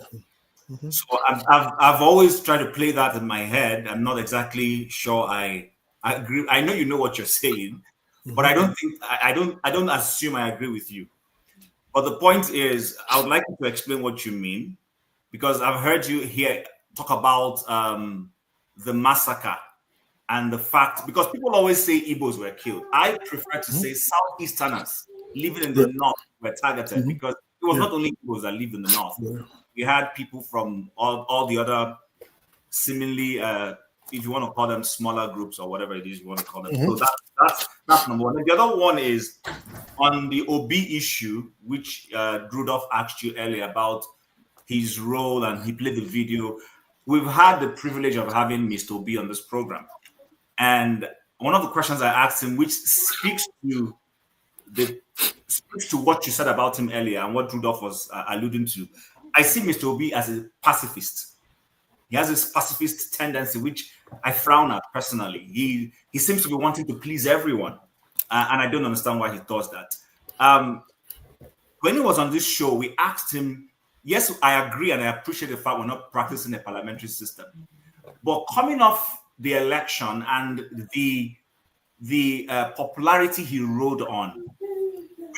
Mm-hmm. So I've always tried to play that in my head. I'm not exactly sure I agree. I know you know what you're saying, mm-hmm. but I don't assume I agree with you. But the point is, I would like you to explain what you mean, because I've heard you here talk about the massacre and the fact, because people always say Igbos were killed. I prefer to say Southeasterners living in the north were targeted, because it was not only Igbos that lived in the north. Yeah. We had people from all the other seemingly, if you want to call them smaller groups or whatever it is you want to call them. Mm-hmm. So that's number one. And the other one is on the OB issue, which Rudolph asked you earlier about his role, and he played the video. We've had the privilege of having Mr. Obi on this program. And one of the questions I asked him, which speaks to what you said about him earlier and what Rudolph was alluding to. I see Mr. Obi as a pacifist. He has this pacifist tendency, which I frown at personally. He seems to be wanting to please everyone, and I don't understand why he does that. When he was on this show, we asked him, yes, I agree, and I appreciate the fact we're not practicing a parliamentary system, but coming off the election and the popularity he rode on,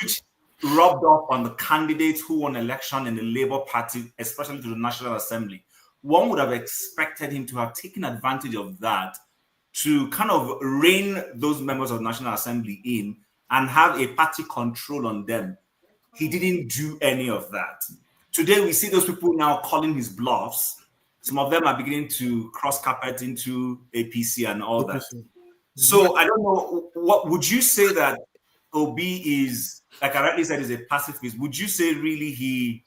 which rubbed off on the candidates who won election in the Labour Party, especially to the National Assembly, one would have expected him to have taken advantage of that to kind of rein those members of the National Assembly in and have a party control on them. He didn't do any of that. Today, we see those people now calling his bluffs. Some of them are beginning to cross carpet into APC and all that. So I don't know, what would you say that Obi is, like I rightly said, is a pacifist? Would you say really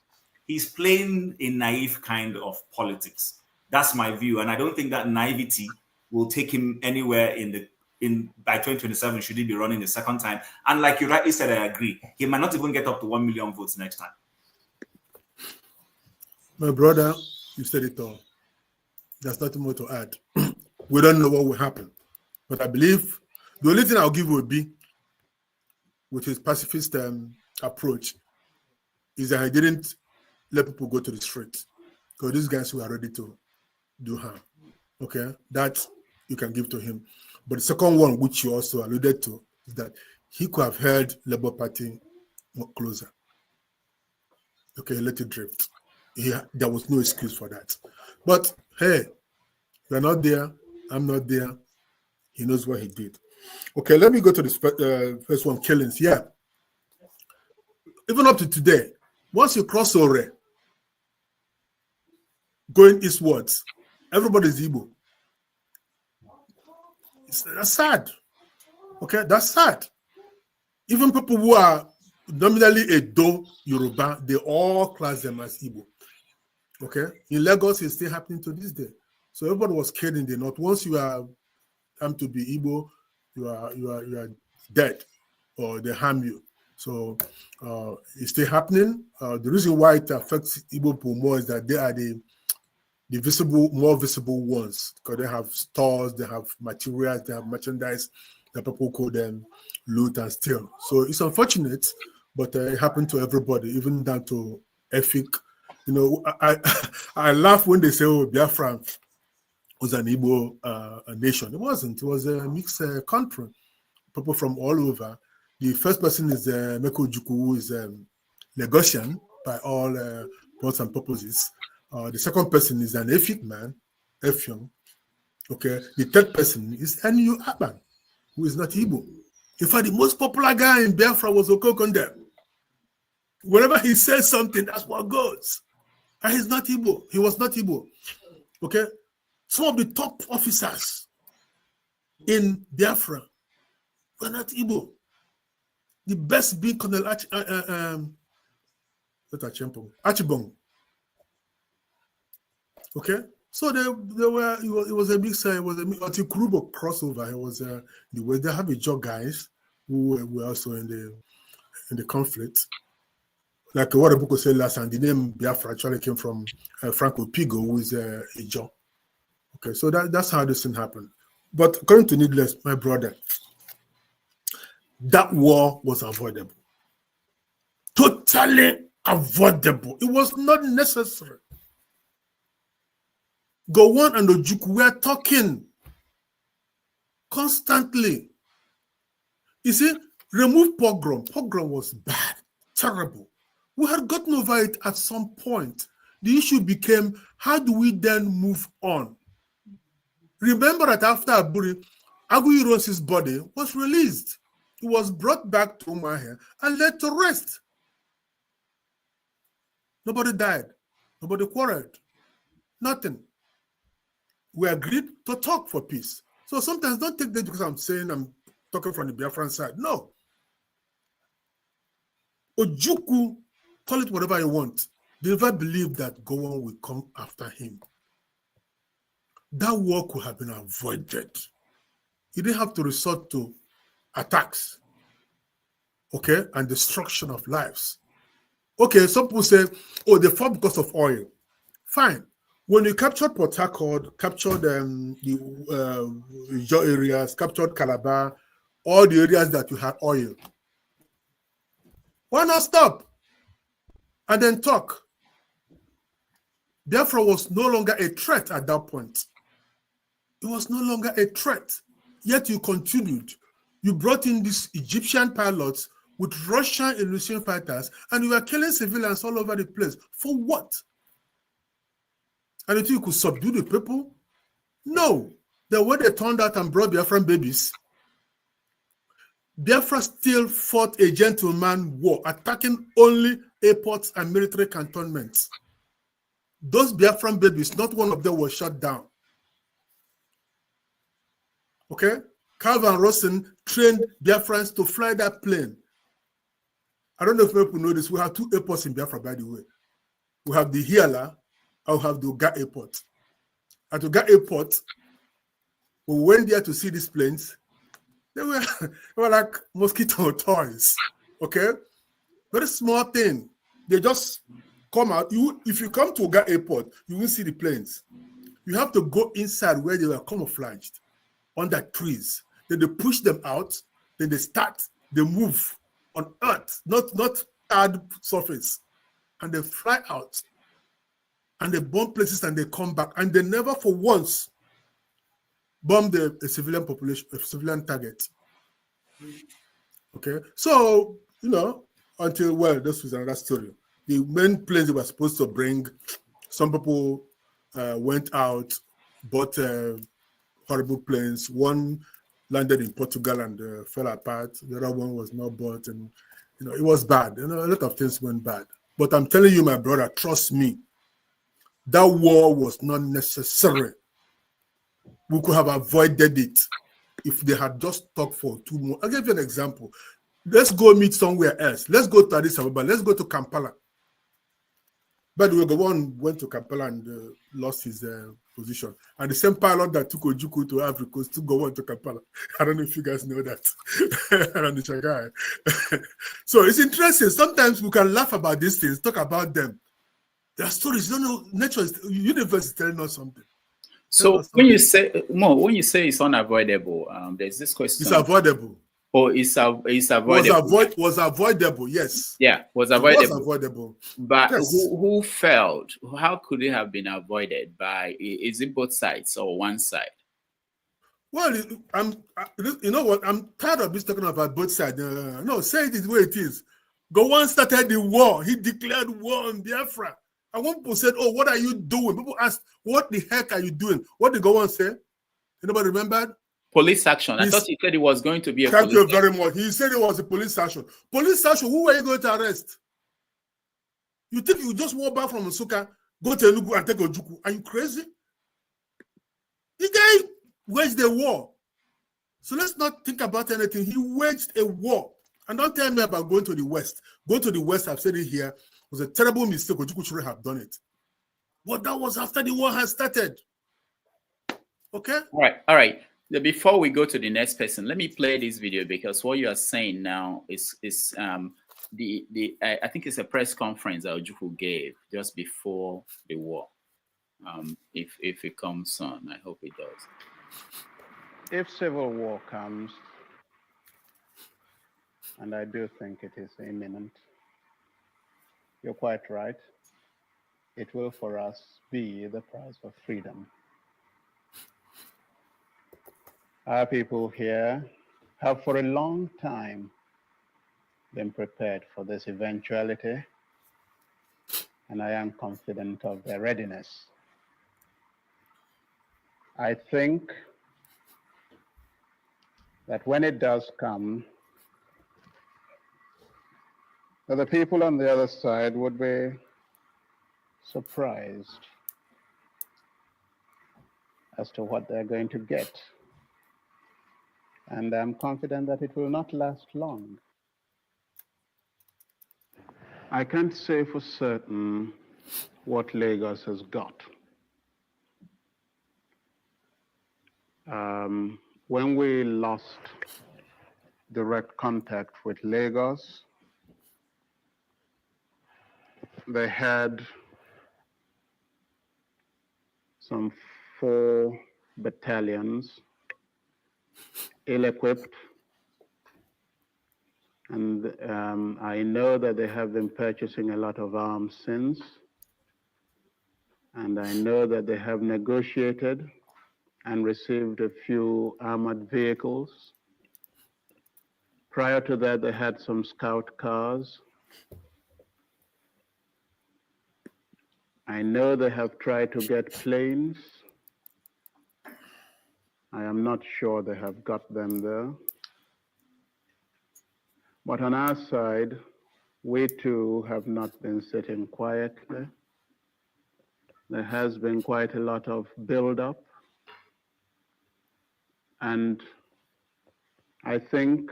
he's playing a naive kind of politics? That's my view, and I don't think that naivety will take him anywhere by 2027. Should he be running the second time? And like you rightly said, I agree. He might not even get up to 1 million votes next time. My brother, you said it all. There's nothing more to add. We don't know what will happen, but I believe the only thing I'll give will be, with his pacifist approach, is that he didn't let people go to the street, because these guys were ready to do harm. Okay, that you can give to him. But the second one, which you also alluded to, is that he could have held Labour Party more closer. Okay, let it drift. There was no excuse for that. But hey, you're not there, I'm not there. He knows what he did. Okay, let me go to the first one, killings. Yeah. Even up to today, once you cross Ore, going eastwards, everybody's Igbo. That's sad. Okay, that's sad. Even people who are nominally Edo, Yoruba, they all class them as Igbo. Okay, in Lagos, it's still happening to this day. So everybody was killed in the north. Once you are to be Igbo, you are dead, or they harm you. So it's still happening. The reason why it affects Igbo people more is that they are the more visible ones, because they have stores, they have materials, they have merchandise that people could loot and steal. So it's unfortunate, but it happened to everybody, even down to Efik. You know, I laugh when they say, "Oh, Biafra was an Igbo nation." It wasn't. It was a mixed country. People from all over. The first person is Meko Juku, who is Lagosian by all purpose and purposes. The second person is an Efik man, Effiong. Okay. The third person is Enu Aban, who is not Igbo. In fact, the most popular guy in Biafra was Okokonde. Whenever he says something, that's what goes. And he's not Igbo. He was not Igbo. Okay. Some of the top officers in Biafra were not Igbo. The best being Colonel Achibong. Okay. So they were. It was a big sign. It was until Kurubo crossover. It was the way they have a job guys who were also in the conflict. Like what the book said last time, the name Biafra actually came from Franco Pigo, who is a Ijo. Okay, so that's how this thing happened. But according to Needless, my brother, that war was avoidable. Totally avoidable. It was not necessary. Gowon and Ojukwu were talking constantly. You see, remove pogrom. Pogrom was bad, terrible. We had gotten over it at some point. The issue became, how do we then move on? Remember that after Aburi, Aguiyi body was released. It was brought back to Umuahia and led to rest. Nobody died. Nobody quarreled. Nothing. We agreed to talk for peace. So sometimes don't take that because I'm saying I'm talking from the Biafran side. No. Ojukwu, call it whatever you want. They never believed that Gowon will come after him. That war could have been avoided. He didn't have to resort to attacks, okay, and destruction of lives. Okay, some people say, oh, they fought because of oil. Fine. When you captured Port Harcourt, captured the Ijo areas, captured Calabar, all the areas that you had oil, why not stop and then talk? Biafra was no longer a threat at that point. It was no longer a threat. Yet you continued. You brought in these Egyptian pilots with Russian and Russian fighters, and you were killing civilians all over the place. For what? And you think you could subdue the people? No. The way they turned out and brought Biafran babies, Biafra still fought a gentleman war, attacking only airports and military cantonments. Those Biafran babies, not one of them was shot down. Okay? Calvin Rosen trained Biafrans to fly that plane. I don't know if people know this. We have two airports in Biafra, by the way. We have the Hiala, and we have the Uga Airport. At Uga Airport, we went there to see these planes. They were like mosquito toys. Okay? Very small thing. They just come out. If you come to Uga Airport, you won't see the planes. You have to go inside where they were camouflaged under trees. Then they push them out. Then they move on earth, not hard surface. And they fly out. And they bomb places and they come back. And they never for once bomb a civilian population, a civilian target. Okay? So, until, well, this was another story. The main planes they were supposed to bring, some people went out, bought horrible planes. One landed in Portugal and fell apart. The other one was not bought, and it was bad. A lot of things went bad. But I'm telling you, my brother, trust me, that war was not necessary. We could have avoided it if they had just talked for 2 months. I'll give you an example. Let's go meet somewhere else. Let's go to Addis Ababa. Let's go to Kampala. By the way, Gowon went to Kampala and lost his position. And the same pilot that took Ojukwu to Africa took Gowon to Kampala. I don't know if you guys know that. So it's interesting. Sometimes we can laugh about these things, talk about them. There are stories. Nature is, universe is telling us something. So when you say it's unavoidable, there's this question. It's avoidable. Or it's avoidable. Was avoidable, yes. Yeah, was avoidable. It was avoidable. But yes. who failed? How could it have been avoided? Is it both sides or one side? Well, you know what? I'm tired of this talking about both sides. No, say it the way it is. Gowon started the war. He declared war on Biafra. And when people said, "Oh, what are you doing?" People asked, "What the heck are you doing?" What did go on say? Anybody remembered? Police action. I thought he said it was going to be a Thank police you very much. He said it was a police action. Police action, who were you going to arrest? You think you just walk back from Nsukka, go to Enugu and take Ojukwu? Are you crazy? The guy waged a war. So let's not think about anything. He waged a war. And don't tell me about going to the West. Go to the West, I've said it here, was a terrible mistake. Ojukwu should have done it. But that was after the war had started. Okay? All right. Before we go to the next person, let me play this video because what you are saying now is I think it's a press conference that Ojukwu gave just before the war. If it comes on, I hope it does. If civil war comes, and I do think it is imminent, you're quite right. It will for us be the price of freedom. Our people here have for a long time been prepared for this eventuality, and I am confident of their readiness. I think that when it does come, that the people on the other side would be surprised as to what they're going to get. And I'm confident that it will not last long. I can't say for certain what Lagos has got. When we lost direct contact with Lagos, they had some 4 battalions ill-equipped, and I know that they have been purchasing a lot of arms since, and I know that they have negotiated and received a few armored vehicles. Prior to that, they had some scout cars. I know they have tried to get planes. I am not sure they have got them there. But on our side, we too have not been sitting quietly. There has been quite a lot of build-up. And I think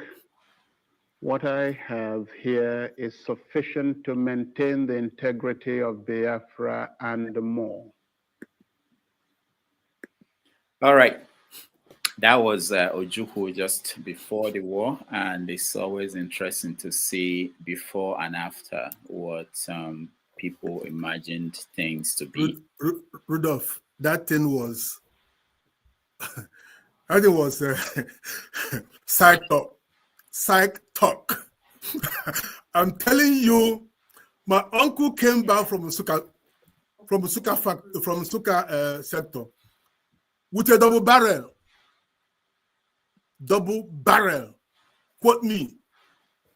what I have here is sufficient to maintain the integrity of Biafra and more. All right. That was Ojukwu just before the war, and it's always interesting to see before and after what people imagined things to be. Rudolph, that thing was, I think it was psych talk. I'm telling you, my uncle came back from Nsukka sector with a double barrel, quote me,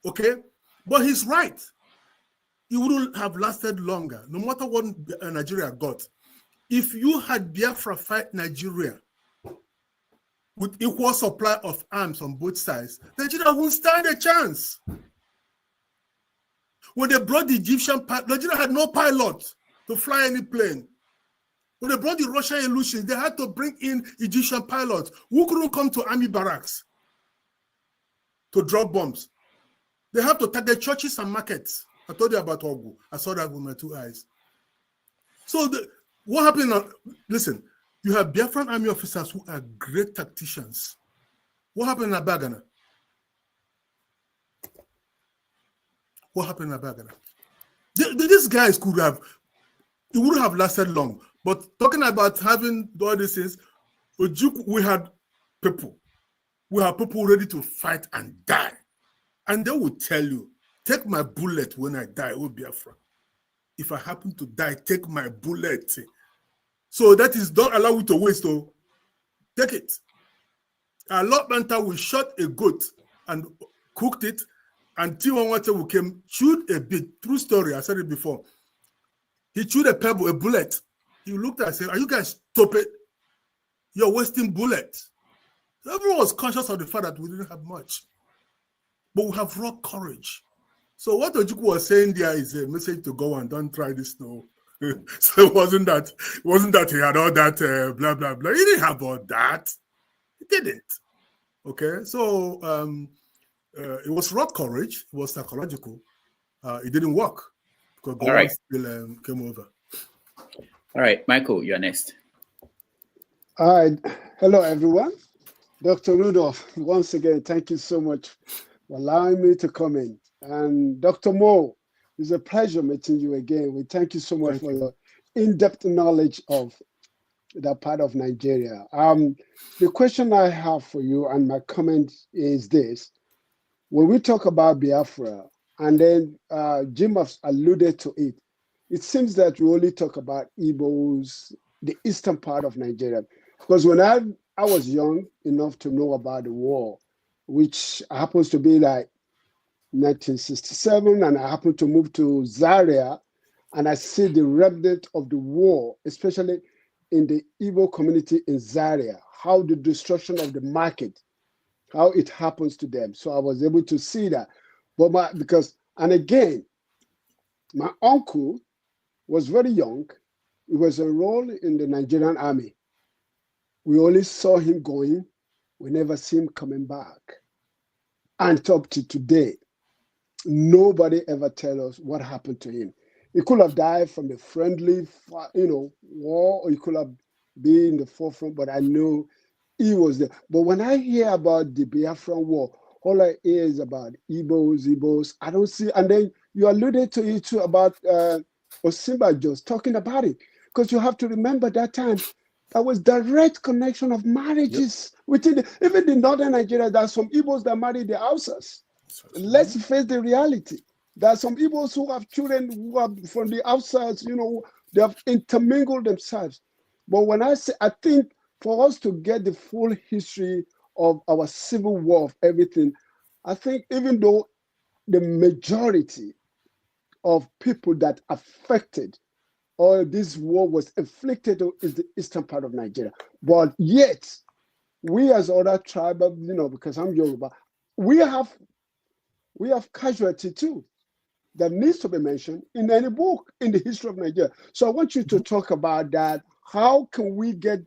okay? But he's right. It wouldn't have lasted longer, no matter what Nigeria got. If you had Biafra fight Nigeria with equal supply of arms on both sides, Nigeria wouldn't stand a chance. When they brought the Egyptian pilot, Nigeria had no pilot to fly any plane. When they brought the Russian illusions, they had to bring in Egyptian pilots who couldn't come to army barracks to drop bombs. They have to target churches and markets. I told you about Ogu. I saw that with my 2 eyes. So what happened? Listen, you have Biafran army officers who are great tacticians. What happened in Abagana? What happened in Abagana? These guys could have, it wouldn't have lasted long. But talking about having all these things, we had people. We have people ready to fight and die. And they will tell you, take my bullet when I die, oh Biafra. If I happen to die, take my bullet. So that is, don't allow it to waste, so take it. A lot of we shot a goat and cooked it, and T1 water we came, chewed a bit. True story, I said it before. He chewed a pebble, a bullet. He looked at it and said, "Are you guys stupid? You're wasting bullets." Everyone was conscious of the fact that we didn't have much. But we have raw courage. So what Ojukwu was saying there is a message to go and don't try this no. So it wasn't that he had all that blah blah blah. He didn't have all that. He didn't. Okay, so it was raw courage. It was psychological. It didn't work because God still came over. All right, Michael, you're next. All right, hello everyone. Dr. Rudolph, once again, thank you so much for allowing me to come in. And Dr. Mo, it's a pleasure meeting you again. We thank you so much for your in-depth knowledge of that part of Nigeria. The question I have for you and my comment is this. When we talk about Biafra, and then Jim has alluded to it, it seems that we only talk about Igbos, the eastern part of Nigeria. Because when I was young enough to know about the war, which happens to be like 1967, and I happened to move to Zaria, and I see the remnant of the war, especially in the Igbo community in Zaria, how the destruction of the market, how it happens to them. So I was able to see that. But and again, my uncle was very young. He was enrolled in the Nigerian army. We only saw him going. We never see him coming back. And up to today, nobody ever tell us what happened to him. He could have died from the friendly, war, or he could have been in the forefront, but I know he was there. But when I hear about the Biafran war, all I hear is about Igbos. I don't see, and then you alluded to it too about Osimba just talking about it, because you have to remember that time, there was direct connection of marriages within even the northern Nigeria. There are some Igbos that marry the Hausas. Let's face the reality. There are some Igbos who have children who are from the outside, they have intermingled themselves. But when I say, I think for us to get the full history of our civil war, of everything, I think even though the majority of people that affected or this war was inflicted is the eastern part of Nigeria. But yet, we as other tribal, because I'm Yoruba, we have casualty too that needs to be mentioned in any book in the history of Nigeria. So I want you to talk about that. How can we get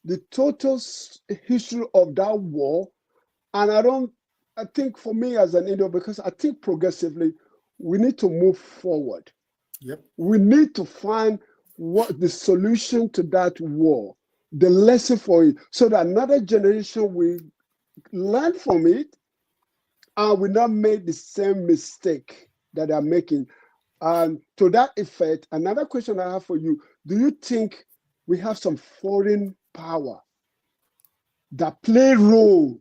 the total history of that war? And I think for me as an Indian, because I think progressively we need to move forward. Yep. We need to find what the solution to that war, the lesson for it, so that another generation will learn from it and will not make the same mistake that they're making. And to that effect, another question I have for you, do you think we have some foreign power that play a role?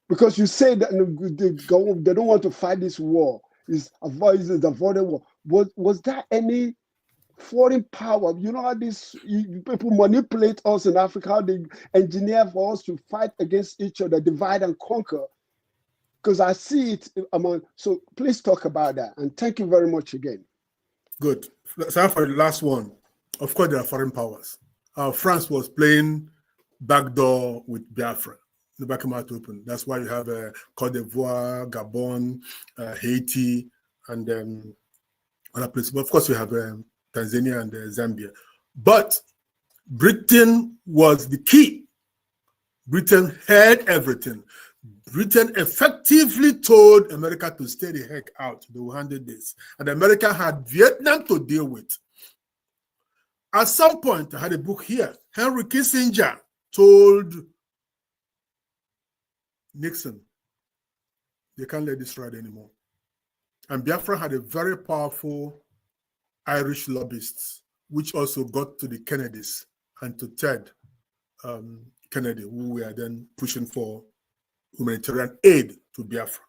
Because you say that they don't want to fight this war, it's avoiding war. Was there any foreign power? You know how these people manipulate us in Africa, how they engineer for us to fight against each other, divide and conquer? Because I see it among, so please talk about that. And thank you very much again. Good. So for the last one, of course, there are foreign powers. France was playing backdoor with Biafra. The back came out open. That's why you have Cote d'Ivoire, Gabon, Haiti, and other places. But of course, we have Tanzania and Zambia. But Britain was the key. Britain had everything. Britain effectively told America to stay the heck out. They will handle this. And America had Vietnam to deal with. At some point, I had a book here. Henry Kissinger told Nixon, they can't let this ride anymore. And Biafra had a very powerful Irish lobbyists, which also got to the Kennedys and to Ted Kennedy, who were then pushing for humanitarian aid to Biafra.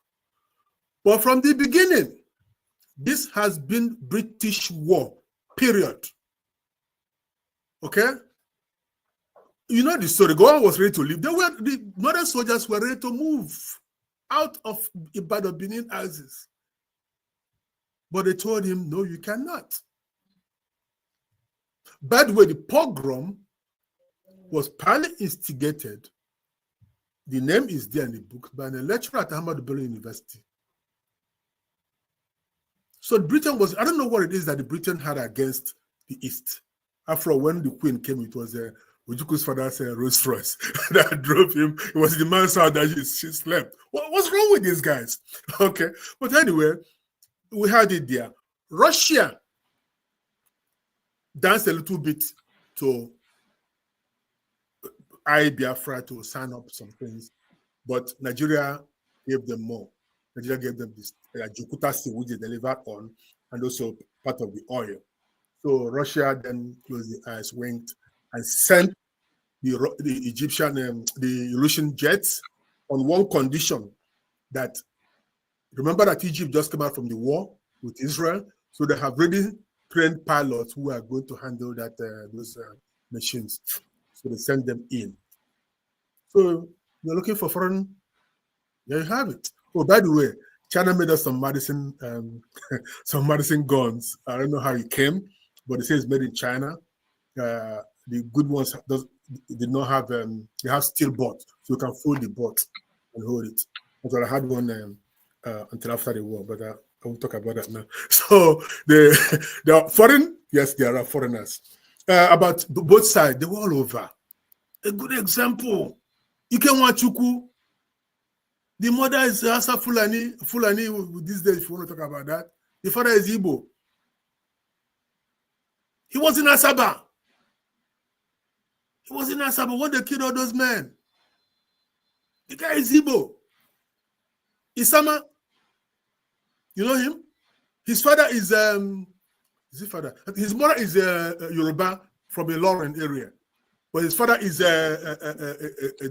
But from the beginning, this has been British war, period. Okay? You know the story. Gowan was ready to leave. The northern soldiers were ready to move out of Ibadan Benin houses. But they told him, no, you cannot. By the way, the pogrom was partly instigated. The name is there in the book by a lecturer at Ahmadu Bello University. So Britain was, I don't know what it is that the Britain had against the East. After when the Queen came, it was Ojuku's father's Rolls Royce that drove him. It was the man's house that she slept. What's wrong with these guys? Okay. But anyway, we had it there. Russia danced a little bit to Biafra to sign up some things, but Nigeria gave them more. Nigeria gave them this Jukuta Sea, which they delivered on, and also part of the oil. So Russia then closed the eyes, winked, and sent the Egyptian, the Russian jets on one condition, that, remember that Egypt just came out from the war with Israel, so they have already trained pilots who are going to handle that those machines. So they send them in. So you're looking for foreign, there you have it. Oh, by the way, China made us some Madison, some Madison guns. I don't know how it came, but it says made in China. The good ones did not have, they have steel butt, so you can fold the butt and hold it. So I had one until after the war, but I won't talk about that now. So they are foreign, yes, there are foreigners. About both sides, they were all over. A good example, Ikenwachuku. The mother is Asa Fulani with these days, if you want to talk about that. The father is Igbo. He was in Asaba. He was in Asaba when they killed all those men. The guy is Igbo. Isama, you know him? His father is his father? His mother is Yoruba from a Lauren area. But his father is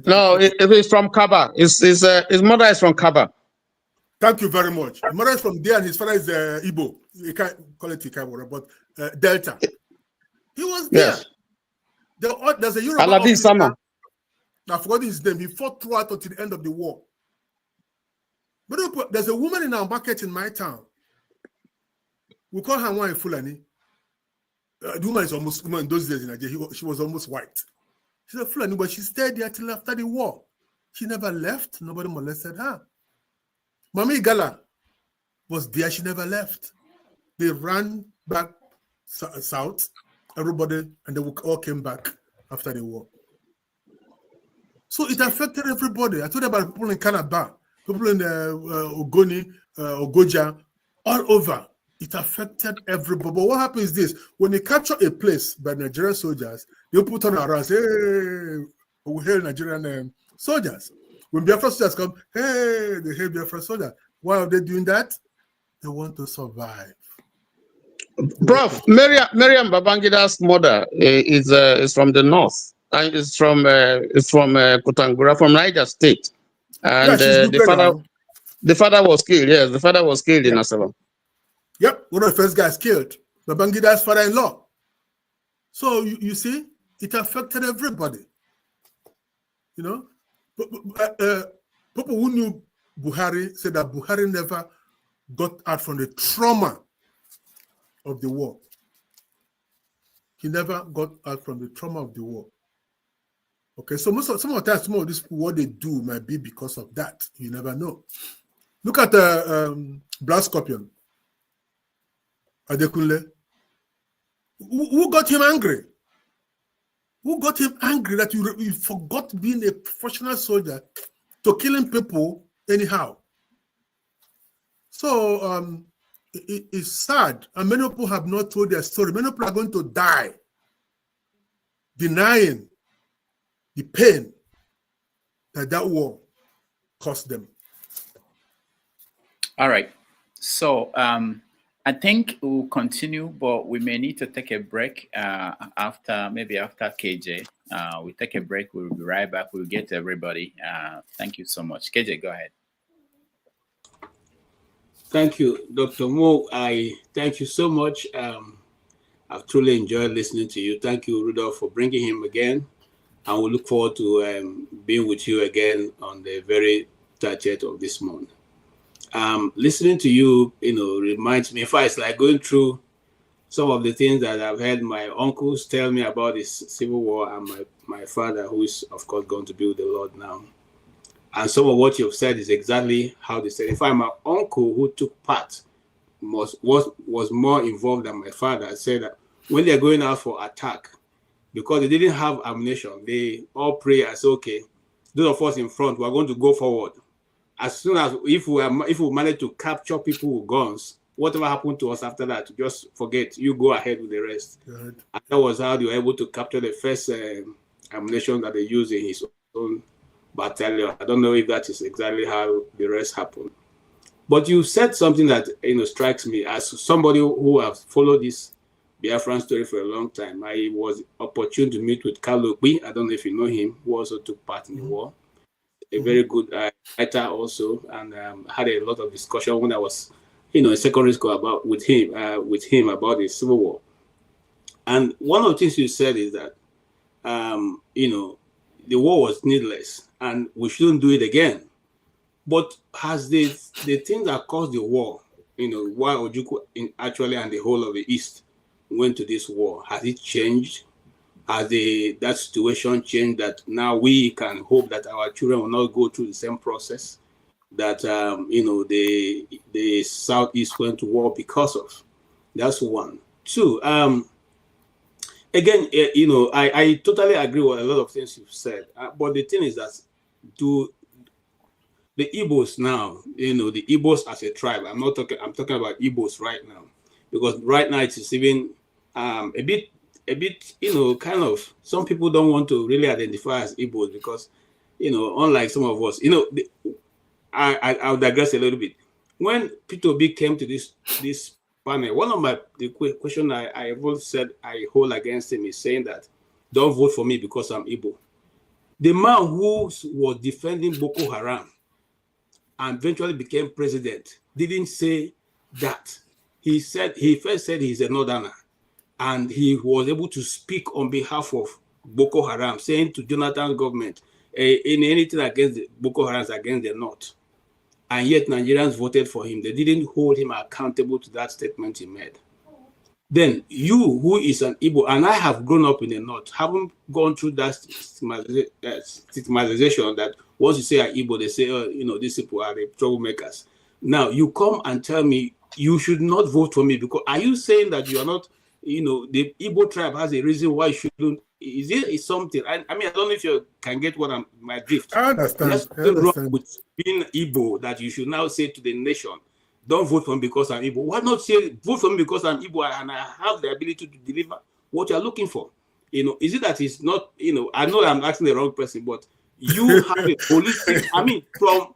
no, it is from Kaba. His mother is from Kaba. Thank you very much. His mother is from there, and his father is Igbo. You can't call it Ikawara, but Delta. He was there. Yes. There's a Yoruba Aladịmma. I forgot his name. He fought throughout until the end of the war. But there's a woman in our market in my town. We call her Wine Fulani. The woman is almost, in those days in Nigeria, she was almost white. She's a Fulani, but she stayed there till after the war. She never left. Nobody molested her. Mami Gala was there. She never left. They ran back south, everybody, and they all came back after the war. So it affected everybody. I told you about people in Canada, people in Ogoni, Ogoja, all over. It affected everybody. But what happens is this: when they capture a place by Nigerian soldiers, they put on around, say, hey, we hail Nigerian soldiers. When Biafra soldiers come, hey, they hail Biafra soldiers. Why are they doing that? They want to survive. Prof, Miriam Babangida's mother is from the north. And it's from Kutangura, from Niger State. And yeah, the father was killed. Yes, the father was killed in Asaba. Yep, one of the first guys killed, Babangida's father-in-law. So you see, it affected everybody. You know, people who knew Buhari said that Buhari never got out from the trauma of the war. He never got out from the trauma of the war. Okay, so some of the times, some of these what they do might be because of that. You never know. Look at the Black Scorpion. Adekunle. Who got him angry? Who got him angry that you forgot being a professional soldier to killing people anyhow? So it's sad, and many people have not told their story. Many people are going to die denying the pain that war cost them. All right. So I think we'll continue, but we may need to take a break after KJ. We'll take a break. We'll be right back. We'll get to everybody. Thank you so much. KJ, go ahead. Thank you, Dr. Mo. I thank you so much. I've truly enjoyed listening to you. Thank you, Rudolph, for bringing him again. And we look forward to being with you again on the very 30th of this month. Listening to you, reminds me, in fact, it's like going through some of the things that I've heard my uncles tell me about this civil war, and my father, who is of course going to be with the Lord now. And some of what you've said is exactly how they said. In fact, my uncle who took part was more involved than my father. Said that when they're going out for attack, because they didn't have ammunition, they all pray and say, okay, those of us in front, we're going to go forward. As soon as, if we manage to capture people with guns, whatever happened to us after that, just forget, you go ahead with the rest. Good. And that was how they were able to capture the first ammunition that they used in his own battalion. I don't know if that is exactly how the rest happened. But you said something that strikes me as somebody who has followed this Biafran story for a long time. I was opportune to meet with KWENU. I don't know if you know him, who also took part in the war. A very good writer also, and had a lot of discussion when I was, in secondary school with him about the Civil War. And one of the things you said is that, the war was needless and we shouldn't do it again. But has the thing that caused the war, why Ojukwu actually and the whole of the East went to this war, has it changed? Has that situation changed that now we can hope that our children will not go through the same process that, the Southeast went to war because of? That's one. Two, again, I totally agree with a lot of things you've said. But the thing is that the Igbos now, the Igbos as a tribe, I'm talking about Igbos right now, because right now it is even a bit, kind of, some people don't want to really identify as Igbos because, unlike some of us, I'll digress a little bit. When Peter B came to this panel, one of the question I both said I hold against him is saying that don't vote for me because I'm Igbo. The man who was defending Boko Haram and eventually became president didn't say that. He first said he's a northerner, and he was able to speak on behalf of Boko Haram, saying to Jonathan's government, in anything against Boko Haram is against the North. And yet Nigerians voted for him. They didn't hold him accountable to that statement he made. Then you, who is an Igbo, and I have grown up in the North, haven't gone through that stigmatization that once you say an Igbo, they say, these people are the troublemakers. Now you come and tell me you should not vote for me because are you saying that you are not, the Igbo tribe has a reason why you shouldn't? Is something? I mean, I don't know if you can get what my drift. I understand. There's nothing wrong with being Igbo that you should now say to the nation, don't vote for me because I'm Igbo. Why not say vote for me because I'm Igbo and I have the ability to deliver what you're looking for? Is it that it's not, I know I'm asking the wrong person, but you have a holistic, I mean, from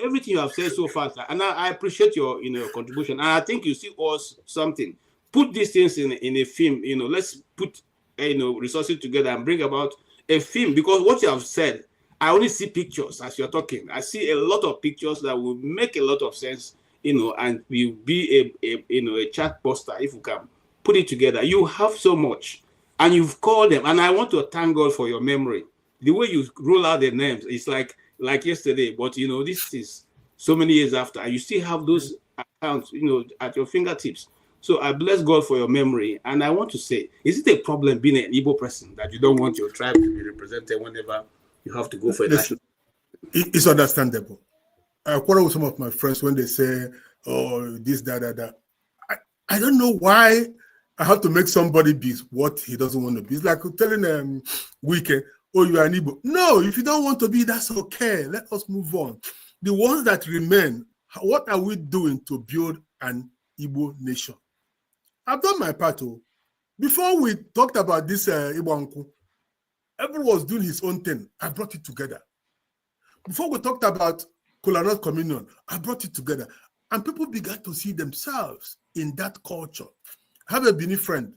everything you have said so far, and I appreciate your contribution. And I think you see us something. Put these things in a film, let's put resources together and bring about a film, because what you have said, I only see pictures as you're talking. I see a lot of pictures that will make a lot of sense, and will be a chat poster if you can put it together. You have so much, and you've called them, and I want to thank God for your memory. The way you roll out the names, it's like yesterday, but this is so many years after, and you still have those accounts, at your fingertips. So I bless God for your memory. And I want to say, is it a problem being an Igbo person that you don't want your tribe to be represented whenever you have to go for a national? It's understandable. I quarrel with some of my friends when they say, oh, this, that. I don't know why I have to make somebody be what he doesn't want to be. It's like telling Wike, oh, you are an Igbo. No, if you don't want to be, that's okay. Let us move on. The ones that remain, what are we doing to build an Igbo nation? I've done my part. Before we talked about this Igbo, everyone was doing his own thing. I brought it together. Before we talked about Kolanot Communion, I brought it together. And people began to see themselves in that culture. I have a Benin friend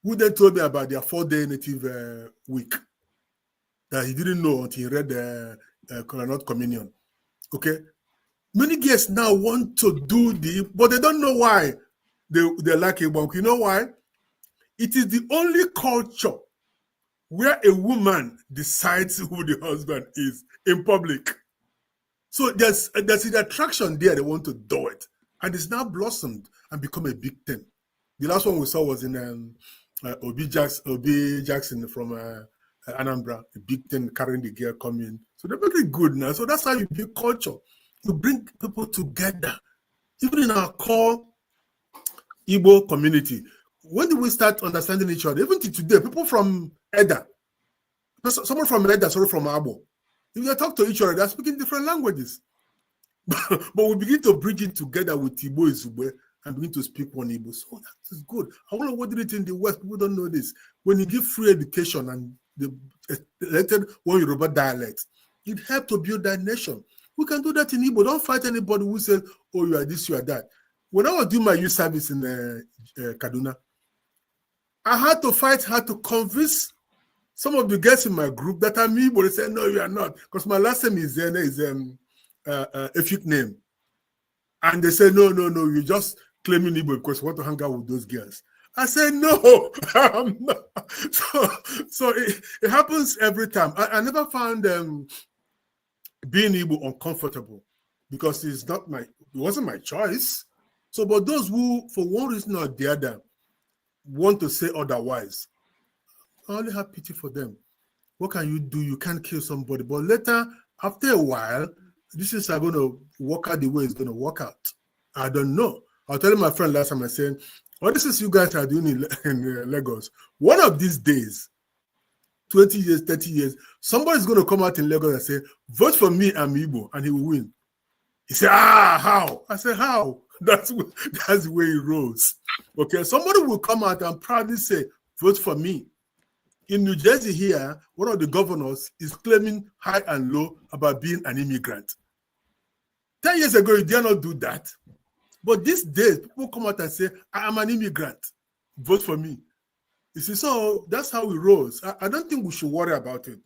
who then told me about their 4-day native week that he didn't know until he read the Kolanot Communion. Okay? Many guests now want to do but they don't know why they like Igbo. You know why? It is the only culture where a woman decides who the husband is in public. So there's an attraction there. They want to do it. And it's now blossomed and become a big thing. The last one we saw was in Obi Jackson from Anambra, a big thing carrying the gear coming. So they're very good now. So that's how you build culture. You bring people together. Even in our core Igbo community, when do we start understanding each other? Even to today, people from Eda, someone from Eda, sorry, from Abo, if they talk to each other, they're speaking different languages. But we begin to bring it together with Igbo Izugbe and begin to speak one Igbo. So that is good. I wonder what did it in the West. People don't know this. When you give free education and the elected one Yoruba dialect, it helps to build that nation. We can do that in Igbo. Don't fight anybody who says, oh, you are this, you are that. When I was doing my youth service in Kaduna, I had to fight hard to convince some of the guys in my group that I'm Igbo. They said, no, you are not. Because my last name is a fake name. And they said, no, you're just claiming Igbo because you want to hang out with those girls. I said, no, I'm not. So it happens every time. I never found being Igbo uncomfortable because it wasn't my choice. So, but those who, for one reason or the other, want to say otherwise, I only have pity for them. What can you do? You can't kill somebody. But later, after a while, this is going to work out the way it's going to work out. I don't know. I was telling my friend last time, I said, what this is you guys are doing in Lagos. One of these days, 20 years, 30 years, somebody's going to come out in Lagos and say, vote for me, I'm Igbo, and he will win. He said, how? I said, how? That's the way it rolls. Okay, somebody will come out and proudly say, vote for me. In New Jersey here, one of the governors is claiming high and low about being an immigrant. 10 years ago, he did not do that. But these days, people come out and say, I am an immigrant. Vote for me. You see, so that's how it rolls. I don't think we should worry about it.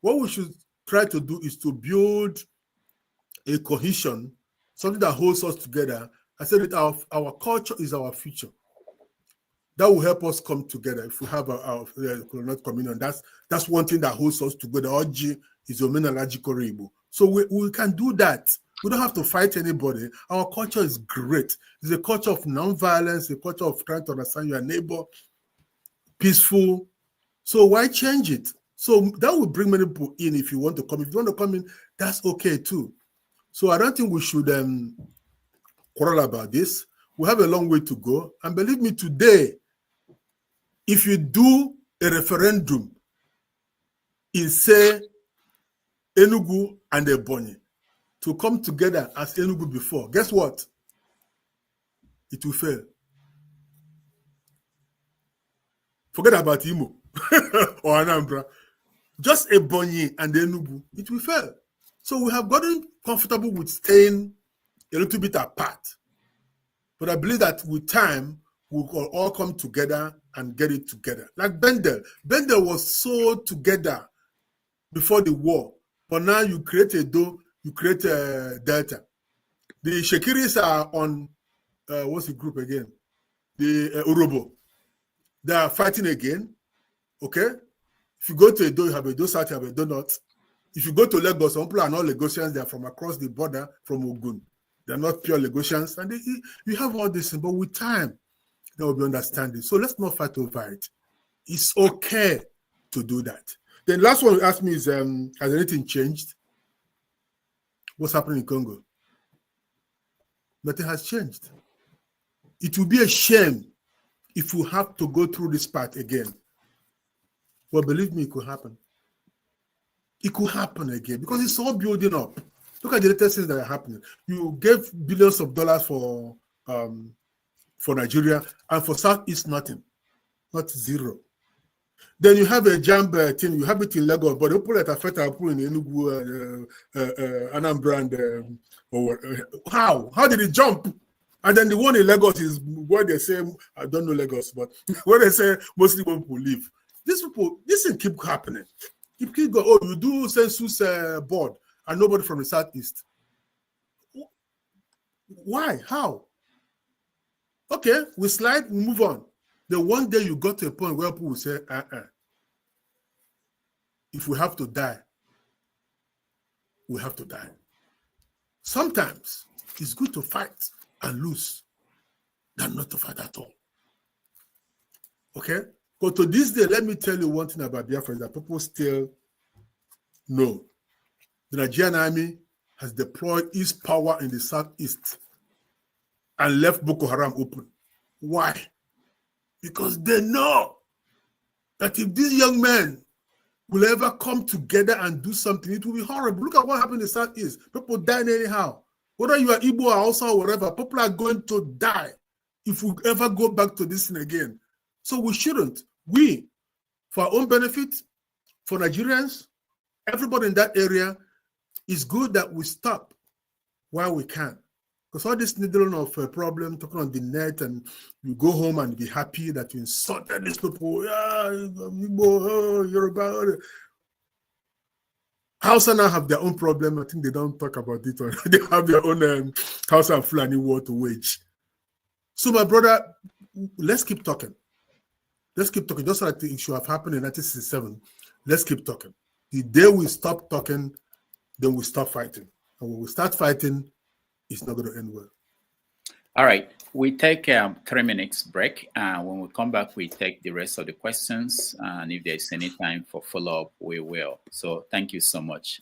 What we should try to do is to build a cohesion, something that holds us together. I said that our culture is our future. That will help us come together. If we have our communion, that's one thing that holds us together. Oji is Igbo. So we can do that. We don't have to fight anybody. Our culture is great. It's a culture of non-violence, a culture of trying to understand your neighbor, peaceful. So why change it? So that will bring many people in if you want to come. If you want to come in, that's okay too. So I don't think we should quarrel about this. We have a long way to go. And believe me, today, if you do a referendum in, say, Enugu and Ebonyi to come together as Enugu before, guess what? It will fail. Forget about Imo or Anambra. Just Ebonyi and Enugu, it will fail. So we have gotten comfortable with staying a little bit apart. But I believe that with time, we will all come together and get it together. Like Bendel. Bendel was so together before the war. But now you create a Do, you create a Delta. The Shekiris are on, what's the group again? The Urobo. They are fighting again. Okay? If you go to Edo, you have Edo South, you have Edo North. If you go to Lagos, some people are not Lagosians, they are from across the border from Ogun. They're not pure Lagosians. And you have all this, but with time, there will be understanding. So let's not fight over it. It's okay to do that. Then last one you asked me is, has anything changed? What's happening in Congo? Nothing has changed. It will be a shame if we have to go through this part again. Well, believe me, it could happen. It could happen again because it's all building up. Look at the latest things that are happening. You gave billions of dollars for Nigeria, and for Southeast, nothing. Not zero. Then you have a jump team. You have it in Lagos, but the people that affect are in Enugu, Anambra, and how did it jump? And then the one in Lagos is where they say, I don't know Lagos, but where they say mostly people live. These people, this thing keep happening. You keep going, oh, you do census board and nobody from the Southeast. Why? How? Okay, we slide, we move on. Then one day you got to a point where people will say, if we have to die, we have to die. Sometimes it's good to fight and lose than not to fight at all. Okay? But to this day, let me tell you one thing about Biafra that people still know. The Nigerian army has deployed its power in the southeast and left Boko Haram open. Why? Because they know that if these young men will ever come together and do something, it will be horrible. Look at what happened in the southeast. People dying anyhow. Whether you are Igbo or Hausa or whatever, people are going to die if we ever go back to this thing again. So we shouldn't. We, for our own benefit, for Nigerians, everybody in that area, it's good that we stop while we can. Because all this needling of a problem, talking on the net, and you go home and be happy that you insulted these people. Yeah, Igbo, Yoruba. Hausa now have their own problem. I think they don't talk about it. Or they have their own Hausa and Fulani war to wage. So, my brother, let's keep talking. Let's keep talking. Just like it should have happened in 1967. Let's keep talking. The day we stop talking, then we stop fighting. And when we start fighting, it's not going to end well. All right. We take a 3 minutes break. When we come back, we take the rest of the questions. And if there's any time for follow-up, we will. So thank you so much.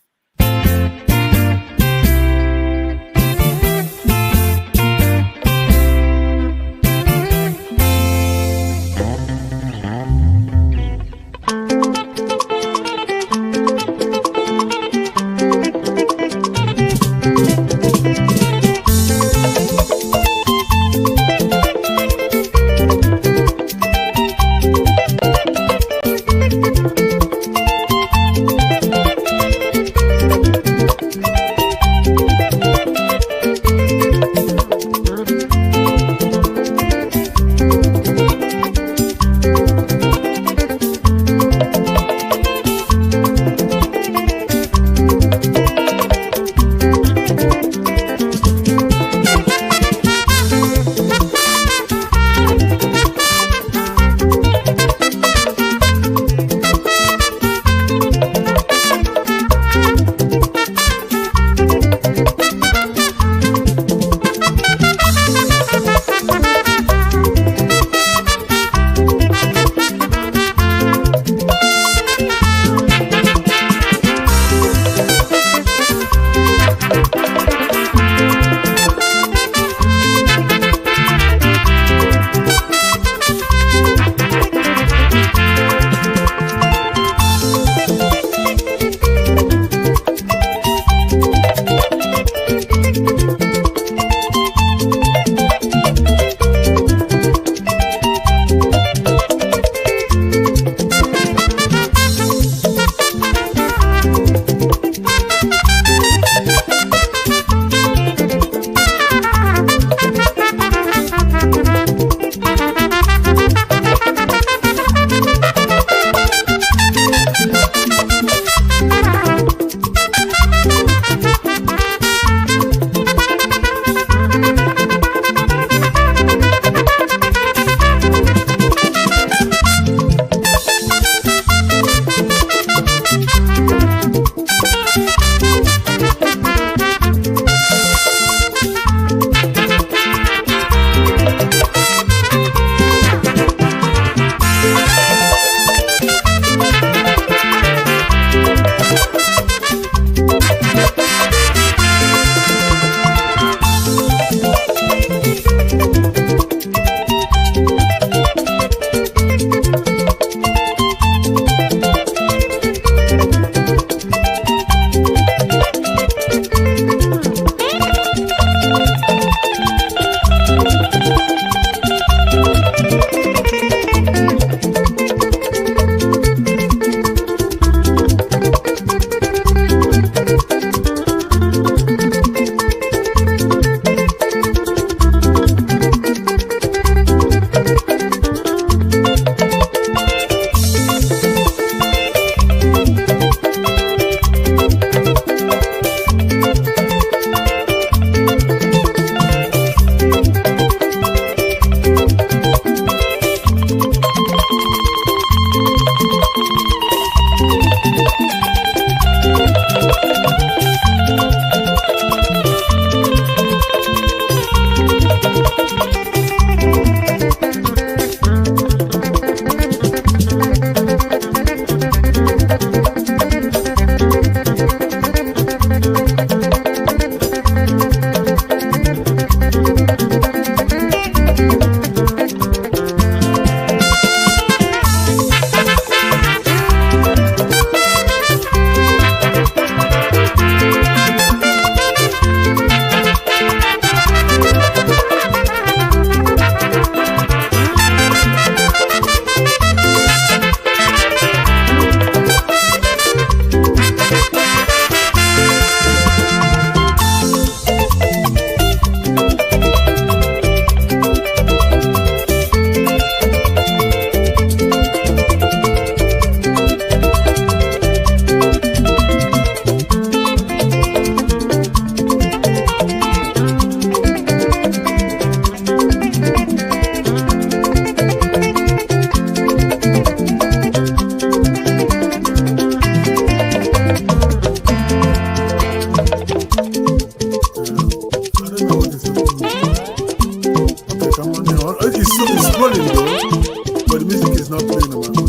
the music is not playing on my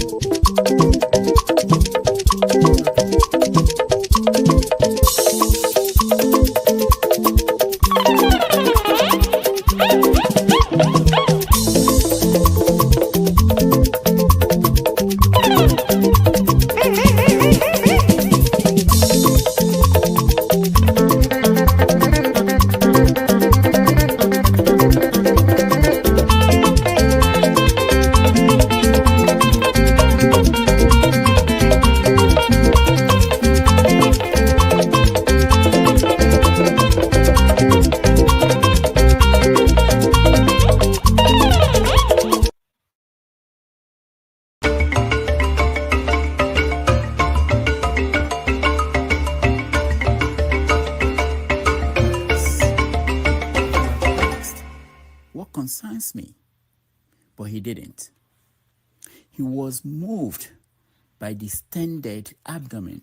concerns me. But he didn't. He was moved by the distended abdomen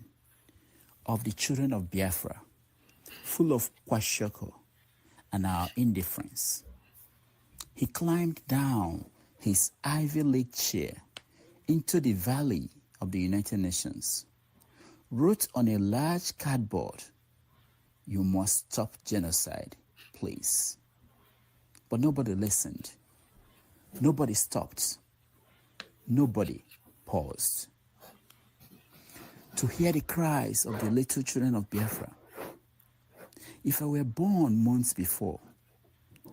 of the children of Biafra, full of kwashiorkor and our indifference. He climbed down his Ivy League chair into the valley of the United Nations, wrote on a large cardboard, "You must stop genocide, please." But nobody listened. Nobody stopped. Nobody paused to hear the cries of the little children of Biafra. If I were born months before,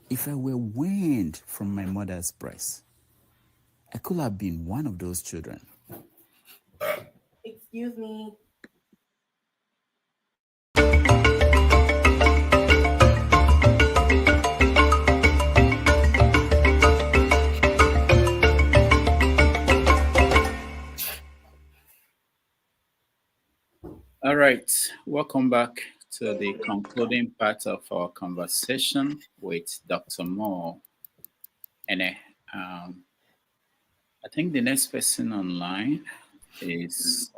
if I were weaned from my mother's breast, I could have been one of those children. Excuse me. All right, welcome back to the concluding part of our conversation with Dr. Moore. And I think the next person online is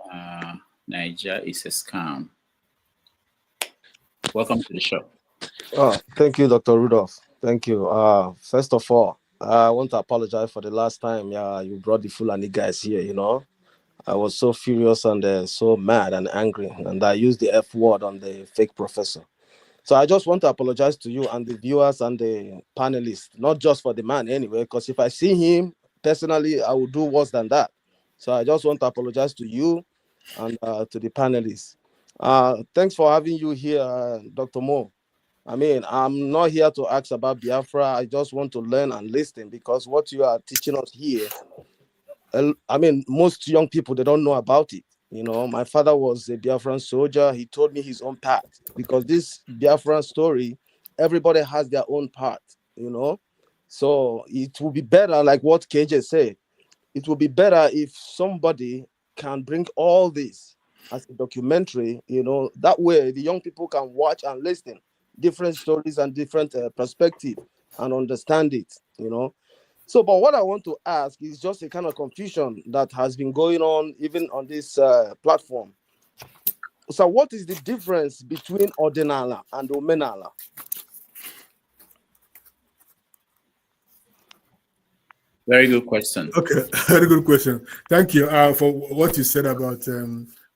Niger is a scam. Welcome to the show. Oh, thank you, Dr. Rudolph. Thank you. First of all, I want to apologize for the last time you brought the Fulani guys here, you know. I was so furious and so mad and angry, and I used the F word on the fake professor. So I just want to apologize to you and the viewers and the panelists, not just for the man anyway, because if I see him personally, I will do worse than that. So I just want to apologize to you and to the panelists. Thanks for having you here, Dr. Moore. I mean, I'm not here to ask about Biafra. I just want to learn and listen, because what you are teaching us here, I mean, most young people, they don't know about it. You know, my father was a Biafran soldier. He told me his own part, because this Biafran story, everybody has their own part, you know. So it will be better, like what KJ said, it will be better if somebody can bring all this as a documentary, you know, that way the young people can watch and listen, different stories and different perspective and understand it, you know. So, but what I want to ask is just a kind of confusion that has been going on even on this platform. So what is the difference between ordinala and omenala? Very good question. Okay, very good question. Thank you for what you said about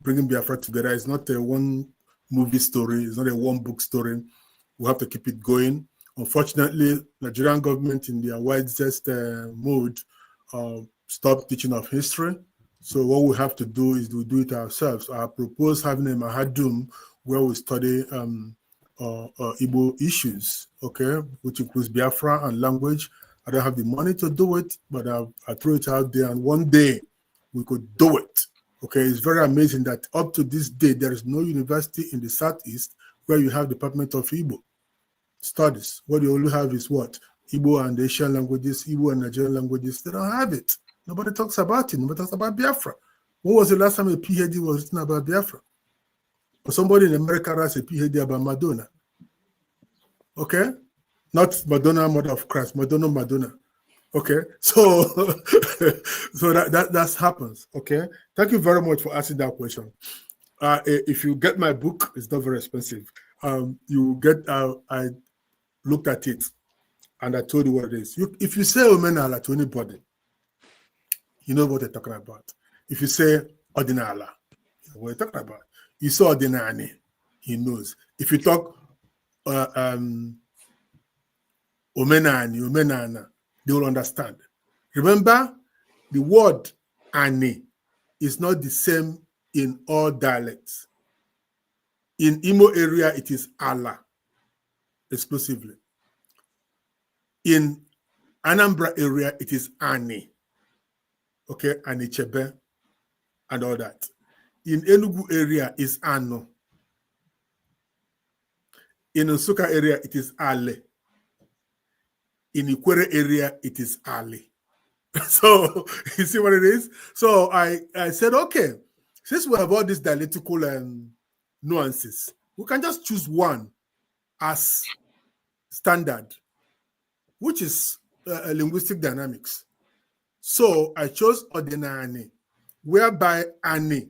bringing Biafra together. It's not a one movie story. It's not a one book story. We have to keep it going. Unfortunately, Nigerian government in their wisest mode stopped teaching of history. So what we have to do is we do it ourselves. I propose having a Mahadum where we study Igbo issues, okay, which includes Biafra and language. I don't have the money to do it, but I throw it out there, and one day we could do it. Okay, it's very amazing that up to this day, there is no university in the Southeast where you have Department of Igbo Studies. What you only have is what? Igbo and Asian languages, Igbo and Nigerian languages. They don't have it. Nobody talks about it. Nobody talks about Biafra. When was the last time a PhD was written about Biafra? Or somebody in America writes a PhD about Madonna. Okay? Not Madonna, Mother of Christ, Madonna. Okay? So, so that happens. Okay? Thank you very much for asking that question. If you get my book, it's not very expensive. You get, I looked at it and I told you what it is. If you say omenala to anybody, you know what they're talking about. If you say ordinala, you know what you're talking about. You say ordinani, he knows. If you talk omenani, omenana, they will understand. Remember, the word ani is not the same in all dialects. In Imo area, it is Allah exclusively. In Anambra area, it is Ani. Okay, Ani Chebe and all that. In Enugu area, is Ano. In Nsukka area, it is Ale. In Ikwere area, it is Ali. So, you see what it is? So, I said, okay, since we have all these dialectical nuances, we can just choose one as standard, which is linguistic dynamics. So I chose Ordinani, whereby Ani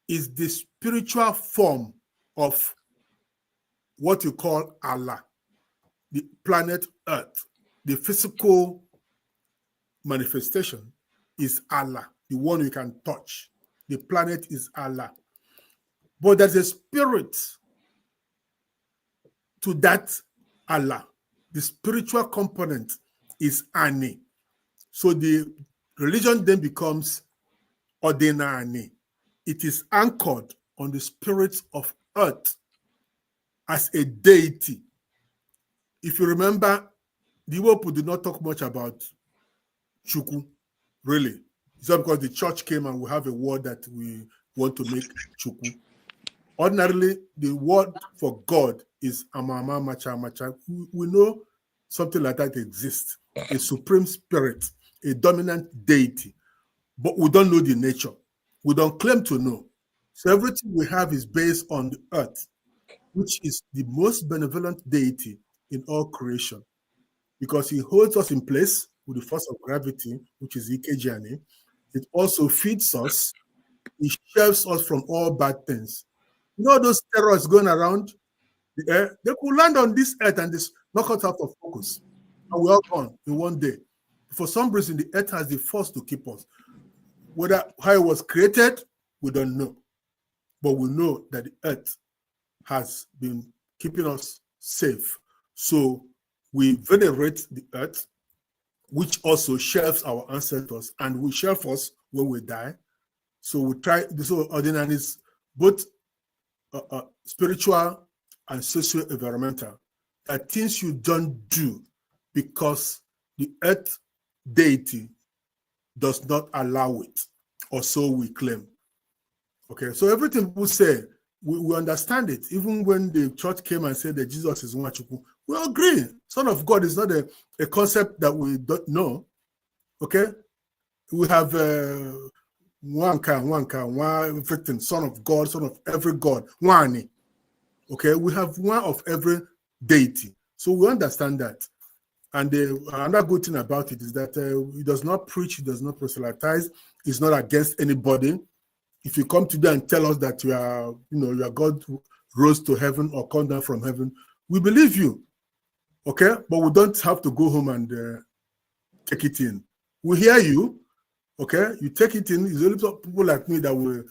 is the spiritual form of what you call Allah, the planet Earth. The physical manifestation is Allah, the one you can touch. The planet is Allah. But there's a spirit to that Allah. The spiritual component is Ani. So the religion then becomes Ordinani. It is anchored on the spirit of earth as a deity. If you remember, the Igbo people did not talk much about Chukwu, really. It's not because the church came and we have a word that we want to make Chukwu. Ordinarily, the word for God is Amama Macha Macha. We know something like that exists, a supreme spirit, a dominant deity, but we don't know the nature. We don't claim to know. So everything we have is based on the earth, which is the most benevolent deity in all creation, because he holds us in place with the force of gravity, which is Ikejani. It also feeds us. It shelves us from all bad things. You know those terrorists going around the air? They could land on this earth and just knock us out of focus. And we're all gone in one day. For some reason, the earth has the force to keep us. Whether how it was created, we don't know. But we know that the earth has been keeping us safe. So we venerate the earth, which also shelves our ancestors, and will shelve us when we die. So we try, so ordinary is both spiritual and socio-environmental, are things you don't do because the earth deity does not allow it, or so we claim. Okay, so everything people say, we understand it. Even when the church came and said that Jesus is Nwachukwu, we agree. Son of God is not a concept that we don't know. Okay, we have one, everything, son of God, son of every God, one. Okay, we have one of every deity. So we understand that. And another good thing about it is that he does not preach, he does not proselytize, he's not against anybody. If you come today and tell us that your God rose to heaven or come down from heaven, we believe you. Okay, but we don't have to go home and take it in. We hear you. Okay, you take it in. It's only people like me that will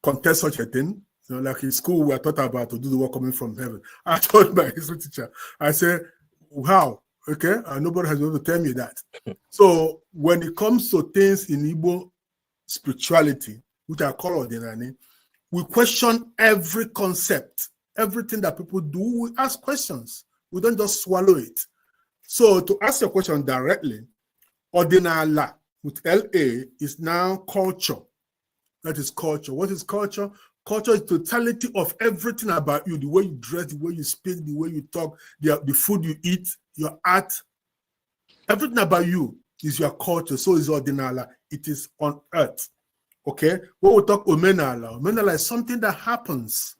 contest such a thing. You know, like in school, we are taught about to do the work coming from heaven. I told my history teacher, I said, "Wow, okay," and nobody has been able to tell me that. So when it comes to things in Igbo spirituality, which I call ordinary, we question every concept, everything that people do. We ask questions. We don't just swallow it. So to ask your question directly, ordinala with LA is now culture. That is culture. What is culture? Culture is totality of everything about you, the way you dress, the way you speak, the way you talk, the food you eat, your art. Everything about you is your culture. So is ordinala. It is on earth. Okay? When we talk omenala, omenala is something that happens.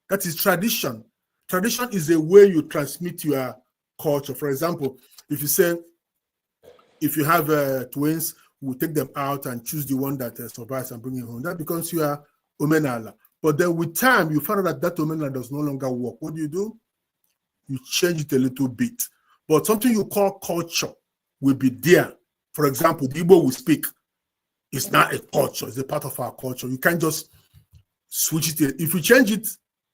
That is tradition. Tradition is a way you transmit your culture. For example, if you say, if you have twins, we'll take them out and choose the one that survives and bring it home. That becomes your omenala. But then with time, you find out that omenala does no longer work. What do? You change it a little bit. But something you call culture will be there For example, the Igbo we speak is not a culture, it's a part of our culture. You can't just switch it. If you change it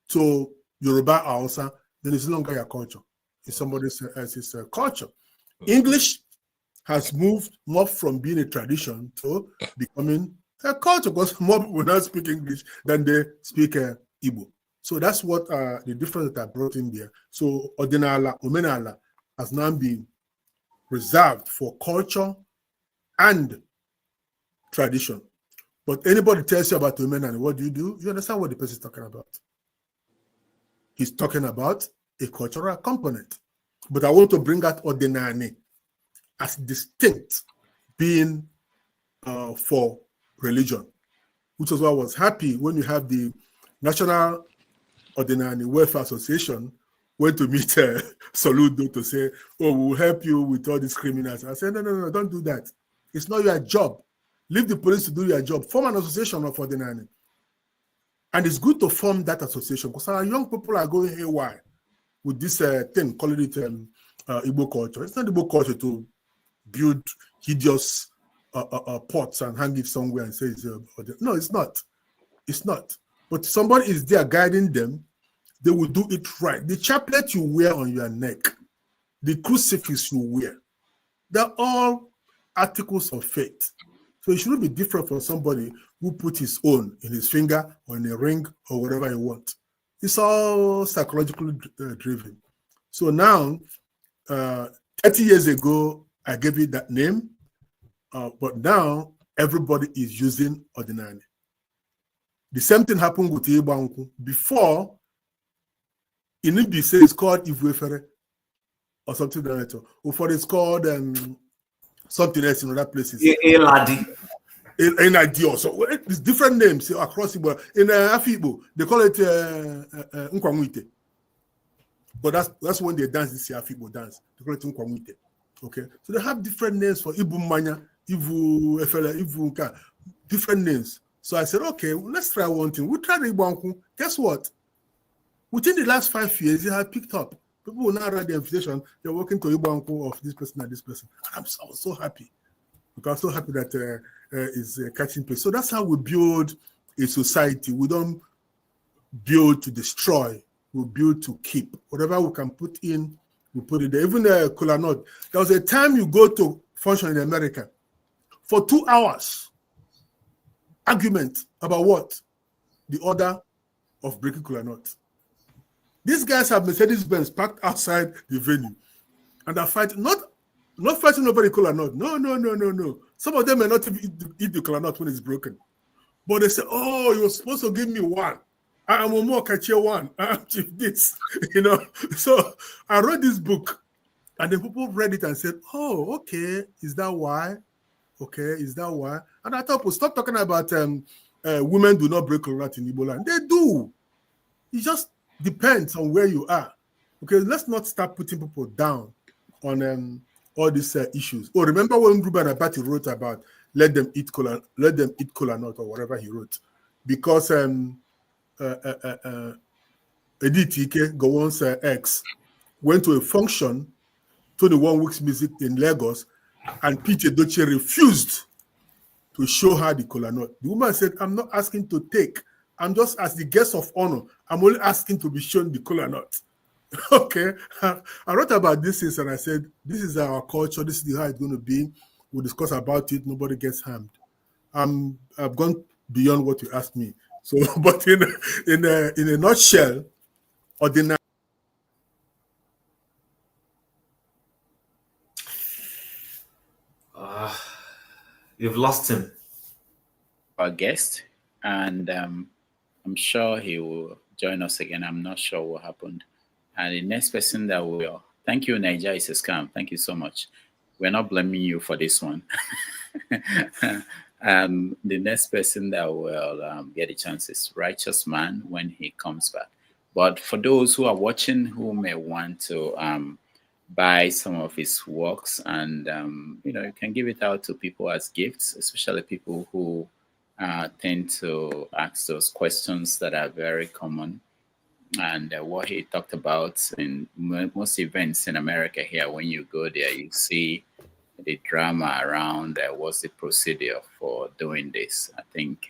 to Yoruba or Hausa, then it's no longer your culture. It's somebody else's culture. English has moved more from being a tradition to becoming a culture, because more people now speak English than they speak Igbo. So that's what the difference that I brought in there. So Ordinala, Omenala has now been reserved for culture and tradition. But anybody tells you about Omenala, what do? You understand what the person is talking about. He's talking about a cultural component. But I want to bring out Ordinani as distinct being for religion, which is why I was happy when you have the National Ordinary Welfare Association went to meet Soludo to say, oh, we'll help you with all these criminals. I said, no, don't do that. It's not your job. Leave the police to do your job. Form an association of Ordinary. And it's good to form that association because our young people are going haywire with this thing, calling it Igbo culture. It's not Igbo culture to build hideous pots and hang it somewhere and say, no, it's not. It's not. But somebody is there guiding them. They will do it right. The chaplet you wear on your neck, the crucifix you wear, they're all articles of faith. So it shouldn't be different from somebody who put his own in his finger or in a ring or whatever he wants. It's all psychologically driven. So now, 30 years ago, I gave it that name, but now everybody is using Ordinary. The same thing happened with Igbo. Before, in Igbo, say it's called Ivuefere or something like that. Or for it's called something else in other places. Eladi also. It's different names across Igbo. In Afibo, they call it Nkwamwite. But that's when they dance this Afibo dance. They call it Nkwamwite. Okay, so they have different names for Ibu Manya, Ibu Efele, Ibu Nka, different names. So I said, okay, let's try one thing. We'll try the Igbo. Guess what? Within the last 5 years, it has picked up. People will now write the invitation. They're working to Igbo of this person and this person. I was so happy. Because I'm so happy that is catching place. So that's how we build a society. We don't build to destroy. We build to keep. Whatever we can put in, we put it there. Even Kola Nut. There was a time you go to function in America for 2 hours. Argument about what? The order of breaking Kola Nut. These guys have Mercedes-Benz parked outside the venue. And they're fighting, not fighting over the Kola Nut. No. Some of them may not even eat the Kola Nut when it's broken. But they say, oh, you're supposed to give me one. I'm a more catchy one. I'm this, So I wrote this book, and then people read it and said, oh, okay, is that why? Okay, is that why? And I thought, well, stop talking about women do not break Kola Nut in Igbo land. They do. It just depends on where you are. Okay, let's not start putting people down on all these issues. Oh, remember when Ruben Abati wrote about let them eat Kola Nut or whatever he wrote, because Edith Ike, Gowon's ex, went to a function, 21 Weeks Music in Lagos, and Peter Doche refused to show her the Kola Nut. The woman said, I'm not asking to take. I'm just as the guest of honor. I'm only asking to be shown the Kola Nut. Okay. I wrote about this and I said, this is our culture. This is how it's going to be. We'll discuss about it. Nobody gets harmed. I've gone beyond what you asked me. So, but in a nutshell, Ordinary. You've lost him. Our guest, and I'm sure he will join us again. I'm not sure what happened. And the next person that will, thank you, Nigeria is a scam. Thank you so much. We're not blaming you for this one. The next person that will get a chance is Righteous Man when he comes back. But for those who are watching who may want to buy some of his works, and you can give it out to people as gifts, especially people who tend to ask those questions that are very common. And what he talked about in most events in America here, when you go there, you see the drama around what's the procedure for doing this. I think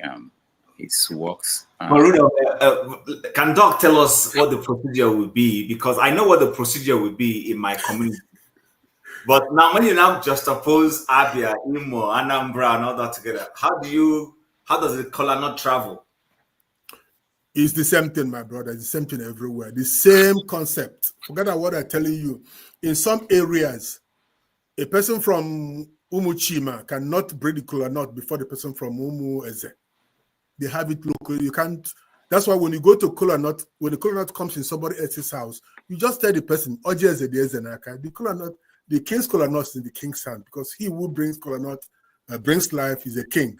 his works. Can Doc tell us what the procedure will be? Because I know what the procedure will be in my community. But now when you now juxtapose Abia, Imo, Anambra, and all that together, how does the kola nut travel? It's the same thing, my brother. It's the same thing everywhere. The same concept. Forget what I'm telling you. In some areas, a person from Umuchima cannot break the kola nut before the person from Umu Eze. They have it locally. You can't. That's why when you go to kola nut, when the kola nut comes in somebody else's house, you just tell the person, Oje Eze de Eze Naka. The kola nut, the king's kola nut is in the king's hand, because he who brings kola nut brings life is a king.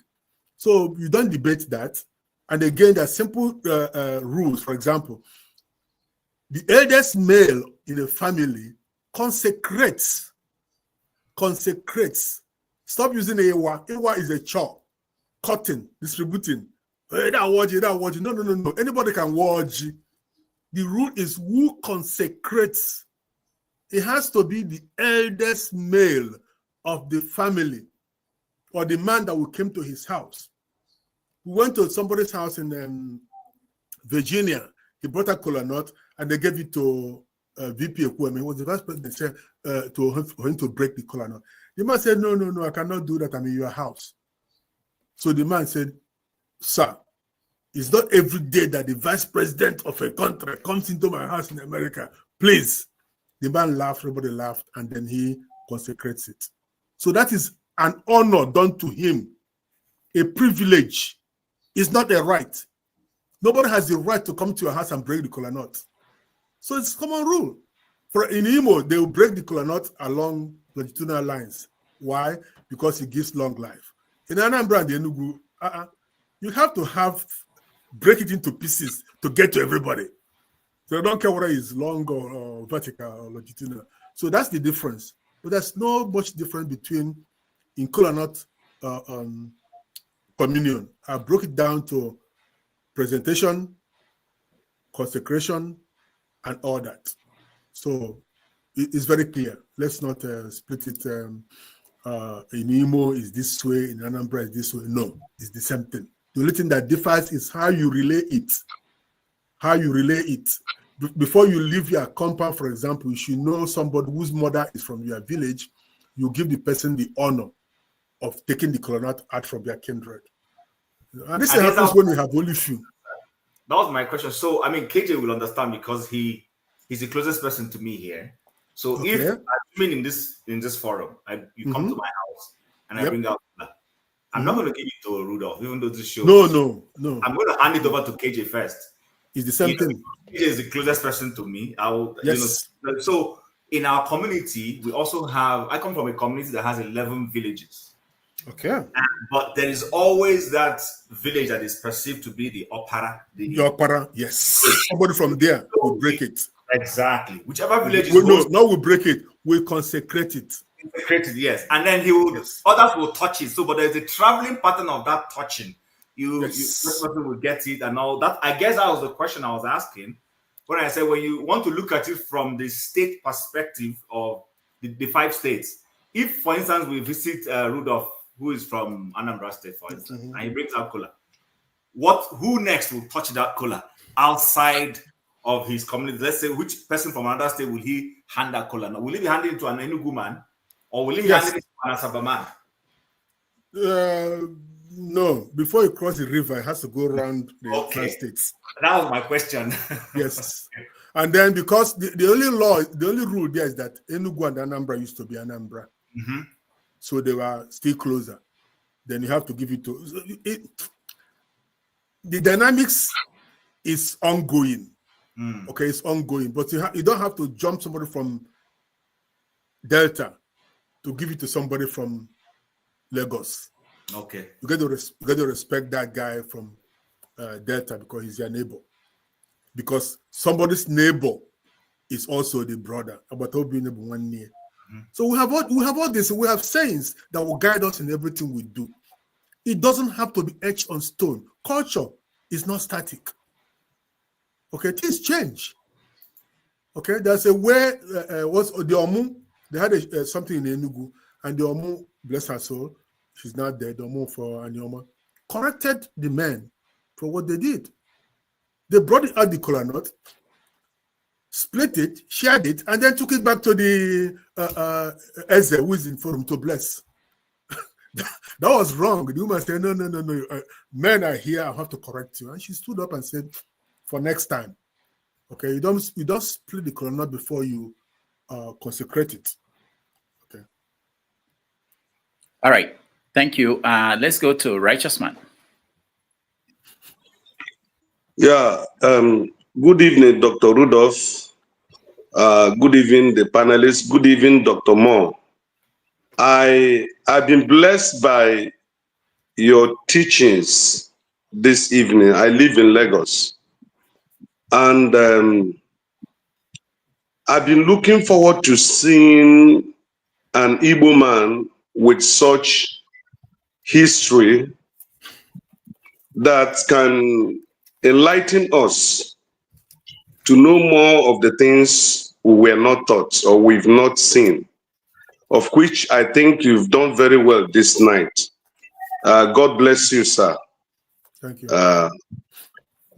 So you don't debate that. And again, there are simple rules. For example, the eldest male in a family consecrates. Stop using Ewa. Ewa is a chore. Cutting, distributing. Hey, that watch. No. Anybody can watch. The rule is who consecrates. It has to be the eldest male of the family, or the man that will come to his house. We went to somebody's house in Virginia. He brought a kola nut and they gave it to VP Ekwueme. He was the vice president. Said for him to break the kola nut. The man said, no, I cannot do that. I'm in your house. So the man said, sir, it's not every day that the vice president of a country comes into my house in America. Please. The man laughed, everybody laughed, and then he consecrates it. So that is an honor done to him, a privilege. It's not a right. Nobody has the right to come to your house and break the kola nut. So it's common rule. In Imo, they will break the kola nut along longitudinal lines. Why? Because it gives long life. In Anambra and the Enugu, you have to break it into pieces to get to everybody. So I don't care whether it's long or vertical or longitudinal. So that's the difference. But there's no much difference between in kola nut communion. I broke it down to presentation, consecration, and all that. So it's very clear. Let's not split it. In Imo is this way, in Anambra is this way. No, it's the same thing. The only thing that differs is how you relay it. How you relay it. Before you leave your compound, for example, you should know somebody whose mother is from your village. You give the person the honor of taking the kola nut out from their kindred. And this happens when you have only few. That was my question. So, I mean, KJ will understand because he's the closest person to me here. So, if assuming in this forum, you come to my house and I bring out, I'm not going to give it to Rudolph, even though this show. No. I'm going to hand it over to KJ first. It's the same thing. KJ is the closest person to me. Yes. So, in our community, we also have. I come from a community that has 11 villages. Okay. But there is always that village that is perceived to be the opera. The opera, yes. Somebody from there will break it. Exactly. Whichever village we break it. We consecrate it. Consecrate it, yes. And then others will touch it. So, but there's a traveling pattern of that touching. This person will get it and all that. I guess that was the question I was asking when I said when you want to look at it from the state perspective of the 5 states. If, for instance, we visit Rudolph, who is from Anambra State, for instance, and he brings out kola, who next will touch that kola outside of his community? Let's say, which person from another state will he hand that kola? Now, will he be handing it to an Enugu man, or will he hand it to an Asaba man? No, before you cross the river, it has to go around the 5 states. That was my question. Yes. And then because the only rule there is that Enugu and Anambra used to be Anambra. Mm-hmm. So they were still closer. Then you have to give it to the dynamics is ongoing. Okay, it's ongoing, but you don't have to jump somebody from Delta to give it to somebody from Lagos. Okay, you get to respect that guy from Delta because he's your neighbor. Because somebody's neighbor is also the brother. So we have all this. We have sayings that will guide us in everything we do. It doesn't have to be etched on stone. Culture is not static. Okay, things change. Okay, there's a way. What's the Omu? They had something in Enugu, And the Omu, bless her soul, she's not dead, Omu for Anioma, corrected the men for what they did. They brought it out the kola nut, split it, shared it, and then took it back to the Eze, who is in forum to bless. That was wrong. The woman said, no, men are here, I have to correct you. And she stood up and said, for next time, okay, you don't split the kola nut before you consecrate it. Okay. All right. Thank you. Let's go to Righteous Man. Yeah. Good evening, Dr. Rudolph. Good evening, the panelists. Good evening, Dr. Moore. I've been blessed by your teachings this evening. I live in Lagos. And I've been looking forward to seeing an Igbo man with such history that can enlighten us to know more of the things we were not taught or we've not seen, of which I think you've done very well this night. God bless you, sir. Thank you.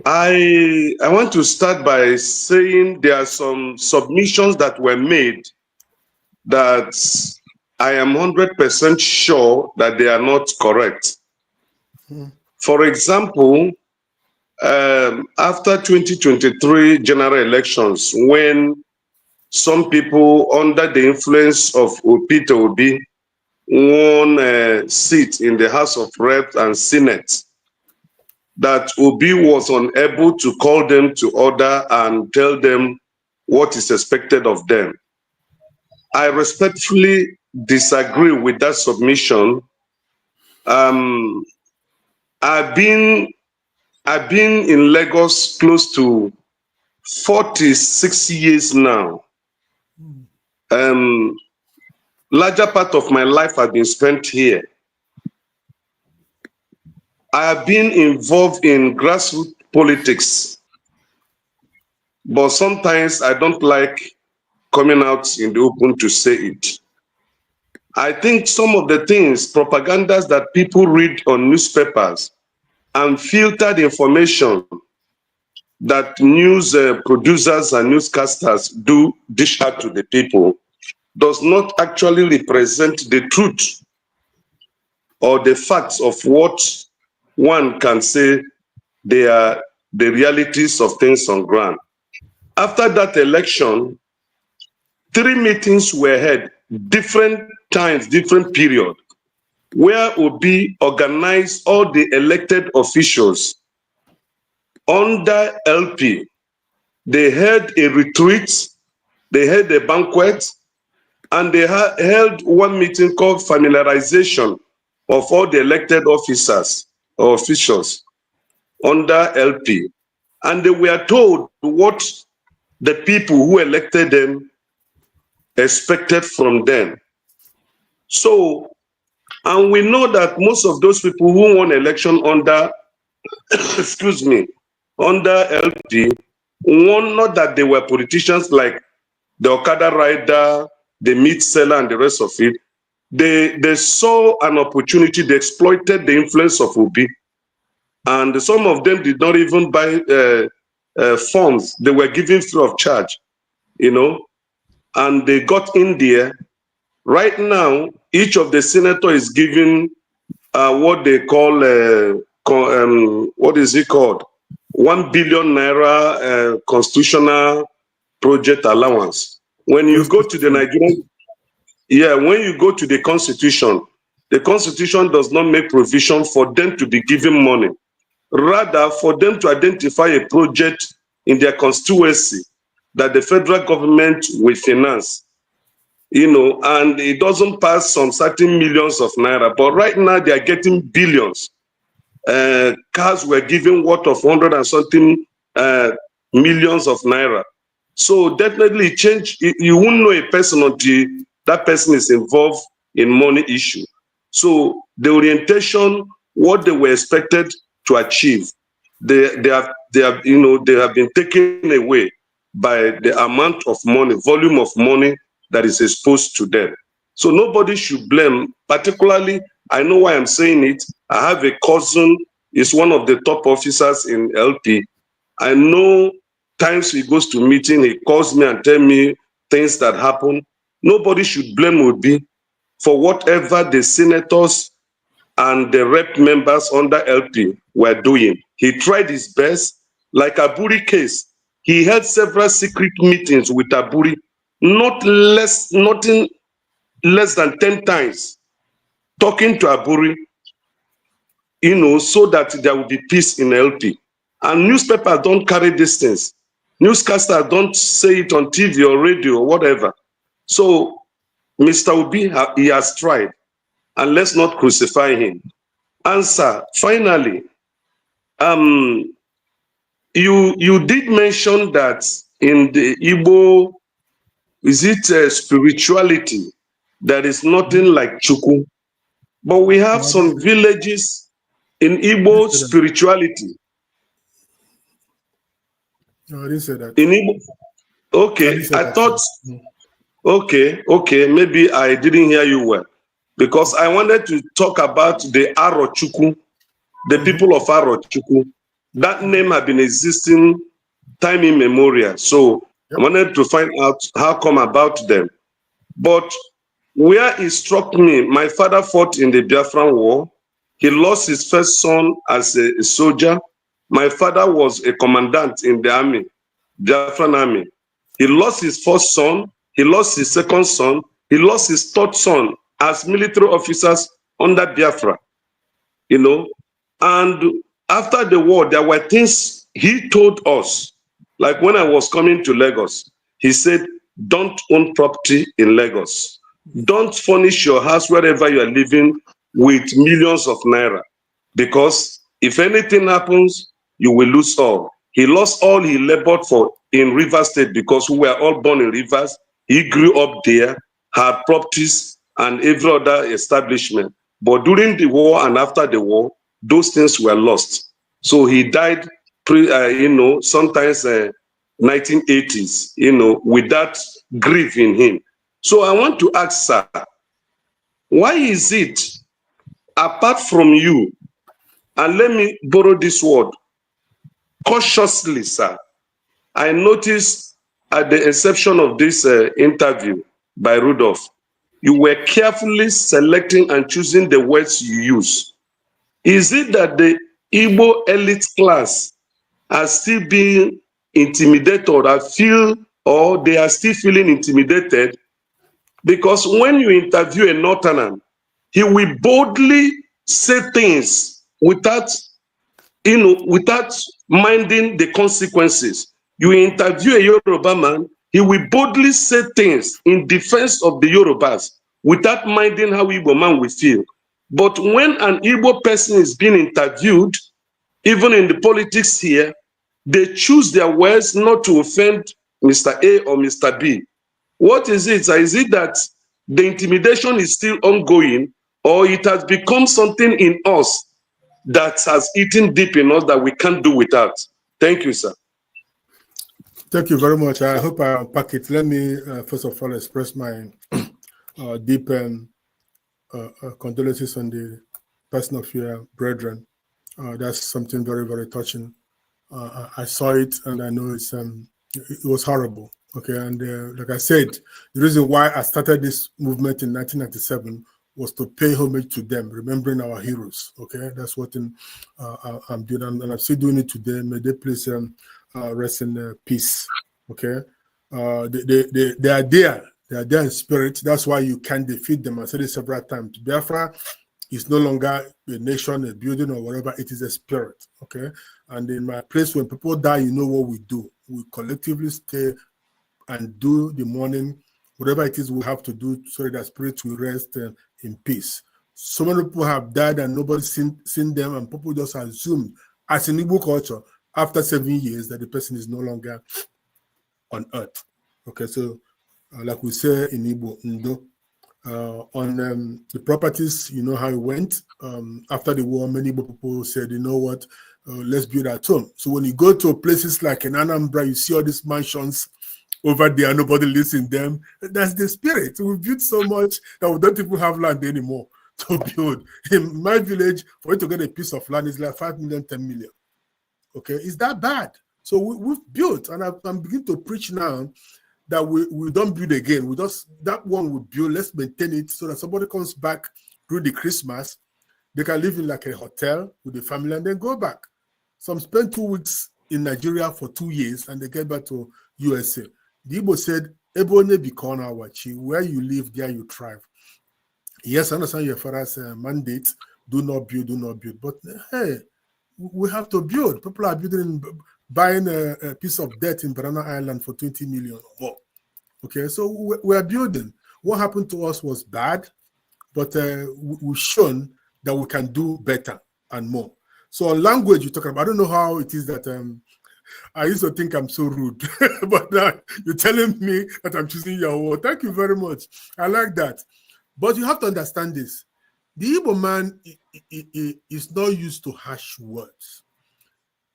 I want to start by saying there are some submissions that were made that I am 100% sure that they are not correct. For example, after 2023 general elections, when some people under the influence of Peter Obi won a seat in the House of Reps and Senate, that Obi was unable to call them to order and tell them what is expected of them. I respectfully disagree with that submission. I've been in Lagos close to 46 years now. Larger part of my life has been spent here. I have been involved in grassroots politics, but sometimes I don't like coming out in the open to say it. I think some of the things, propagandas that people read on newspapers and filtered information that news producers and newscasters do dish out to the people does not actually represent the truth or the facts of what one can say they are the realities of things on ground. After that election, 3 meetings were held, different times, different period, where Obi organized all the elected officials under LP. They held a retreat, they held a banquet, and they held one meeting called familiarization of all the elected officers or officials under LP. And they were told what the people who elected them expected from them. So, and we know that most of those people who won election under, excuse me, under LP, won not that they were politicians like the Okada rider, the meat seller, and the rest of it. They saw an opportunity, they exploited the influence of Obi, and some of them did not even buy forms. They were given free of charge, you know, and they got in there. Right now, each of the senator is given what they call, what is it called? 1 billion naira constitutional project allowance. When you go to the Nigerian, when you go to the constitution does not make provision for them to be given money. Rather, for them to identify a project in their constituency that the federal government will finance, you know, and it doesn't pass some certain millions of naira. But right now they are getting billions. Cars were given worth of 100 and something millions of naira. So definitely change. You won't know a person until that person is involved in money issue. So the orientation, what they were expected to achieve, they have been taken away by the amount of money, volume of money that is exposed to them. So nobody should blame. Particularly, I know why I'm saying it. I have a cousin, is one of the top officers in LP. I know times he goes to meeting, he calls me and tell me things that happen. Nobody should blame Obi for whatever the senators and the rep members under LP were doing. He tried his best. Like Aburi case, he held several secret meetings with Aburi, nothing less than 10 times, talking to Aburi, so that there will be peace in LP. And newspapers don't carry these things. Newscasters don't say it on TV or radio or whatever. So Mr. Obi, he has tried, and let's not crucify him. Answer, finally, you did mention that in the Igbo, is it spirituality? There is nothing like Chukwu. But we have some villages in Igbo spirituality. No, I didn't say that. In Igbo, okay, I thought, okay, maybe I didn't hear you well. Because I wanted to talk about the Arochukwu, the people of Arochukwu. That name had been existing time immemorial. So I wanted to find out how come about them. But where it struck me, my father fought in the Biafran War. He lost his first son as a soldier. My father was a commandant in the army, Biafran army. He lost his first son. He lost his second son. He lost his third son as military officers under Biafra, And after the war, there were things he told us, like when I was coming to Lagos, he said, don't own property in Lagos. Don't furnish your house wherever you are living with millions of naira, because if anything happens, you will lose all. He lost all he labored for in Rivers State because we were all born in Rivers. He grew up there, had properties and every other establishment. But during the war and after the war, those things were lost. So he died, sometimes 1980s, with that grief in him. So I want to ask, sir, why is it, apart from you, and let me borrow this word, cautiously, sir, I noticed at the inception of this interview by Rudolph, you were carefully selecting and choosing the words you use. Is it that the Igbo elite class are still being intimidated or they are still feeling intimidated? Because when you interview a Northerner, he will boldly say things without minding the consequences. You interview a Yoruba man, he will boldly say things in defense of the Yorubas without minding how Igbo man will feel. But when an Igbo person is being interviewed, even in the politics here, they choose their words not to offend Mr. A or Mr. B. What is it? Is it that the intimidation is still ongoing, or it has become something in us that has eaten deep in us that we can't do without? Thank you, sir. Thank you very much. I hope I unpack it. Let me, first of all, express my deep condolences on the person of your brethren. That's something very, very touching. I saw it and I know it was horrible. Okay, and like I said, the reason why I started this movement in 1997 was to pay homage to them, remembering our heroes. Okay, that's what I'm doing, and I'm still doing it today. May they please rest in peace. Okay, they are there. They are there in spirit. That's why you can't defeat them. I said it several times. Biafra is no longer a nation, a building, or whatever. It is a spirit. Okay, and in my place, when people die, you know what we do. We collectively stay and do the mourning, whatever it is we have to do, so that spirits will rest in peace. So many people have died and nobody's seen them, and people just assume, as in Igbo culture, after 7 years, that the person is no longer on earth. Okay, so like we say in Igbo, Ndo, on the properties, you know how it went. After the war, many Igbo people said, you know what, let's build at home. So when you go to places like in Anambra, you see all these mansions over there, nobody lives in them. That's the spirit. We built so much that we don't even have land anymore to build. In my village, for you to get a piece of land is like 5 million, 10 million. Okay, is that bad? So we've built, and I'm beginning to preach now that we don't build again. We just, that one we build, let's maintain it so that somebody comes back during the Christmas, they can live in like a hotel with the family and then go back. Some spend 2 weeks in Nigeria for 2 years and they get back to USA. The Igbo said, Ebone bikona wachi, where you live, there you thrive. Yes, I understand your father's mandate, do not build. But hey, we have to build. People are building, buying a piece of debt in Banana Island for 20 million or more. Okay, so we are building. What happened to us was bad, but we've shown that we can do better and more. So on language you're talking about, I don't know how it is that I used to think I'm so rude, but you're telling me that I'm choosing your word. Thank you very much. I like that. But you have to understand this. The Igbo man is not used to harsh words.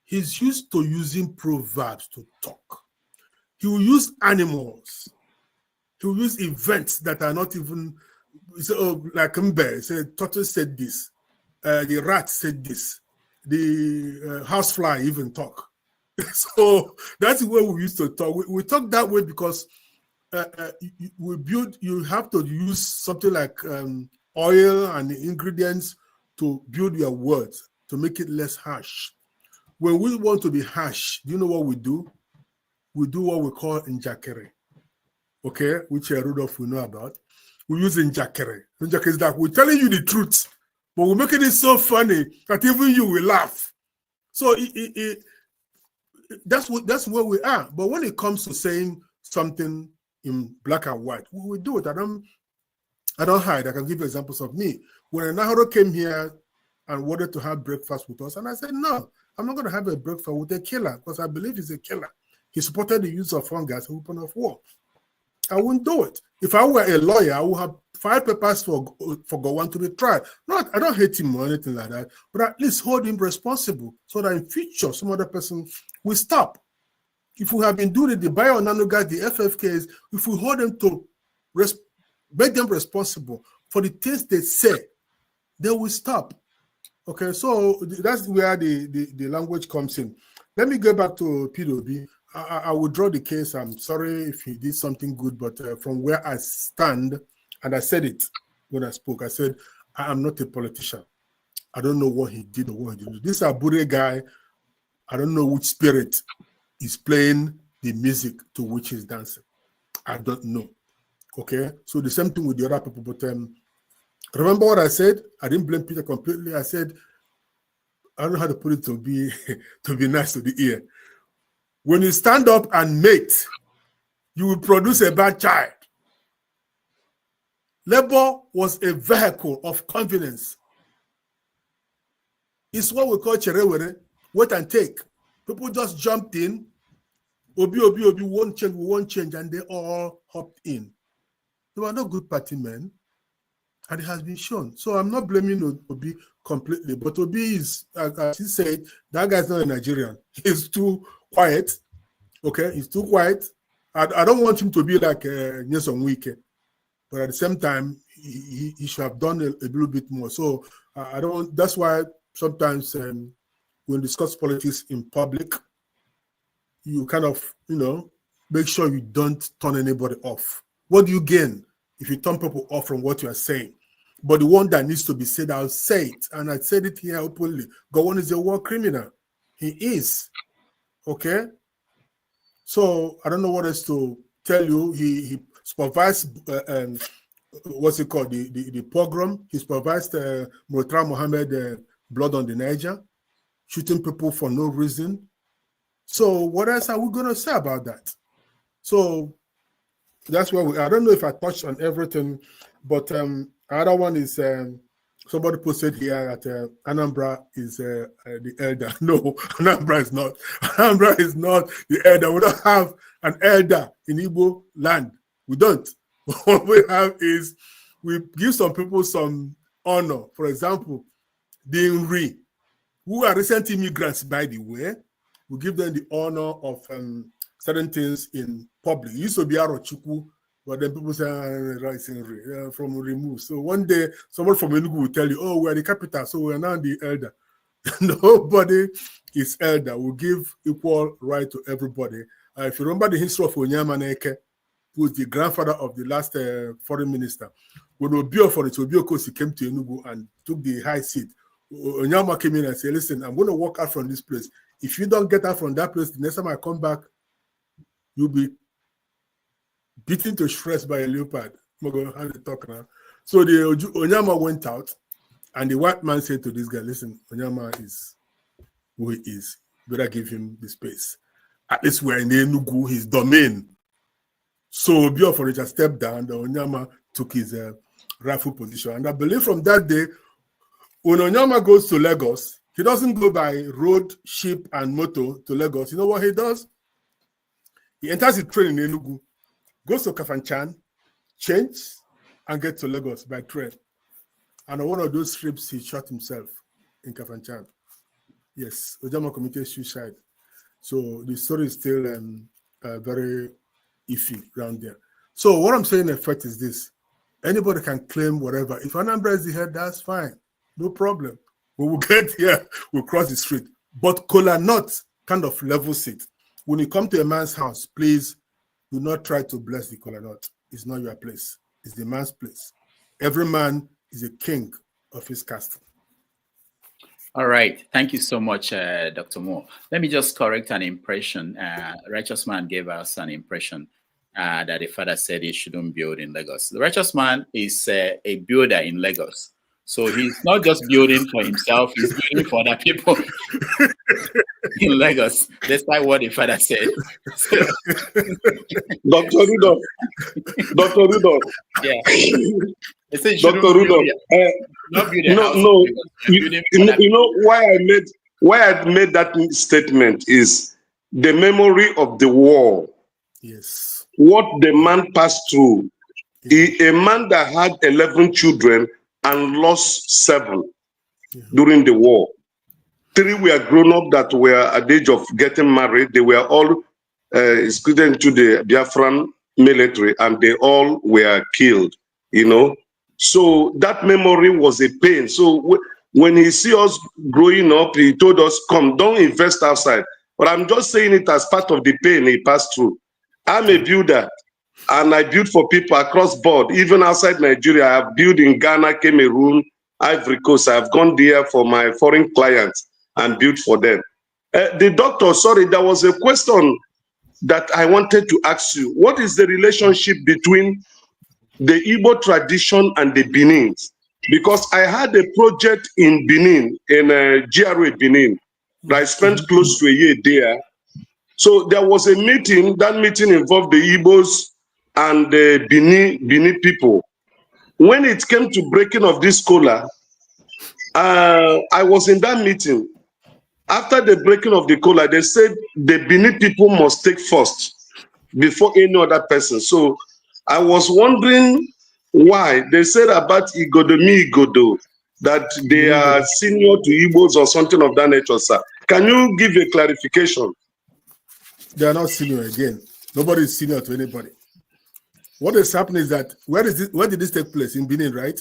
He's used to using proverbs to talk. He will use animals. He will use events that are not even, like Mbe said, tortoise said this, the rat said this, the housefly even talk. So that's the way we used to talk. We talk that way because we build, you have to use something like oil and the ingredients to build your words, to make it less harsh. When we want to be harsh, do you know what we do? We do what we call injakere, okay, which Rudolph will know about. We use injakere. Injakere is that we're telling you the truth, but we're making it so funny that even you will laugh. So that's where we are. But when it comes to saying something in black and white, we do it. I don't hide. I can give you examples of me. When Nahoro came here and wanted to have breakfast with us, and I said, no, I'm not going to have a breakfast with a killer because I believe he's a killer. He supported the use of fungi as a weapon of war. I wouldn't do it. If I were a lawyer, I would have filed papers for Gowon to be tried. Not, I don't hate him or anything like that, but at least hold him responsible so that in future, some other person will stop. If we have been doing it, the bio nano guys, the FFKs, if we hold them to make them responsible for the things they say, they will stop. Okay, so that's where the language comes in. Let me go back to PWB. I will draw the case. I'm sorry if he did something good, but from where I stand, and I said it when I spoke, I said, I am not a politician. I don't know what he did or what he didn't do. This Aburi guy, I don't know which spirit is playing the music to which he's dancing. I don't know. Okay, so the same thing with the other people, but remember what I said? I didn't blame Peter completely. I said, I don't know how to put it to be nice to the ear. When you stand up and mate, you will produce a bad child. Labor was a vehicle of convenience. It's what we call cherewere, wait and take. People just jumped in, obi, won't change, and they all hopped in. They were not good party men, and it has been shown. So I'm not blaming Obi completely, but Obi is, as he said, that guy's not a Nigerian. He's too quiet. Okay, he's too quiet. I don't want him to be like Nyesom Wike, but at the same time, he should have done a little bit more. So I don't. That's why sometimes when we discuss politics in public, you kind of, make sure you don't turn anybody off. What do you gain if you turn people off from what you are saying? But the one that needs to be said, I'll say it. And I said it here openly. Gowon is a war criminal. He is. Okay? So I don't know what else to tell you. He supervised, what's it called? The pogrom. He supervised Murtala Mohammed, blood on the Niger, shooting people for no reason. So what else are we going to say about that? So that's where I don't know if I touched on everything, but another one is somebody posted here that Anambra is the elder. No, Anambra is not. Anambra is not the elder. We don't have an elder in Igbo land. We don't. What we have is we give some people some honor. For example, the Nri, who are recent immigrants, by the way, we give them the honor of certain things in public. It used to be Arochukwu, but then people say from remove. So one day, someone from Enugu will tell you, oh, we're the capital, so we're now the elder. Nobody is elder. We give equal right to everybody. If you remember the history of Onyema Neke, who was the grandfather of the last foreign minister, when Obioko came to Enugu and took the high seat, Onyema came in and said, listen, I'm going to walk out from this place. If you don't get out from that place, the next time I come back, you'll be beaten to shreds by a leopard. I'm going to talk now. So the Onyema went out, and the white man said to this guy, listen, Onyema is who he is. Better give him the space. At least we're in Enugu, his domain. So Biafra just stepped down, the Onyema took his rightful position. And I believe from that day, when Onyema goes to Lagos, he doesn't go by road, ship, and motor to Lagos. You know what he does? He enters the train in Enugu, goes to Kafanchan, changes, and gets to Lagos by train. And on one of those trips, he shot himself in Kafanchan. Yes, Onyema committed suicide. So the story is still very iffy around there. So what I'm saying in effect is this. Anybody can claim whatever. If Anambra is the head, that's fine. No problem. We will get here, we'll cross the street. But Kola Nut kind of levels it. When you come to a man's house, please do not try to bless the Kola Nut. It's not your place. It's the man's place. Every man is a king of his caste. All right. Thank you so much, Dr. Moore. Let me just correct an impression. Righteous Man gave us an impression that the father said he shouldn't build in Lagos. The Righteous Man is a builder in Lagos. So he's not just building for himself, he's building for other people in Lagos, despite what the father said. So, Dr. Rudolph. Yeah. Dr. Rudolph. You know why I made that statement is the memory of the war. Yes. What the man passed through. A man that had 11 children and lost 7 during the war. 3 were grown up that were at the age of getting married. They were all excluded into the Biafran military, and they all were killed, you know. So that memory was a pain. So when he see us growing up, he told us, come, don't invest outside. But I'm just saying it as part of the pain he passed through. I'm a builder, and I build for people across board, even outside Nigeria. I have built in Ghana, Cameroon, Ivory Coast. I have gone there for my foreign clients and built for them. The doctor, sorry, there was a question that I wanted to ask you. What is the relationship between the Igbo tradition and the Benin? Because I had a project in Benin, in GRA Benin, that I spent close to a year there. So there was a meeting. That meeting involved the Igbos and the Benin people. When it came to breaking of this cola, I was in that meeting. After the breaking of the cola, they said the Benin people must take first before any other person. So I was wondering why. They said about Igodo, that they are senior to Igbos or something of that nature, sir. Can you give a clarification? They are not senior again. Nobody is senior to anybody. What is happening is that where did this take place? In Benin, right?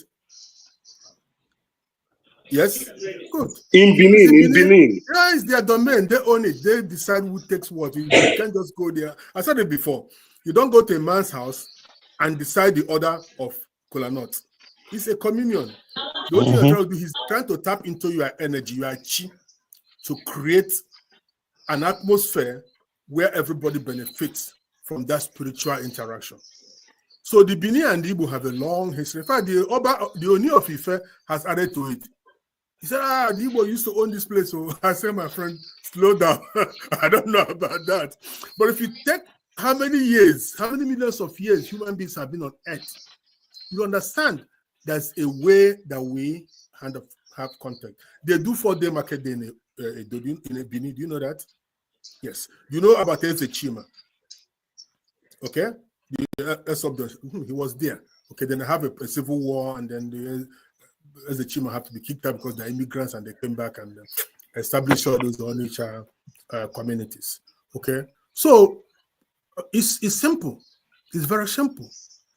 Yes? Good. In Benin. Yeah, it's their domain. They own it. They decide who takes what. You can't just go there. I said it before. You don't go to a man's house and decide the order of kola nut. It's a communion. The only thing you're trying to do is trying to tap into your energy, your chi, to create an atmosphere where everybody benefits from that spiritual interaction. So the Benin and the Igbo have a long history. In fact, the Oni of Ife has added to it. He said, the Igbo used to own this place. So I said, my friend, slow down. I don't know about that. But if you take how many millions of years human beings have been on earth, you understand there's a way that we kind of have contact. They do 4-day market day in Benin. Do you know that? Yes. You know about Ezechima. Okay? He was there. Okay, then I have a civil war, and then Ezechima have to be kicked out because they're immigrants, and they came back and established all those Onitsha communities. Okay? So It's simple. It's very simple.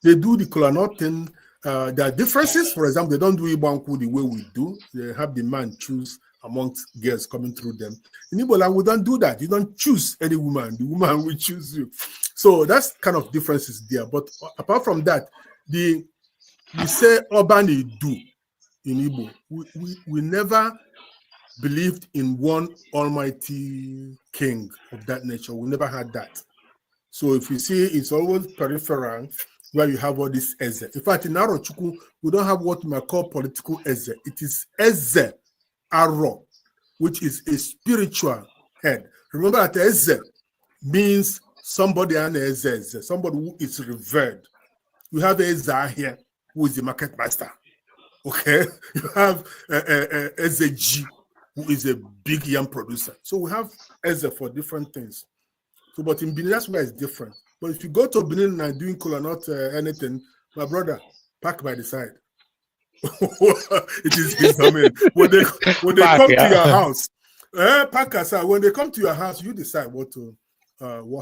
They do the kola nut thing. There are differences. For example, they don't do Ibanku the way we do. They have the man choose amongst girls coming through them. In Igbo land, we don't do that. You don't choose any woman. The woman will choose you. So that's kind of differences there. But apart from that, we say urban do in Igbo. We never believed in one almighty king of that nature. We never had that. So if you see, it's always peripheral, where you have all this Eze. In fact, in Arochukwu, we don't have what we might call political Eze. It is Eze Aro, which is a spiritual head. Remember that Eze means somebody and Eze, somebody who is revered. You have Eze here, who is the market master. Okay? You have Eze G, who is a big yam producer. So we have Eze for different things. So, but in Benin, that's where it's different. But if you go to Benin and doing kola nut anything, my brother, park by the side. It is, I mean, when they come to your house, park aside. When they come to your house, you decide what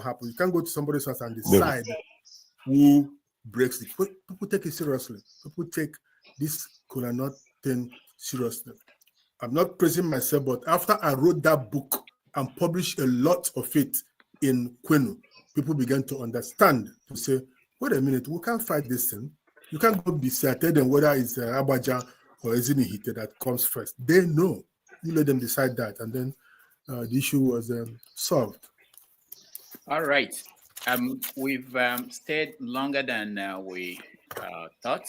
happens. You can't go to somebody's house and decide who breaks it. But people take it seriously. People take this kola nut thing seriously. I'm not praising myself, but after I wrote that book and published a lot of it in KWENU, people began to understand, to say, wait a minute, we can't fight this thing. You can't go be certain them whether it's Abaja or Ezinihite that comes first. They know. You let them decide that, and then the issue was solved. All right. We've stayed longer than we thought.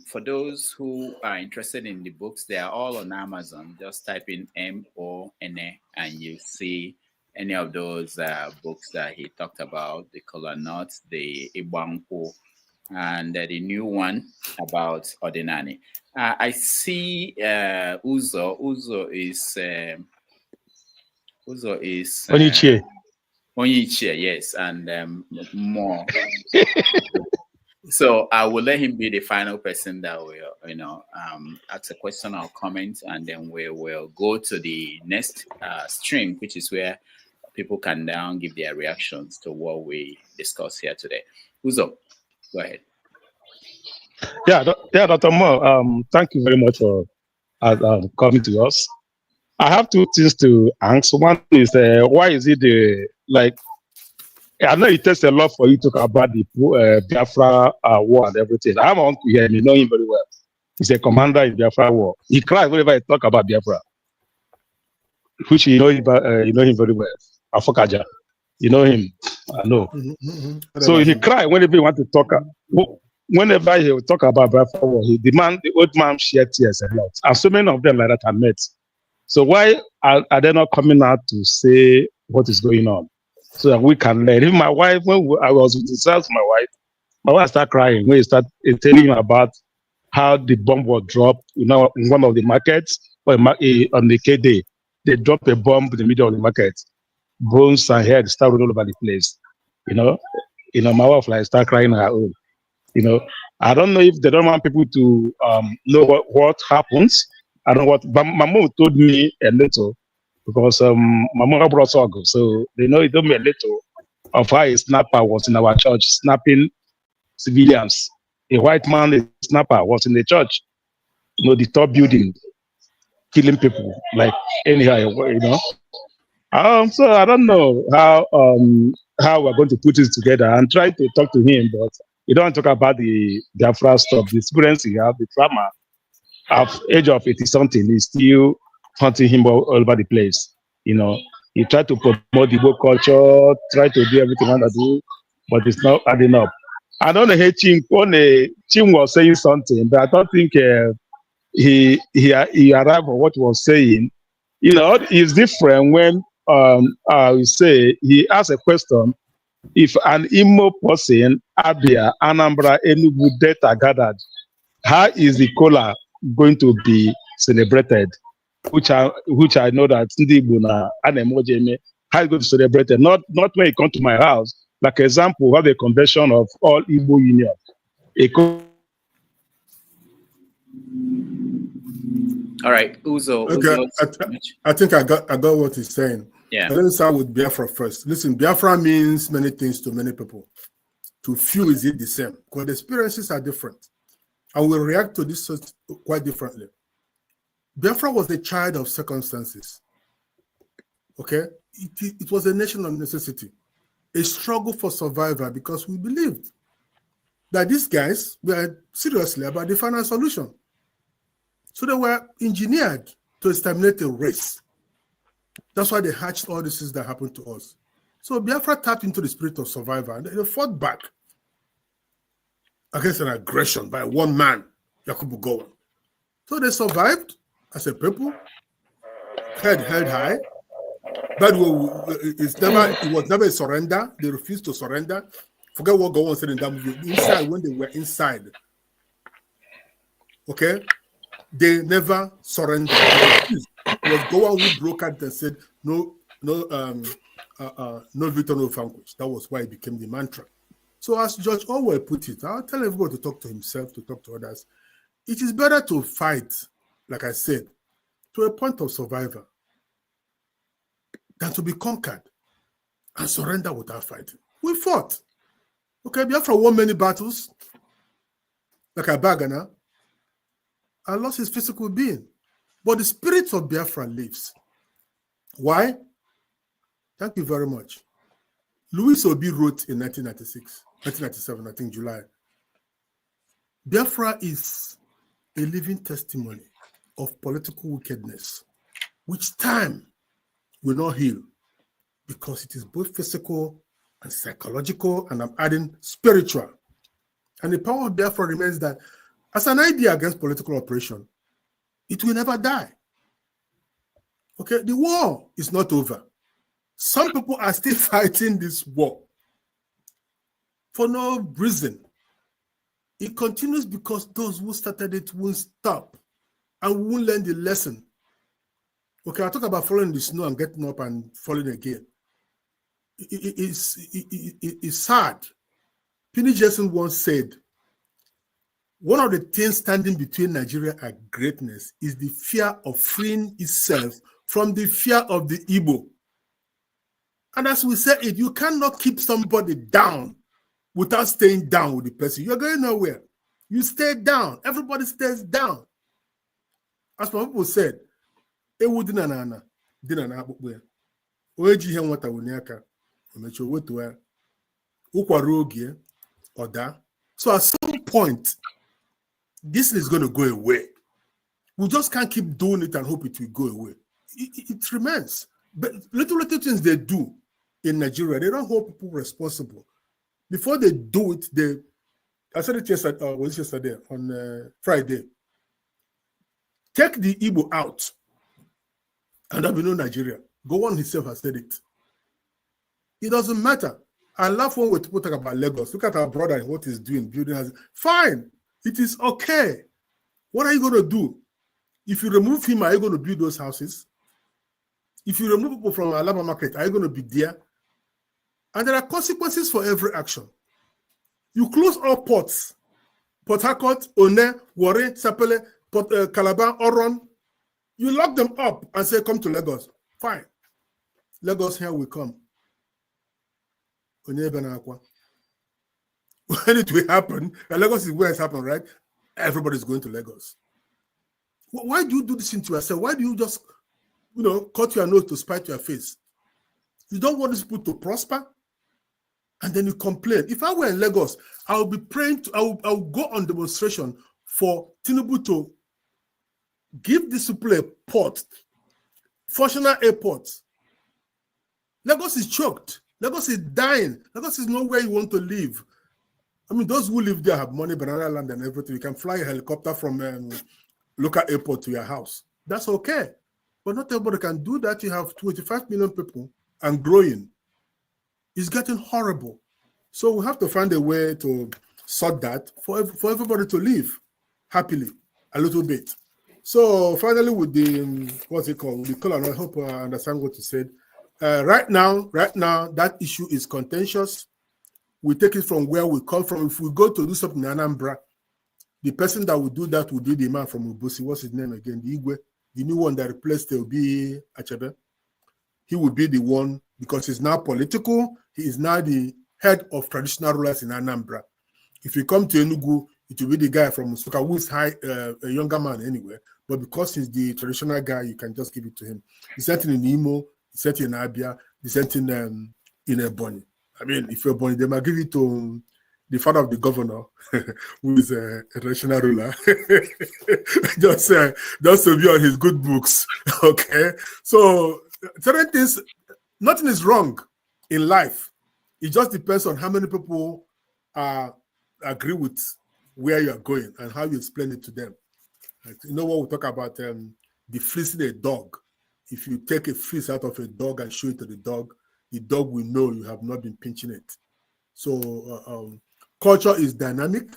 For those who are interested in the books, they are all on Amazon. Just type in MONA and you see any of those books that he talked about, the kola nuts, the Ibanku, and the new one about Ordinani. I see Uzo. Uzo is Onyichie, yes, and more. So I will let him be the final person that will, ask a question or comment, and then we will go to the next stream, which is where people can now give their reactions to what we discussed here today. Uzo, go ahead. Yeah, Dr. Mo, thank you very much for coming to us. I have two things to answer. One is, why is it I know it takes a lot for you to talk about the Biafra war and everything. I have my uncle here, and you know him very well. He's a commander in Biafra war. He cries whenever I talk about Biafra, which you know him very well. Afokaja, you know him, I know. So he cried whenever he want to talk. Whenever he will talk about Biafra war, the old man shed tears a lot, and so many of them like that I met. So why are they not coming out to say what is going on, so that we can learn? Even my wife, when I was with my wife started crying when he started telling me about how the bomb was dropped, in one of the markets, or on the KD, they dropped a bomb in the middle of the market. Bones and heads started all over the place. My wife start crying on her own. I don't know if they don't want people to know what happens. I don't know what, but my mom told me a little, because my mom brought Sogo, so they know it told me a little of how a snapper was in our church snapping civilians. A white man, a snapper, was in the church, the top building, killing people like anyhow, So I don't know how we're going to put this together and try to talk to him, but you don't talk about the Biafra stuff, the experience he have, the trauma. At age of 80-something, is still haunting him all over the place. He tried to promote the Igbo culture, try to do everything he want to do, but it's not adding up. I don't know, Chim was saying something, but I don't think he arrived at what he was saying. It's different when we say he asked a question. If an Imo person, Abia, Anambra, Enugu data gathered, how is the kola going to be celebrated? Which I know that how is going to celebrate it? Not when you come to my house. Like example, we have a convention of all Igbo Union. All right, Uzo. Okay, I think I got what he's saying. Yeah. Let me start with Biafra first. Listen, Biafra means many things to many people. To few is it the same, because the experiences are different. And we react to this quite differently. Biafra was a child of circumstances. Okay? It was a national necessity, a struggle for survival, because we believed that these guys were seriously about the final solution. So they were engineered to exterminate a race. That's why they hatched all the things that happened to us. So Biafra tapped into the spirit of survival, and they fought back against an aggression by one man, Yakubu Gowon. So they survived as a people, head held high. But it was never a surrender. They refused to surrender. Forget what Gowon said in that movie. Inside, when they were inside, okay, they never surrendered. It was Gowon who broke out and said, no victor, no vanquish. That was why it became the mantra. So as George Orwell put it, I'll tell everybody to talk to himself, to talk to others. It is better to fight, like I said, to a point of survival than to be conquered and surrender without fighting. We fought. Okay, Biafra won many battles, like Abagana, and lost his physical being. But the spirit of Biafra lives. Why? Thank you very much. Louis Obi wrote in 1997, I think July, Biafra is a living testimony of political wickedness, which time will not heal, because it is both physical and psychological, and I'm adding spiritual. And the power of Biafra remains that as an idea against political oppression, it will never die. Okay, the war is not over. Some people are still fighting this war for no reason. It continues because those who started it won't stop and won't learn the lesson. Okay, I talk about falling in the snow and getting up and falling again. It's sad. Penny Jackson once said, one of the things standing between Nigeria and greatness is the fear of freeing itself from the fear of the Igbo. And as we said it, you cannot keep somebody down without staying down with the person. You're going nowhere. You stay down. Everybody stays down. As my people said, ewu dinanana, dinana akpukwe. Oeji ihe nwata wuniaka, omechi owetu ya. Ukwaru ogie, oda. So at some point, this is going to go away. We just can't keep doing it and hope it will go away. It remains. But little things they do in Nigeria, they don't hold people responsible. Before they do it, I said it yesterday on Friday. Take the Igbo out, and there will be no Nigeria. Gowon himself has said it. It doesn't matter. I laugh when people talk about Lagos. Look at our brother and what he's doing, building houses. Fine, it is okay. What are you going to do? If you remove him, are you going to build those houses? If you remove people from Alaba market, are you going to be there? And there are consequences for every action. You close all ports. Port Harcourt, One, Warri, Sapele, Calabar, Oron. You lock them up and say, come to Lagos. Fine. Lagos, here we come. When it will happen, and Lagos is where it's happened, right? Everybody's going to Lagos. Why do you do this into yourself? Why do you just, cut your nose to spite your face? You don't want these people to prosper, and then you complain. If I were in Lagos, I would be praying. I would go on demonstration for Tinubu to give this people a port, functional airport. Lagos is choked. Lagos is dying. Lagos is nowhere you want to live. I mean, those who live there have money, banana land, and everything. You can fly a helicopter from local airport to your house. That's okay. But not everybody can do that. You have 25 million people and growing. It's getting horrible. So we have to find a way to sort that for everybody to live happily a little bit. So finally, with the, what's it called? The color, I hope I understand what you said. Right now, that issue is contentious. We take it from where we come from. If we go to do something in Anambra, the person that will do that will be the man from Ubusi. What's his name again? The Igwe, the new one that replaced Obi Achebe. he will be the one, because he's now political. He is now the head of traditional rulers in Anambra. If you come to Enugu, it will be the guy from Nsukka, who is a younger man anyway. But because he's the traditional guy, you can just give it to him. He's sent in Imo, he's sent in Abia, he's sent in Ebonyi. I mean, if you're Ebonyi, they might give it to the father of the governor, who is a traditional ruler, just to be on his good books. Okay, so certain things, nothing is wrong in life. It just depends on how many people agree with where you are going and how you explain it to them. Like, you know what we talk about, defleecing a dog. If you take a fleece out of a dog and show it to the dog will know you have not been pinching it. So culture is dynamic.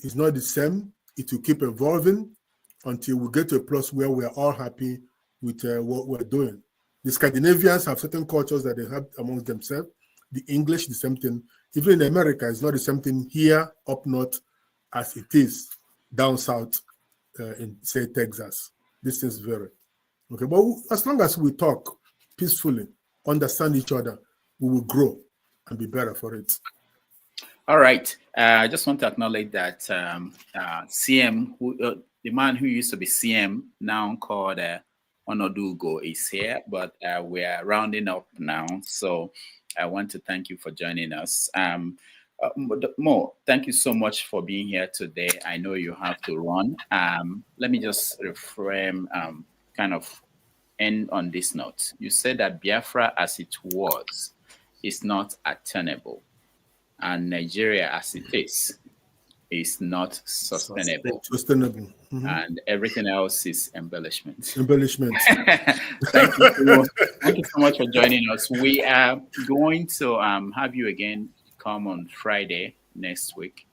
It's not the same. It will keep evolving until we get to a place where we are all happy with what we're doing. The Scandinavians have certain cultures that they have amongst themselves. The English, the same thing. Even in America, it's not the same thing here up north as it is down south in, say, Texas. This is very okay. But as long as we talk peacefully, understand each other, we will grow and be better for it. All right. I just want to acknowledge that CM, the man who used to be CM, now called Onodugo, is here, but we are rounding up now. So I want to thank you for joining us. Mo, thank you so much for being here today. I know you have to run. Let me just reframe, kind of end on this note. You said that Biafra as it was is not attainable, and Nigeria as it is not sustainable. Mm-hmm. And everything else is embellishment. Embellishment. Thank you so much for joining us. We are going to have you again come on Friday next week,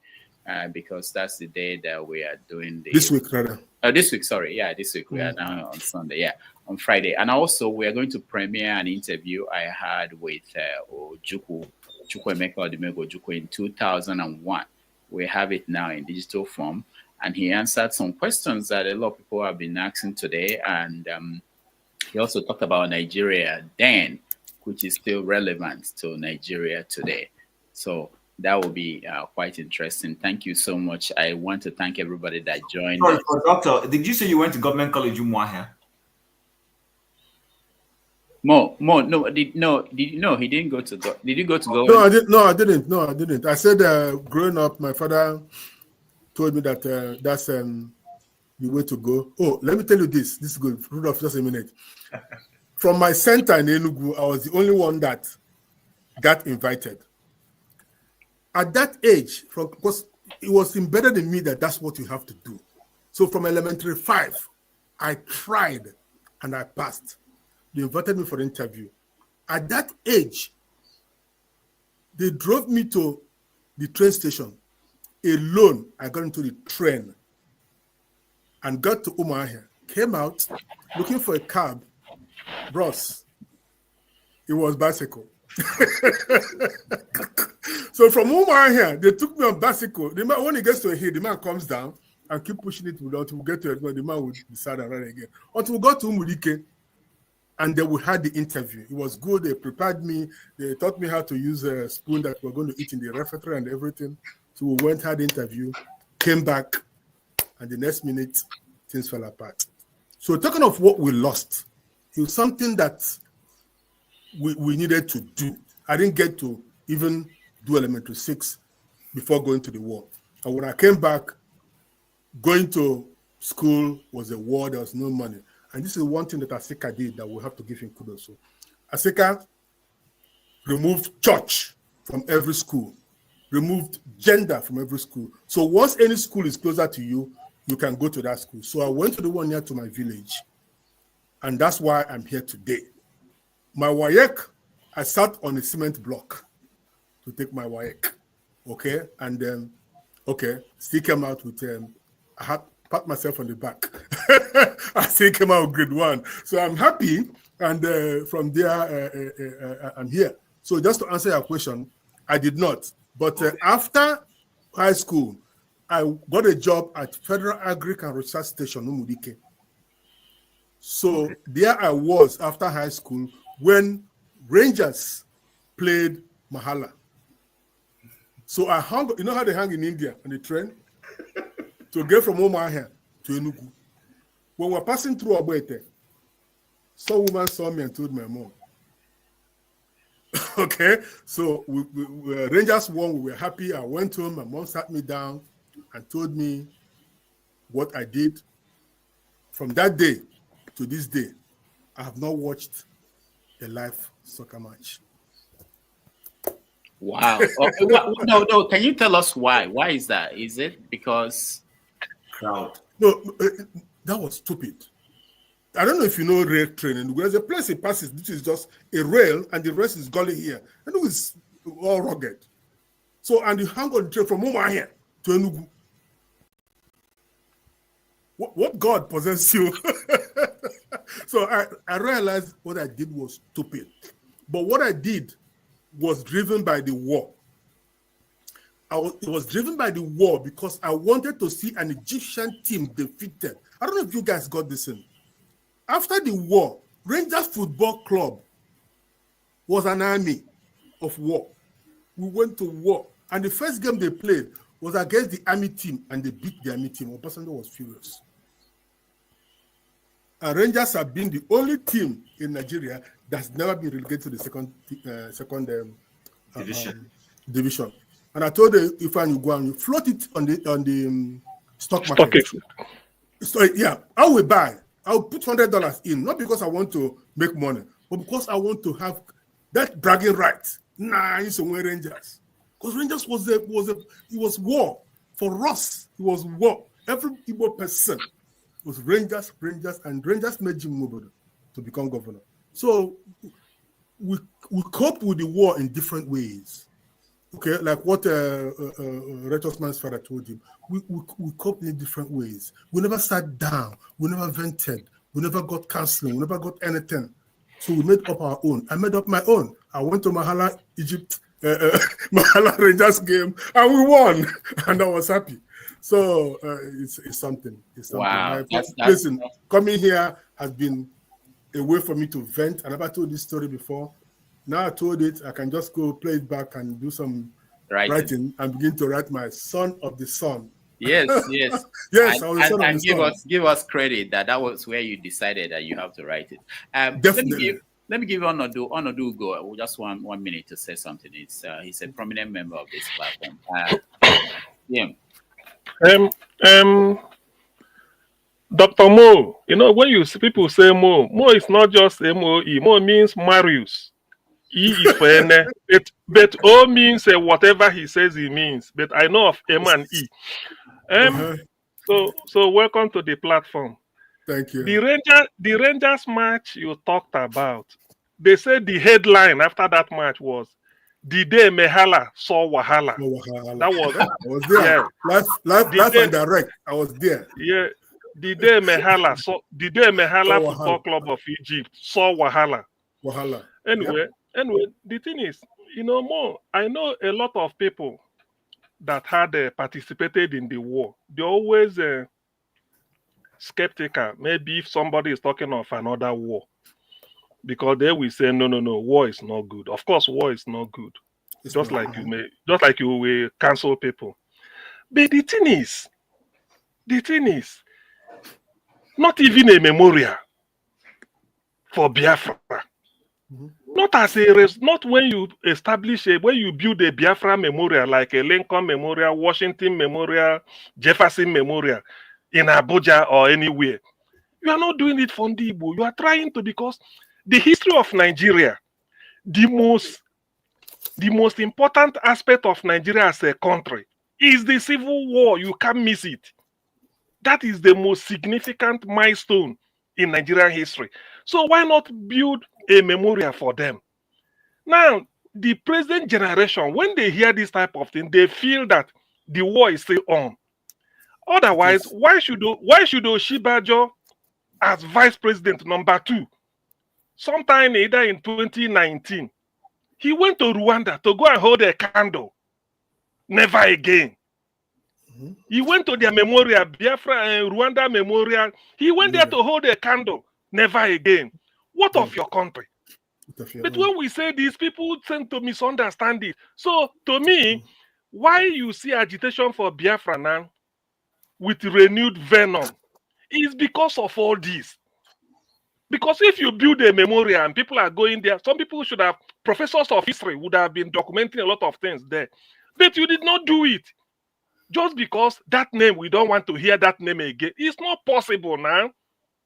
because that's the day that we are doing the... This week, rather. This week, sorry. Yeah, this week. We are now on Sunday. Yeah, on Friday. And also, we are going to premiere an interview I had with Chukwuemeka Odimego Ojukwu in 2001. We have it now in digital form. And he answered some questions that a lot of people have been asking today. And he also talked about Nigeria then, which is still relevant to Nigeria today. So that will be quite interesting. Thank you so much. I want to thank everybody that joined. Sorry, Doctor, did you say you went to Government College Umuahia? No, he didn't go to go. Did you go to go? No, I didn't. I said growing up, my father told me that that's the way to go. Oh, let me tell you this. This is good. Rudolph, just a minute. From my center in Enugu, I was the only one that got invited. At that age, because it was embedded in me that that's what you have to do. So from elementary 5, I tried and I passed. They invited me for an interview. At that age, they drove me to the train station. Alone, I got into the train and got to Umuahia. Came out looking for a cab. Bros, it was bicycle. So from Umuahia, they took me on bicycle. The man, when he gets to a hill, the man comes down and keep pushing it until we get to it. The man would decide and run again. Until we got to Umudike, and then we had the interview. It was good. They prepared me. They taught me how to use a spoon that we're going to eat in the refectory and everything. So we went, had the interview, came back, and the next minute, things fell apart. So talking of what we lost, it was something that we needed to do. I didn't get to even do elementary 6 before going to the war. And when I came back, going to school was a war. There was no money. And this is one thing that Asika did that we have to give him kudos. So Asika removed church from every school, removed gender from every school. So once any school is closer to you, you can go to that school. So I went to the one near to my village. And that's why I'm here today. My WAEC, I sat on a cement block to take my WAEC. Okay? And then, still came out with, I had pat myself on the back. I still came out with grade 1. So I'm happy. And from there, I'm here. So just to answer your question, I did not. But after high school, I got a job at Federal Agric and Research Station, Umudike. So there I was after high school when Rangers played Mahala. So I hung, you know how they hang in India on the train? To get from Omaha to Enugu. When we're passing through Ogbete, some woman saw me and told my mom. Okay, so Rangers won, we were happy. I went home, my mom sat me down and told me what I did. From that day to this day, I have not watched a live soccer match. Wow. No, can you tell us why? Why is that? Is it because crowd? No, that was stupid. I don't know if you know rail training. There's a place it passes, which is just a rail, and the rest is gully here. And it was all rugged. So, and you hang on the train from Omaha to Enugu. What God possessed you? So I realized what I did was stupid. But what I did was driven by the war. It was driven by the war because I wanted to see an Egyptian team defeated. I don't know if you guys got this in. After the war, Rangers Football Club was an army of war. We went to war. And the first game they played was against the army team, and they beat the army team. Obasanjo was furious. And Rangers have been the only team in Nigeria that's never been relegated to the second division. And I told her, if I go and float it on the stock market. So yeah, I will buy. I'll put $100 in, not because I want to make money, but because I want to have that bragging right. Nah, it's only Rangers. Because Rangers it was war. For us, it was war. Every Igbo person was Rangers, and Rangers made Jim Mobodo to become governor. So we coped with the war in different ways. Okay, like what Retosman's father told him. We coped in different ways. We never sat down. We never vented. We never got counseling. We never got anything. So we made up our own. I made up my own. I went to Mahala, Egypt, Mahala Rangers game, and we won. And I was happy. So it's something. It's something. Wow. Listen, coming here has been a way for me to vent. I never told this story before. Now I told it, I can just go play it back and do some writing and begin to write my Son of the Sun. Yes. Yes, and, I was the Son of the Sun. give us credit that was where you decided that you have to write it. Definitely. Let me give Onodu go. Just one minute to say something. He's a prominent member of this platform. Yeah. Dr. Mo, you know, when people say Mo is not just M-O-E. Mo means Marius. E is for N. But O means whatever he says he means. But I know of M and E. So welcome to the platform. Thank you. The Rangers match you talked about, they said the headline after that match was "The day Mehala saw Wahala." That was I was there. Yeah. Live and direct. I was there. Yeah. The day Mehala Football Club of Egypt saw Wahala. Anyway, the thing is, you know, Mo, I know a lot of people that had participated in the war. They're always skeptical. Maybe if somebody is talking of another war, because they will say, no, war is not good. Of course, war is not good. Just like you will cancel people. But the thing is, not even a memorial for Biafra. Not when you establish when you build a Biafra memorial like a Lincoln Memorial, Washington Memorial, Jefferson Memorial in Abuja or anywhere. You are not doing it for the Igbo. You are trying to, because the history of Nigeria, the most important aspect of Nigeria as a country is the Civil War. You can't miss it. That is the most significant milestone in Nigerian history. So why not build a memorial for them? Now, the present generation, when they hear this type of thing, they feel that the war is still on. Otherwise, why should Oshibajo, as vice president number 2, sometime either in 2019, he went to Rwanda to go and hold a candle? Never again. He went to their memorial, Biafra and Rwanda memorial. He went there to hold a candle. Never again. What of your country? But when we say this, people tend to misunderstand it. So to me, why you see agitation for Biafra now with renewed venom is because of all this. Because if you build a memorial and people are going there, some people should have, professors of history would have been documenting a lot of things there. But you did not do it. Just because that name, we don't want to hear that name again. It's not possible now.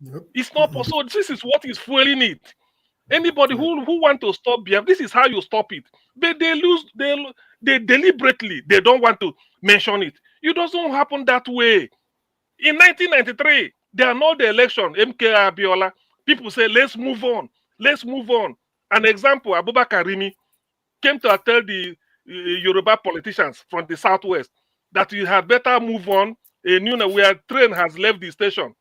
Yep. It's not possible. This is what is fueling it. Anybody who want to stop Biafra, this is how you stop it. But they deliberately, they don't want to mention it. It doesn't happen that way. In 1993, they annulled the election, MK Abiola. People say, let's move on. Let's move on. An example, Abubakar Rimi came to tell the Yoruba politicians from the Southwest that you had better move on. Where train has left the station.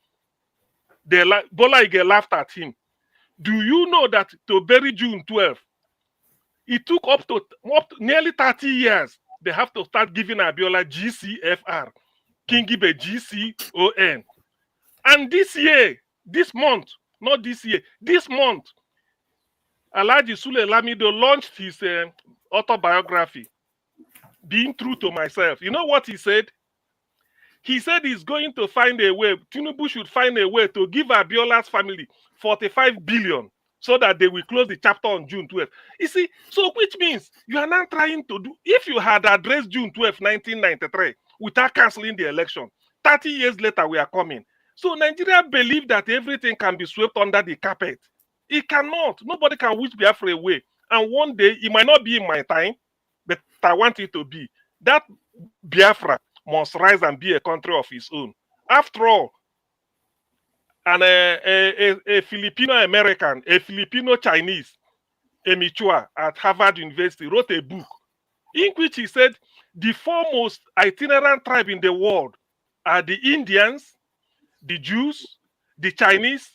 Bola Ige laughed at him. Do you know that to bury June 12, it took up to nearly 30 years. They have to start giving Abiola GCFR, Kingibe GCON. And this year, this month, not this year, this month, Alhaji Sule Lamido launched his autobiography, Being True to Myself. You know what he said? He said he's going to find a way, Tinubu should find a way to give Abiola's family 45 billion so that they will close the chapter on June 12th. You see, so which means you are now trying to do, if you had addressed June 12th, 1993, without cancelling the election, 30 years later we are coming. So Nigeria believe that everything can be swept under the carpet. It cannot. Nobody can wish Biafra away. And one day, it might not be in my time, but I want it to be. That Biafra must rise and be a country of its own. After all, and a Filipino-American, a Filipino-Chinese, Emichua at Harvard University, wrote a book in which he said the foremost itinerant tribe in the world are the Indians, the Jews, the Chinese,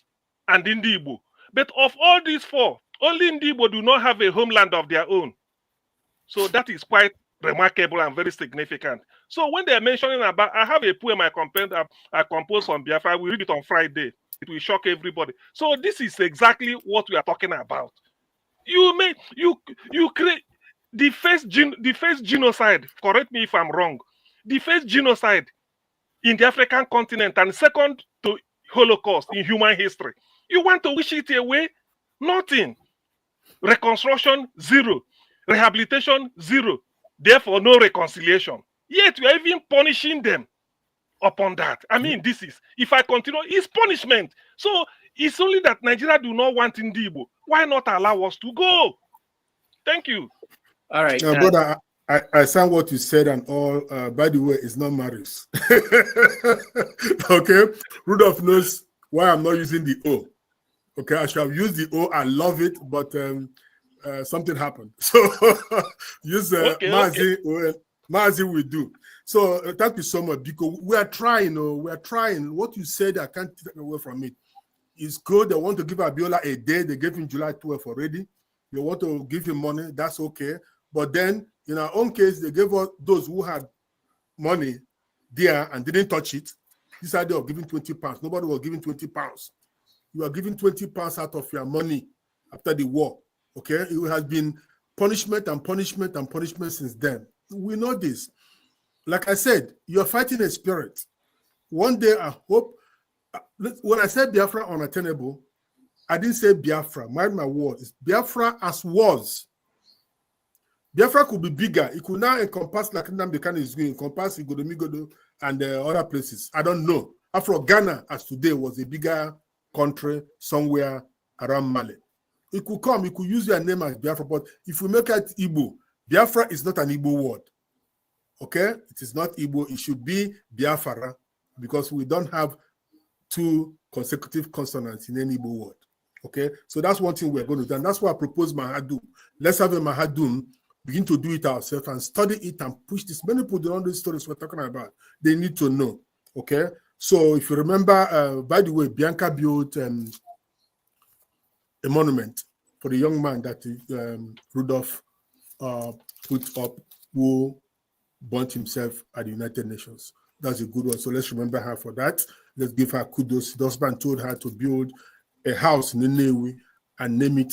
and the Igbo. But of all these four, only Igbo do not have a homeland of their own. So that is quite remarkable and very significant. So when they are mentioning about, I have a poem I composed on Biafra. We read it on Friday. It will shock everybody. So this is exactly what we are talking about. You create the first genocide. Correct me if I'm wrong. The first genocide in the African continent and second to Holocaust in human history. You want to wish it away? Nothing. Reconstruction, zero. Rehabilitation, zero. Therefore, no reconciliation. Yet we are even punishing them upon that. I mean, this is, if I continue, it's punishment. So it's only that Nigeria do not want Igbo. Why not allow us to go? Thank you. All right. Brother, I saw what you said and all. By the way, it's not Maris. Okay? Rudolph knows why I'm not using the O. Okay, I should have used the O. I love it, but something happened. So use Mazi. Okay. Mazi will do. So thank you so much, because we are trying. We are trying. What you said, I can't take away from it. It's good. They want to give Abiola a day. They gave him July 12th already. They want to give him money. That's okay. But then, in our own case, they gave us those who had money there and didn't touch it. This idea of giving 20 pounds. Nobody was giving 20 pounds. You are giving 20 pounds out of your money after the war. Okay? It has been punishment and punishment and punishment since then. We know this. Like I said, you're fighting a spirit. One day, I hope, when I said Biafra unattainable, I didn't say Biafra. Mind my words. It's Biafra as was. Biafra could be bigger. It could now encompass, like Nnamdi Kanu is going, encompass Igodomigodo and other places. I don't know. After Ghana, as today, was a bigger country somewhere around Mali. It could come. It could use your name as Biafra, but if we make it Igbo, Biafra is not an Igbo word. Okay? It is not Igbo. It should be Biafra, because we don't have two consecutive consonants in any Igbo word. Okay? So that's one thing we're going to do. And that's why I propose Mahadum. Let's have a Mahadum, begin to do it ourselves and study it and push this. Many people don't know the stories we're talking about. They need to know. Okay? So if you remember, by the way, Bianca built a monument for the young man that Rudolph put up, who burnt himself at the United Nations. That's a good one. So let's remember her for that. Let's give her kudos. The husband told her to build a house in Nnewi and name it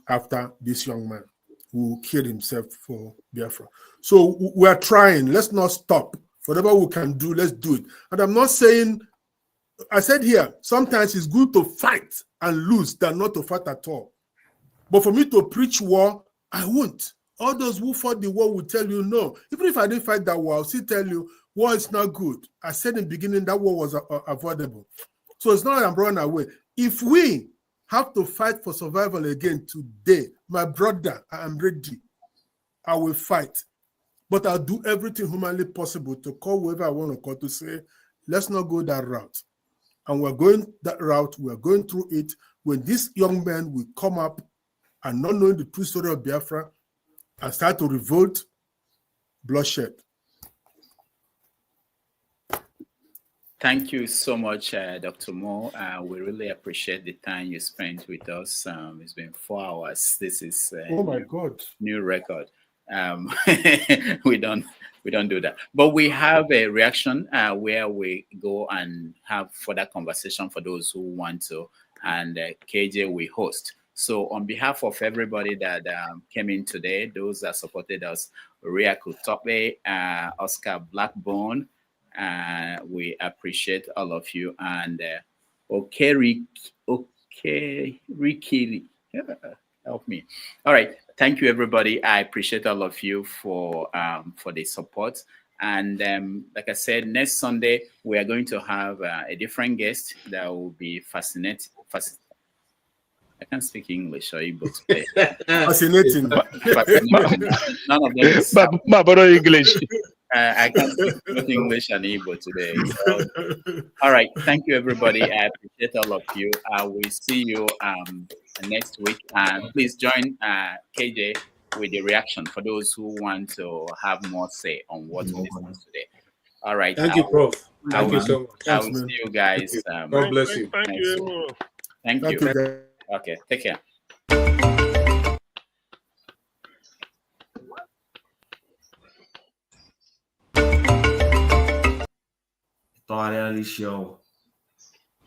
after this young man who killed himself for Biafra. So we are trying. Let's not stop. Whatever we can do, let's do it. And I'm not saying, I said here, sometimes it's good to fight and lose than not to fight at all. But for me to preach war, I won't. All those who fought the war will tell you no. Even if I didn't fight that war, I'll still tell you war is not good. I said in the beginning that war was avoidable. So it's not like I'm running away. If we have to fight for survival again today, my brother, I am ready. I will fight. But I'll do everything humanly possible to call whoever I want to call to say, let's not go that route. And we're going that route, we're going through it. When this young man will come up and not knowing the true story of Biafra and start to revolt, bloodshed. Thank you so much, Dr. Mo. We really appreciate the time you spent with us. It's been 4 hours. This is oh my God, new record. We don't do that, but we have a reaction where we go and have further conversation for those who want to, and KJ will host. So on behalf of everybody that came in today, those that supported us, Riaku Tope, Oscar Blackbone, we appreciate all of you, and Rikili, help me. All right, thank you everybody. I appreciate all of you for the support. And like I said, next Sunday we are going to have a different guest that will be fascinating. I can't speak English or Igbo today. Fascinating. None of them is English. I can't speak English and Igbo today. So, all right. Thank you, everybody. I appreciate all of you. We'll see you next week. And please join KJ with the reaction for those who want to have more say on what we discussed today. All right. Thank you, Prof. Thank you so much. I will see you guys. God bless you. Thank you. Thank you. Okay. Take care. Show.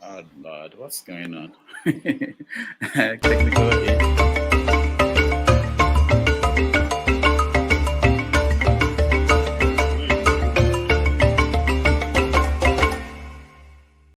Oh Lord, what's going on? Technical.